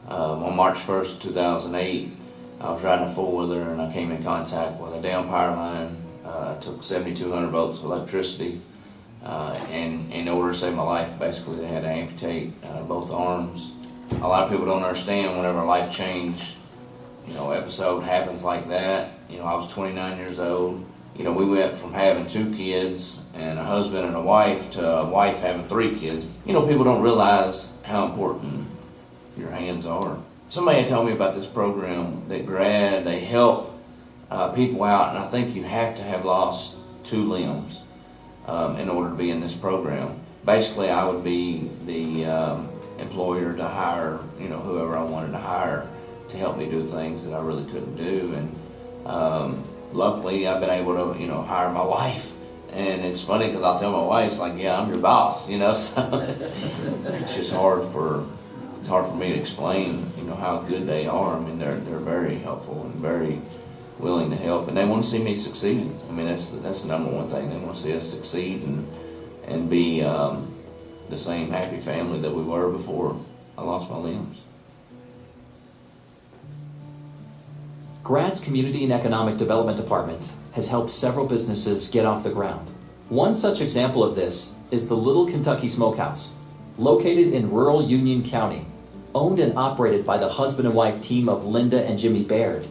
On March 1st, 2008, I was riding a four-wheeler and I came in contact with a down power line. I took 7,200 volts of electricity, and in order to save my life, basically they had to amputate both arms. A lot of people don't understand whenever a life change, episode happens like that. I was 29 years old. We went from having 2 kids and a husband and a wife to a wife having 3 kids. People don't realize how important your hands are. Somebody had told me about this program that GRAD, they help people out, and I think you have to have lost 2 limbs in order to be in this program. Basically, I would be the employer to hire, whoever I wanted to hire to help me do things that I really couldn't do. And luckily, I've been able to, hire my wife. And it's funny because I'll tell my wife, it's like, yeah, I'm your boss, so it's just hard for me to explain, how good they are. I mean, they're very helpful and very willing to help, and they want to see me succeed. I mean, that's the number one thing. They want to see us succeed and be the same happy family that we were before I lost my limbs. GRAD's Community and Economic Development Department has helped several businesses get off the ground. One such example of this is the Little Kentucky Smokehouse, located in rural Union County, owned and operated by the husband and wife team of Linda and Jimmy Baird.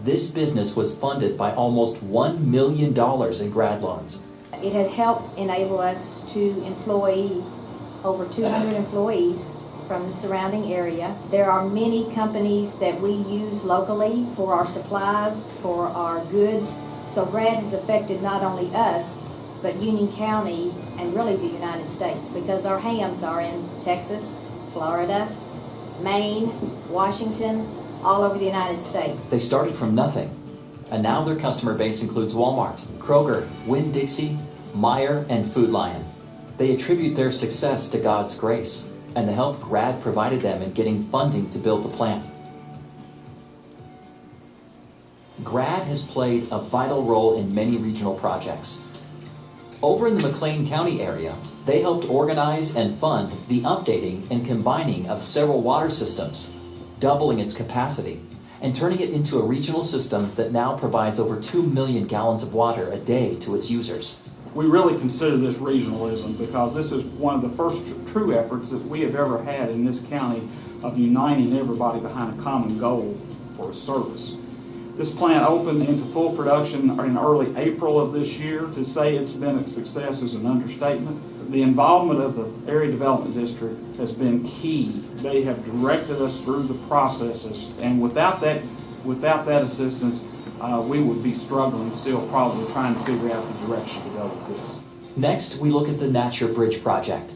This business was funded by almost $1 million in GRAD loans. It has helped enable us to employ over 200 employees from the surrounding area. There are many companies that we use locally for our supplies, for our goods. So GRAD has affected not only us, but Union County and really the United States, because our hams are in Texas, Florida, Maine, Washington, all over the United States. They started from nothing, and now their customer base includes Walmart, Kroger, Winn-Dixie, Meijer, and Food Lion. They attribute their success to God's grace and the help GRAD provided them in getting funding to build the plant. GRAD has played a vital role in many regional projects. Over in the McLean County area, they helped organize and fund the updating and combining of several water systems, doubling its capacity, and turning it into a regional system that now provides over 2 million gallons of water a day to its users. We really consider this regionalism because this is one of the first true efforts that we have ever had in this county of uniting everybody behind a common goal for a service. This plant opened into full production in early April of this year. To say it's been a success is an understatement. The involvement of the Area Development District has been key. They have directed us through the processes, and without that without that assistance, we would be struggling still, probably trying to figure out the direction to go with this. Next, we look at the Natcher Bridge project.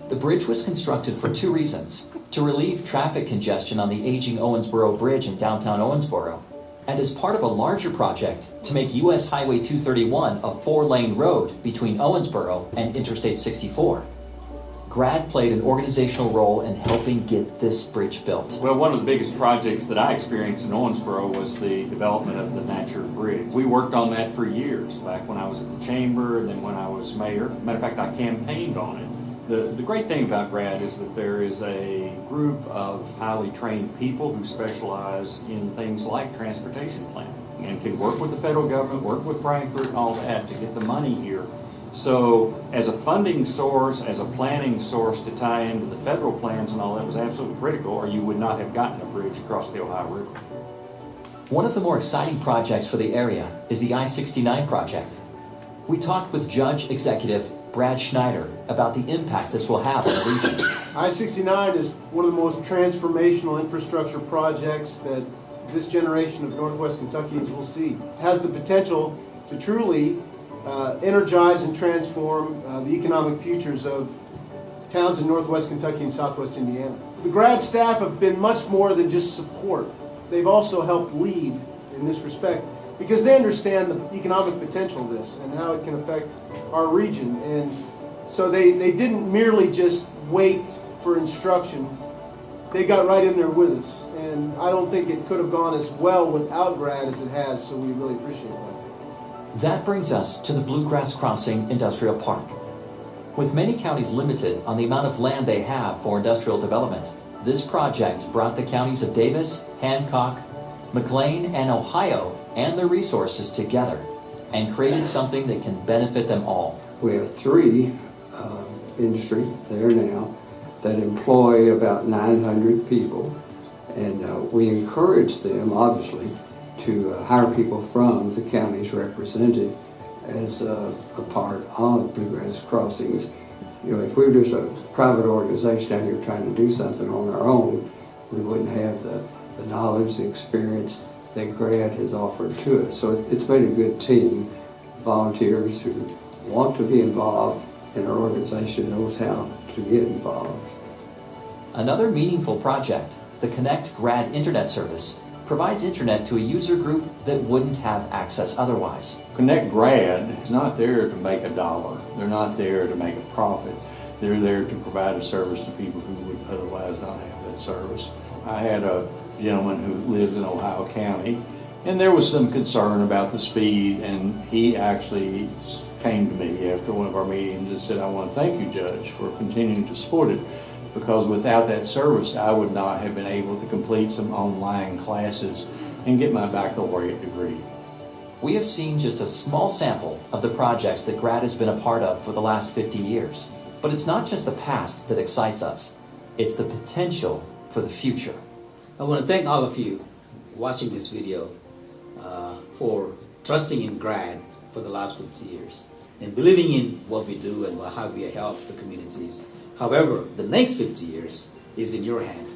The bridge was constructed for two reasons: to relieve traffic congestion on the aging Owensboro Bridge in downtown Owensboro, and as part of a larger project to make US Highway 231 a 4-lane road between Owensboro and Interstate 64. GRAD played an organizational role in helping get this bridge built. Well, one of the biggest projects that I experienced in Owensboro was the development of the Natcher Bridge. We worked on that for years, back when I was at the chamber and then when I was mayor. Matter of fact, I campaigned on it. The great thing about GRAD is that there is a group of highly trained people who specialize in things like transportation planning and can work with the federal government, work with Frankfurt and all that to get the money here. So as a funding source, as a planning source to tie into the federal plans and all that was absolutely critical, or you would not have gotten a bridge across the Ohio River. One of the more exciting projects for the area is the I-69 project. We talked with Judge Executive Brad Schneider about the impact this will have on the region. I-69 is one of the most transformational infrastructure projects that this generation of Northwest Kentuckians will see. It has the potential to truly energize and transform the economic futures of towns in Northwest Kentucky and Southwest Indiana. The GRAD staff have been much more than just support. They've also helped lead in this respect because they understand the economic potential of this and how it can affect our region. And so they didn't merely just wait for instruction. They got right in there with us. And I don't think it could have gone as well without GRAD as it has, so we really appreciate that. That brings us to the Bluegrass Crossing Industrial Park. With many counties limited on the amount of land they have for industrial development, this project brought the counties of Davis, Hancock, McLean, and Ohio and their resources together and created something that can benefit them all. We have three industry there now that employ about 900 people, and we encourage them, obviously, to hire people from the counties represented as a part of Bluegrass Crossings. You know, if we were just a private organization out here trying to do something on our own, we wouldn't have the knowledge, the experience that GRAD has offered to us. So it's made a good team. Volunteers who want to be involved, and our organization knows how to get involved. Another meaningful project, the Connect GRAD Internet Service, provides internet to a user group that wouldn't have access otherwise. Connect GRAD is not there to make a dollar. They're not there to make a profit. They're there to provide a service to people who would otherwise not have that service. I had a gentleman who lived in Ohio County, and there was some concern about the speed, and he actually came to me after one of our meetings and said, "I want to thank you, Judge, for continuing to support it, because without that service, I would not have been able to complete some online classes and get my baccalaureate degree." We have seen just a small sample of the projects that GRAD has been a part of for the last 50 years. But it's not just the past that excites us, it's the potential for the future. I want to thank all of you watching this video for trusting in GRAD for the last 50 years and believing in what we do and how we help the communities. However, the next 50 years is in your hand.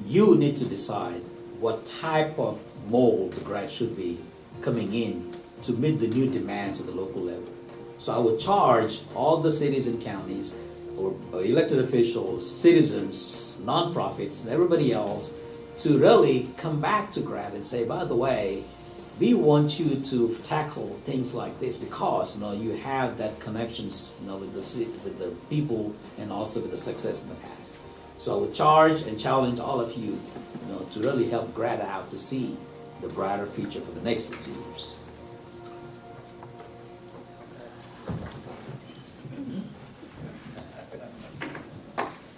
You need to decide what type of mold the GRAD should be coming in to meet the new demands of the local level. So I would charge all the cities and counties, or elected officials, citizens, nonprofits, and everybody else to really come back to GRAD and say, by the way, we want you to tackle things like this because you have that connections with the people and also with the success in the past. So I would charge and challenge all of you, to really help GRAD out to see the brighter future for the next 50 years.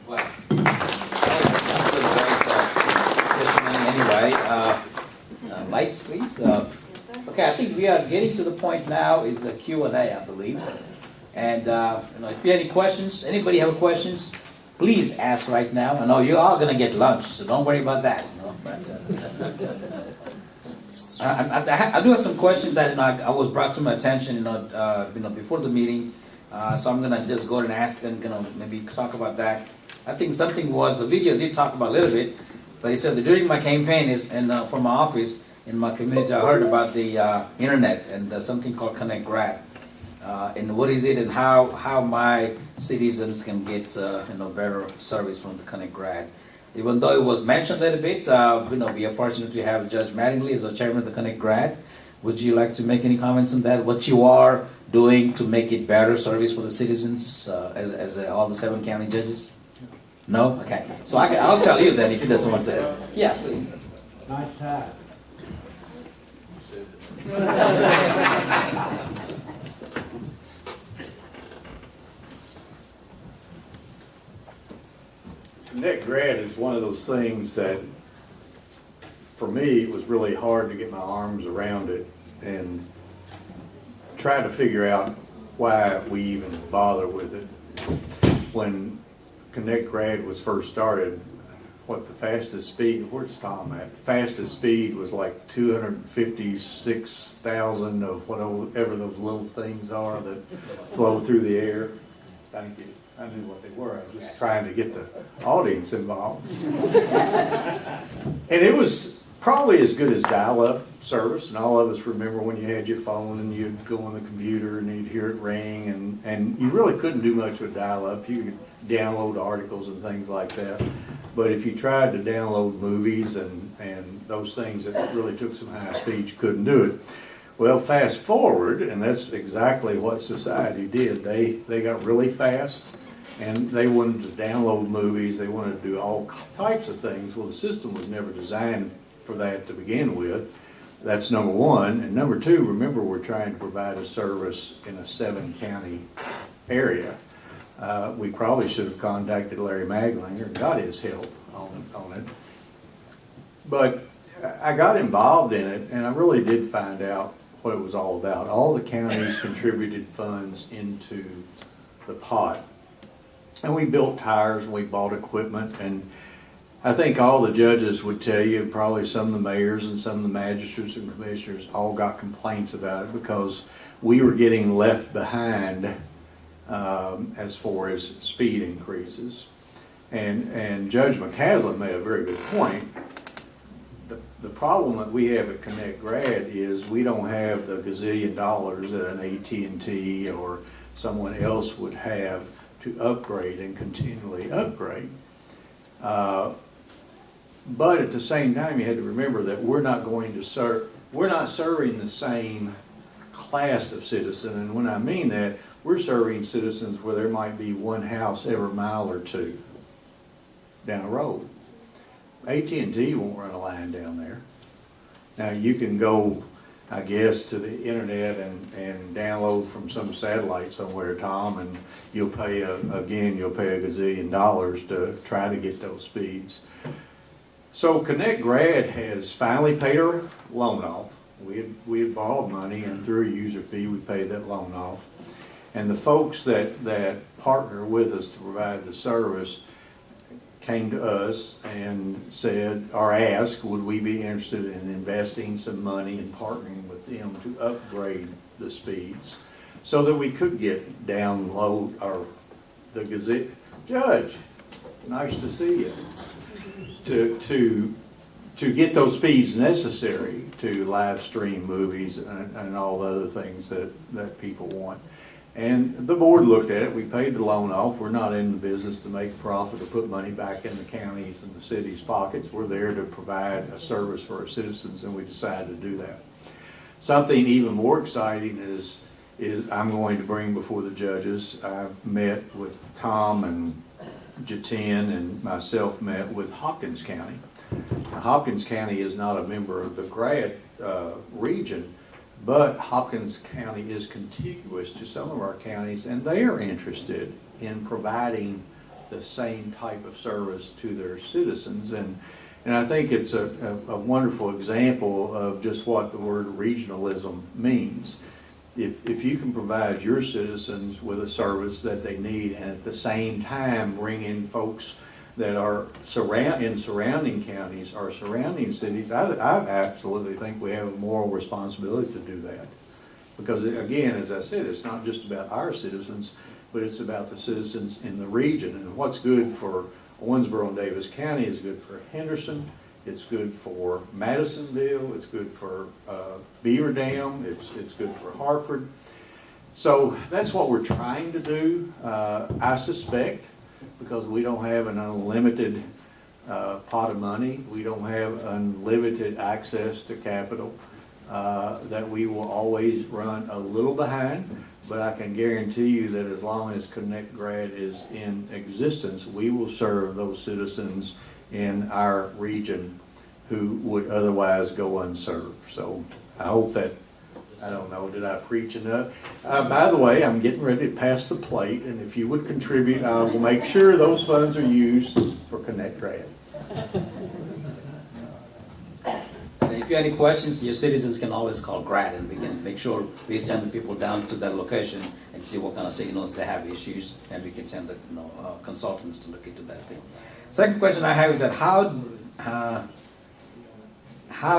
Well, that's been a great testimony anyway. Lights, please. Okay, I think we are getting to the point now is the Q&A, I believe. And if you have any questions, anybody have questions, please ask right now. I know you are going to get lunch, so don't worry about that. But I do have some questions that I was brought to my attention, before the meeting. So I'm going to just go ahead and ask them, maybe talk about that. I think something was, the video did talk about a little bit, But he said that during my campaign from my office in my community, I heard about the internet and something called Connect Grad. And what is it, and how my citizens can get better service from the Connect Grad. Even though it was mentioned a little bit, we are fortunate to have Judge Mattingly as the chairman of the Connect Grad. Would you like to make any comments on that? What you are doing to make it better service for the citizens as all the 7 county judges? No? Okay. So I'll tell you then if he doesn't want to. Yeah, please. Nice tie. Connect Grad is one of those things that, for me, it was really hard to get my arms around it and try to figure out why we even bother with it. When Connect Grad was first started, the fastest speed, where's Tom at? The fastest speed was like 256,000 of whatever those little things are that flow through the air. Thank you. I knew what they were. I was just trying to get the audience involved. And it was probably as good as dial-up service, and all of us remember when you had your phone and you'd go on the computer and you'd hear it ring, and you really couldn't do much with dial-up. You could download articles and things like that. But if you tried to download movies and those things that really took some high speed, you couldn't do it. Well, fast forward, and that's exactly what society did. They got really fast, and they wanted to download movies. They wanted to do all types of things. Well, the system was never designed for that to begin with. That's number one. And number two, remember, we're trying to provide a service in a 7-county area. We probably should have contacted Larry Maglinger and got his help on it. But I got involved in it, and I really did find out what it was all about. All the counties contributed funds into the pot. And we built tires and we bought equipment, and I think all the judges would tell you, and probably some of the mayors and some of the magistrates and commissioners all got complaints about it because we were getting left behind as far as speed increases. And Judge McCaslin made a very good point. The problem that we have at Connect Grad is we don't have the gazillion dollars that an AT&T or someone else would have to upgrade and continually upgrade. But at the same time, you had to remember that we're not serving the same class of citizen. And when I mean that, we're serving citizens where there might be one house every mile or two down the road. AT&T won't run a line down there. Now you can go, I guess, to the internet and download from some satellite somewhere, Tom, and you'll pay a gazillion dollars to try to get those speeds. So Connect Grad has finally paid our loan off. We had borrowed money, and through a user fee, we paid that loan off. And the folks that partner with us to provide the service came to us and said, or asked, would we be interested in investing some money and partnering with them to upgrade the speeds so that we could get download or the Gazette. Judge, nice to see you. To get those speeds necessary to live stream movies and all the other things that people want. And the board looked at it. We paid the loan off. We're not in the business to make profit or put money back in the counties and the city's pockets. We're there to provide a service for our citizens, and we decided to do that. Something even more exciting is I'm going to bring before the judges. I met with Tom and Jatin and myself met with Hopkins County. Now, Hopkins County is not a member of the Grad region, but Hopkins County is contiguous to some of our counties, and they are interested in providing the same type of service to their citizens. And I think it's a wonderful example of just what the word regionalism means. If you can provide your citizens with a service that they need, and at the same time bring in folks that are in surrounding counties or surrounding cities, I absolutely think we have a moral responsibility to do that. Because again, as I said, it's not just about our citizens, but it's about the citizens in the region. And what's good for Owensboro and Davis County is good for Henderson, it's good for Madisonville, it's good for Beaver Dam, it's good for Hartford. So that's what we're trying to do. I suspect, because we don't have an unlimited pot of money, we don't have unlimited access to capital, that we will always run a little behind. But I can guarantee you that as long as Connect Grad is in existence, we will serve those citizens in our region who would otherwise go unserved. So I hope that, I don't know, did I preach enough? By the way, I'm getting ready to pass the plate, and if you would contribute, I will make sure those funds are used for Connect Grad. And if you have any questions, your citizens can always call GRAD, and we can make sure we send the people down to that location and see what kind of signals they have issues, and we can send the consultants to look into that thing. Second question I have is that how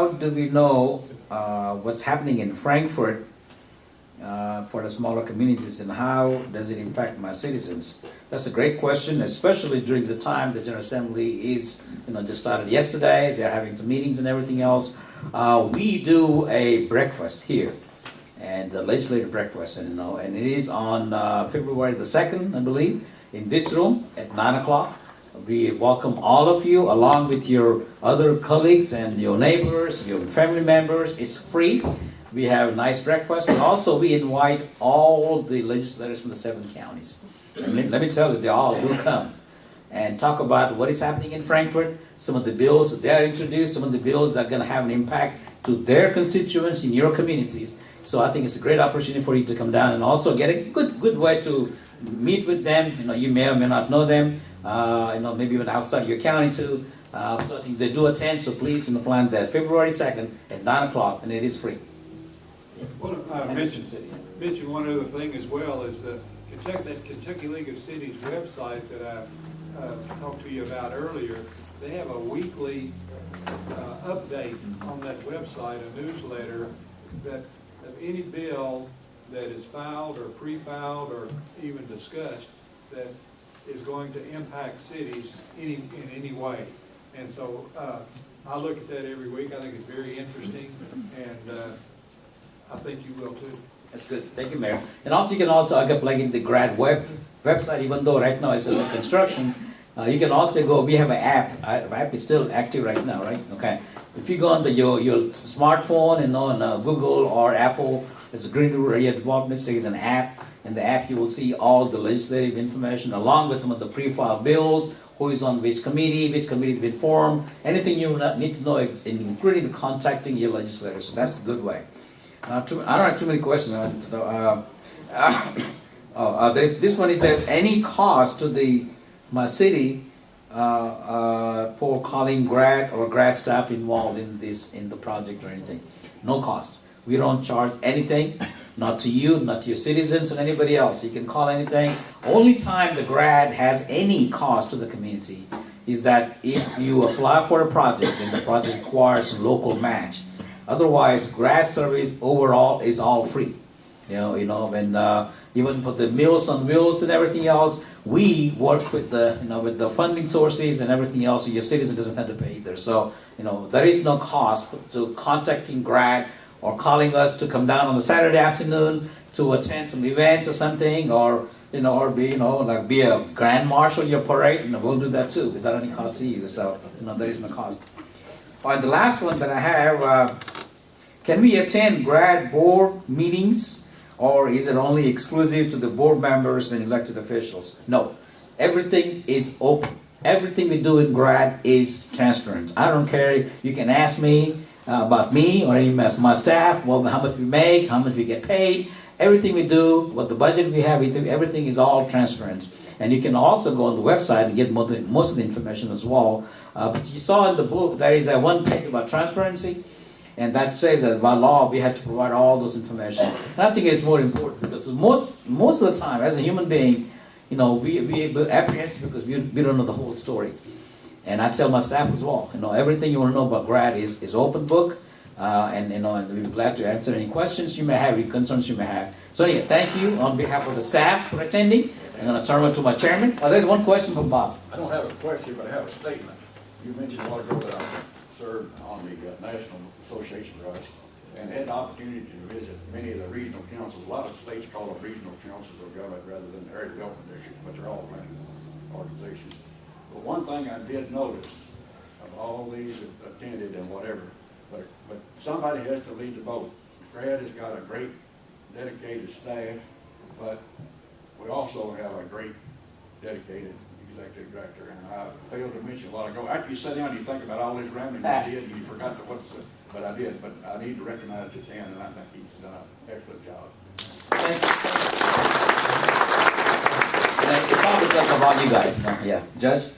do we know what's happening in Frankfurt for the smaller communities, and how does it impact my citizens? That's a great question, especially during the time the General Assembly is, just started yesterday. They're having some meetings and everything else. We do a breakfast here, and a legislative breakfast, and it is on February the 2nd, I believe, in this room at 9 o'clock. We welcome all of you along with your other colleagues and your neighbors, your family members. It's free. We have a nice breakfast, but also we invite all the legislators from the 7 counties. And let me tell you, they all will come and talk about what is happening in Frankfurt, some of the bills that they are introduced, some of the bills that are going to have an impact to their constituents in your communities. So I think it's a great opportunity for you to come down and also get a good way to meet with them. You may or may not know them, maybe even outside your county too. So I think they do attend, so please plan that February 2nd at 9 o'clock, and it is free. Mention one other thing as well, is that Kentucky League of Cities website that I talked to you about earlier. They have a weekly update on that website, a newsletter, that of any bill that is filed or pre-filed or even discussed that is going to impact cities in any way. And so I look at that every week. I think it's very interesting, and I think you will too. That's good. Thank you, Mayor. And also, you can also look up like in the GRAD website, even though right now it's in construction. You can also go. We have an app. Our app is still active right now, right? Okay. If you go on your smartphone and on Google or Apple, there's a green area at the bottom. There is an app. In the app, you will see all the legislative information along with some of the pre-filed bills, who is on which committee has been formed, anything you need to know, including contacting your legislators. So that's a good way. I don't have too many questions. This one, it says, any cost to my city for calling grad or grad staff involved in the project or anything? No cost. We don't charge anything, not to you, not to your citizens or anybody else. You can call anything. Only time the grad has any cost to the community is that if you apply for a project and the project requires some local match. Otherwise, grad service overall is all free. And even for the Meals on Wheels and everything else, we work with the funding sources and everything else, so your citizen doesn't have to pay either. So, there is no cost to contacting grad or calling us to come down on a Saturday afternoon to attend some events or something, or be a grand marshal your parade. We'll do that too without any cost to you. So, there is no cost. And the last one that I have, can we attend grad board meetings, or is it only exclusive to the board members and elected officials? No, everything is open. Everything we do in grad is transparent. I don't care. You can ask me about me or even my staff, how much we make, how much we get paid. Everything we do, what the budget we have, everything is all transparent. And you can also go on the website and get most of the information as well. But you saw in the book, there is a one page about transparency, and that says that by law we have to provide all those information. And I think it's more important because most of the time, as a human being, we're apprehensive because we don't know the whole story. And I tell my staff as well, everything you want to know about grad is open book, and we're glad to answer any questions you may have, any concerns you may have. So anyway, thank you on behalf of the staff for attending. I'm gonna turn it to my chairman. Oh, there's one question from Bob. I don't have a question, but I have a statement. You mentioned a while ago that I served on the National Association of Rights and had the opportunity to visit many of the regional councils. A lot of states call them regional councils of government rather than area development districts, but they're all planning organizations. But one thing I did notice of all these that attended and whatever, but somebody has to lead the boat. Brad has got a great dedicated staff, but we also have a great dedicated executive director. And I failed to mention a while ago, after you sit down and you think about all this rounding I did, you forgot to what's, but I did. But I need to recognize it then, and I think he's done an excellent job. Thank you. And it's all because of all you guys. No? Yeah, Judge.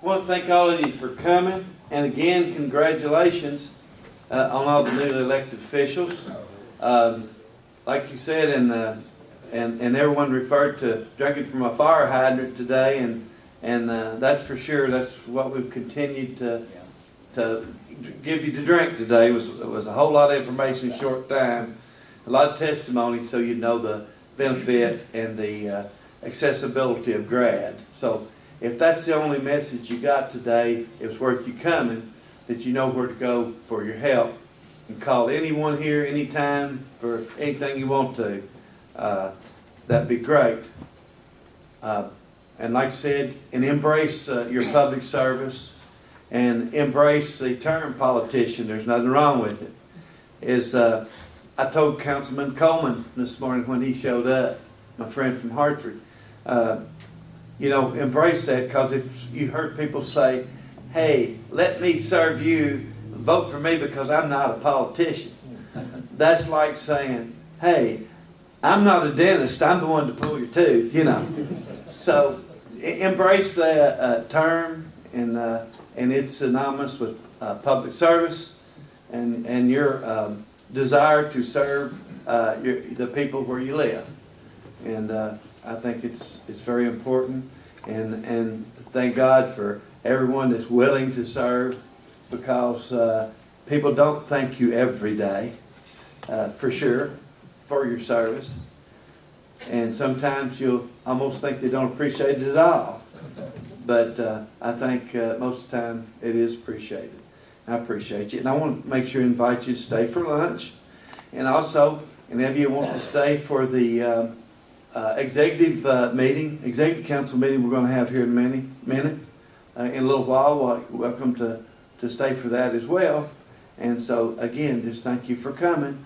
I want to thank all of you for coming, and again, congratulations on all the newly elected officials. Like you said, and everyone referred to drinking from a fire hydrant today, and that's for sure. That's what we've continued to give you to drink today. It was a whole lot of information in a short time, a lot of testimony, so you know the benefit and the accessibility of GRAD. So if that's the only message you got today, it's worth you coming, that you know where to go for your help. And call anyone here anytime for anything you want to. That'd be great. And like I said, and embrace your public service and embrace the term politician. There's nothing wrong with it. I told Councilman Coleman this morning when he showed up, my friend from Hartford, embrace that, because if you heard people say, hey, let me serve you, vote for me because I'm not a politician. That's like saying, hey, I'm not a dentist, I'm the one to pull your tooth, So embrace the term, and it's synonymous with public service and your desire to serve the people where you live. And I think it's very important, and thank God for everyone that's willing to serve, because people don't thank you every day, for sure, for your service. And sometimes you'll almost think they don't appreciate it at all. But I think most of the time it is appreciated. I appreciate you. And I want to make sure to invite you to stay for lunch. And also, and if you want to stay for the executive council meeting we're going to have here in a minute, in a little while, welcome to stay for that as well. And so, again, just thank you for coming.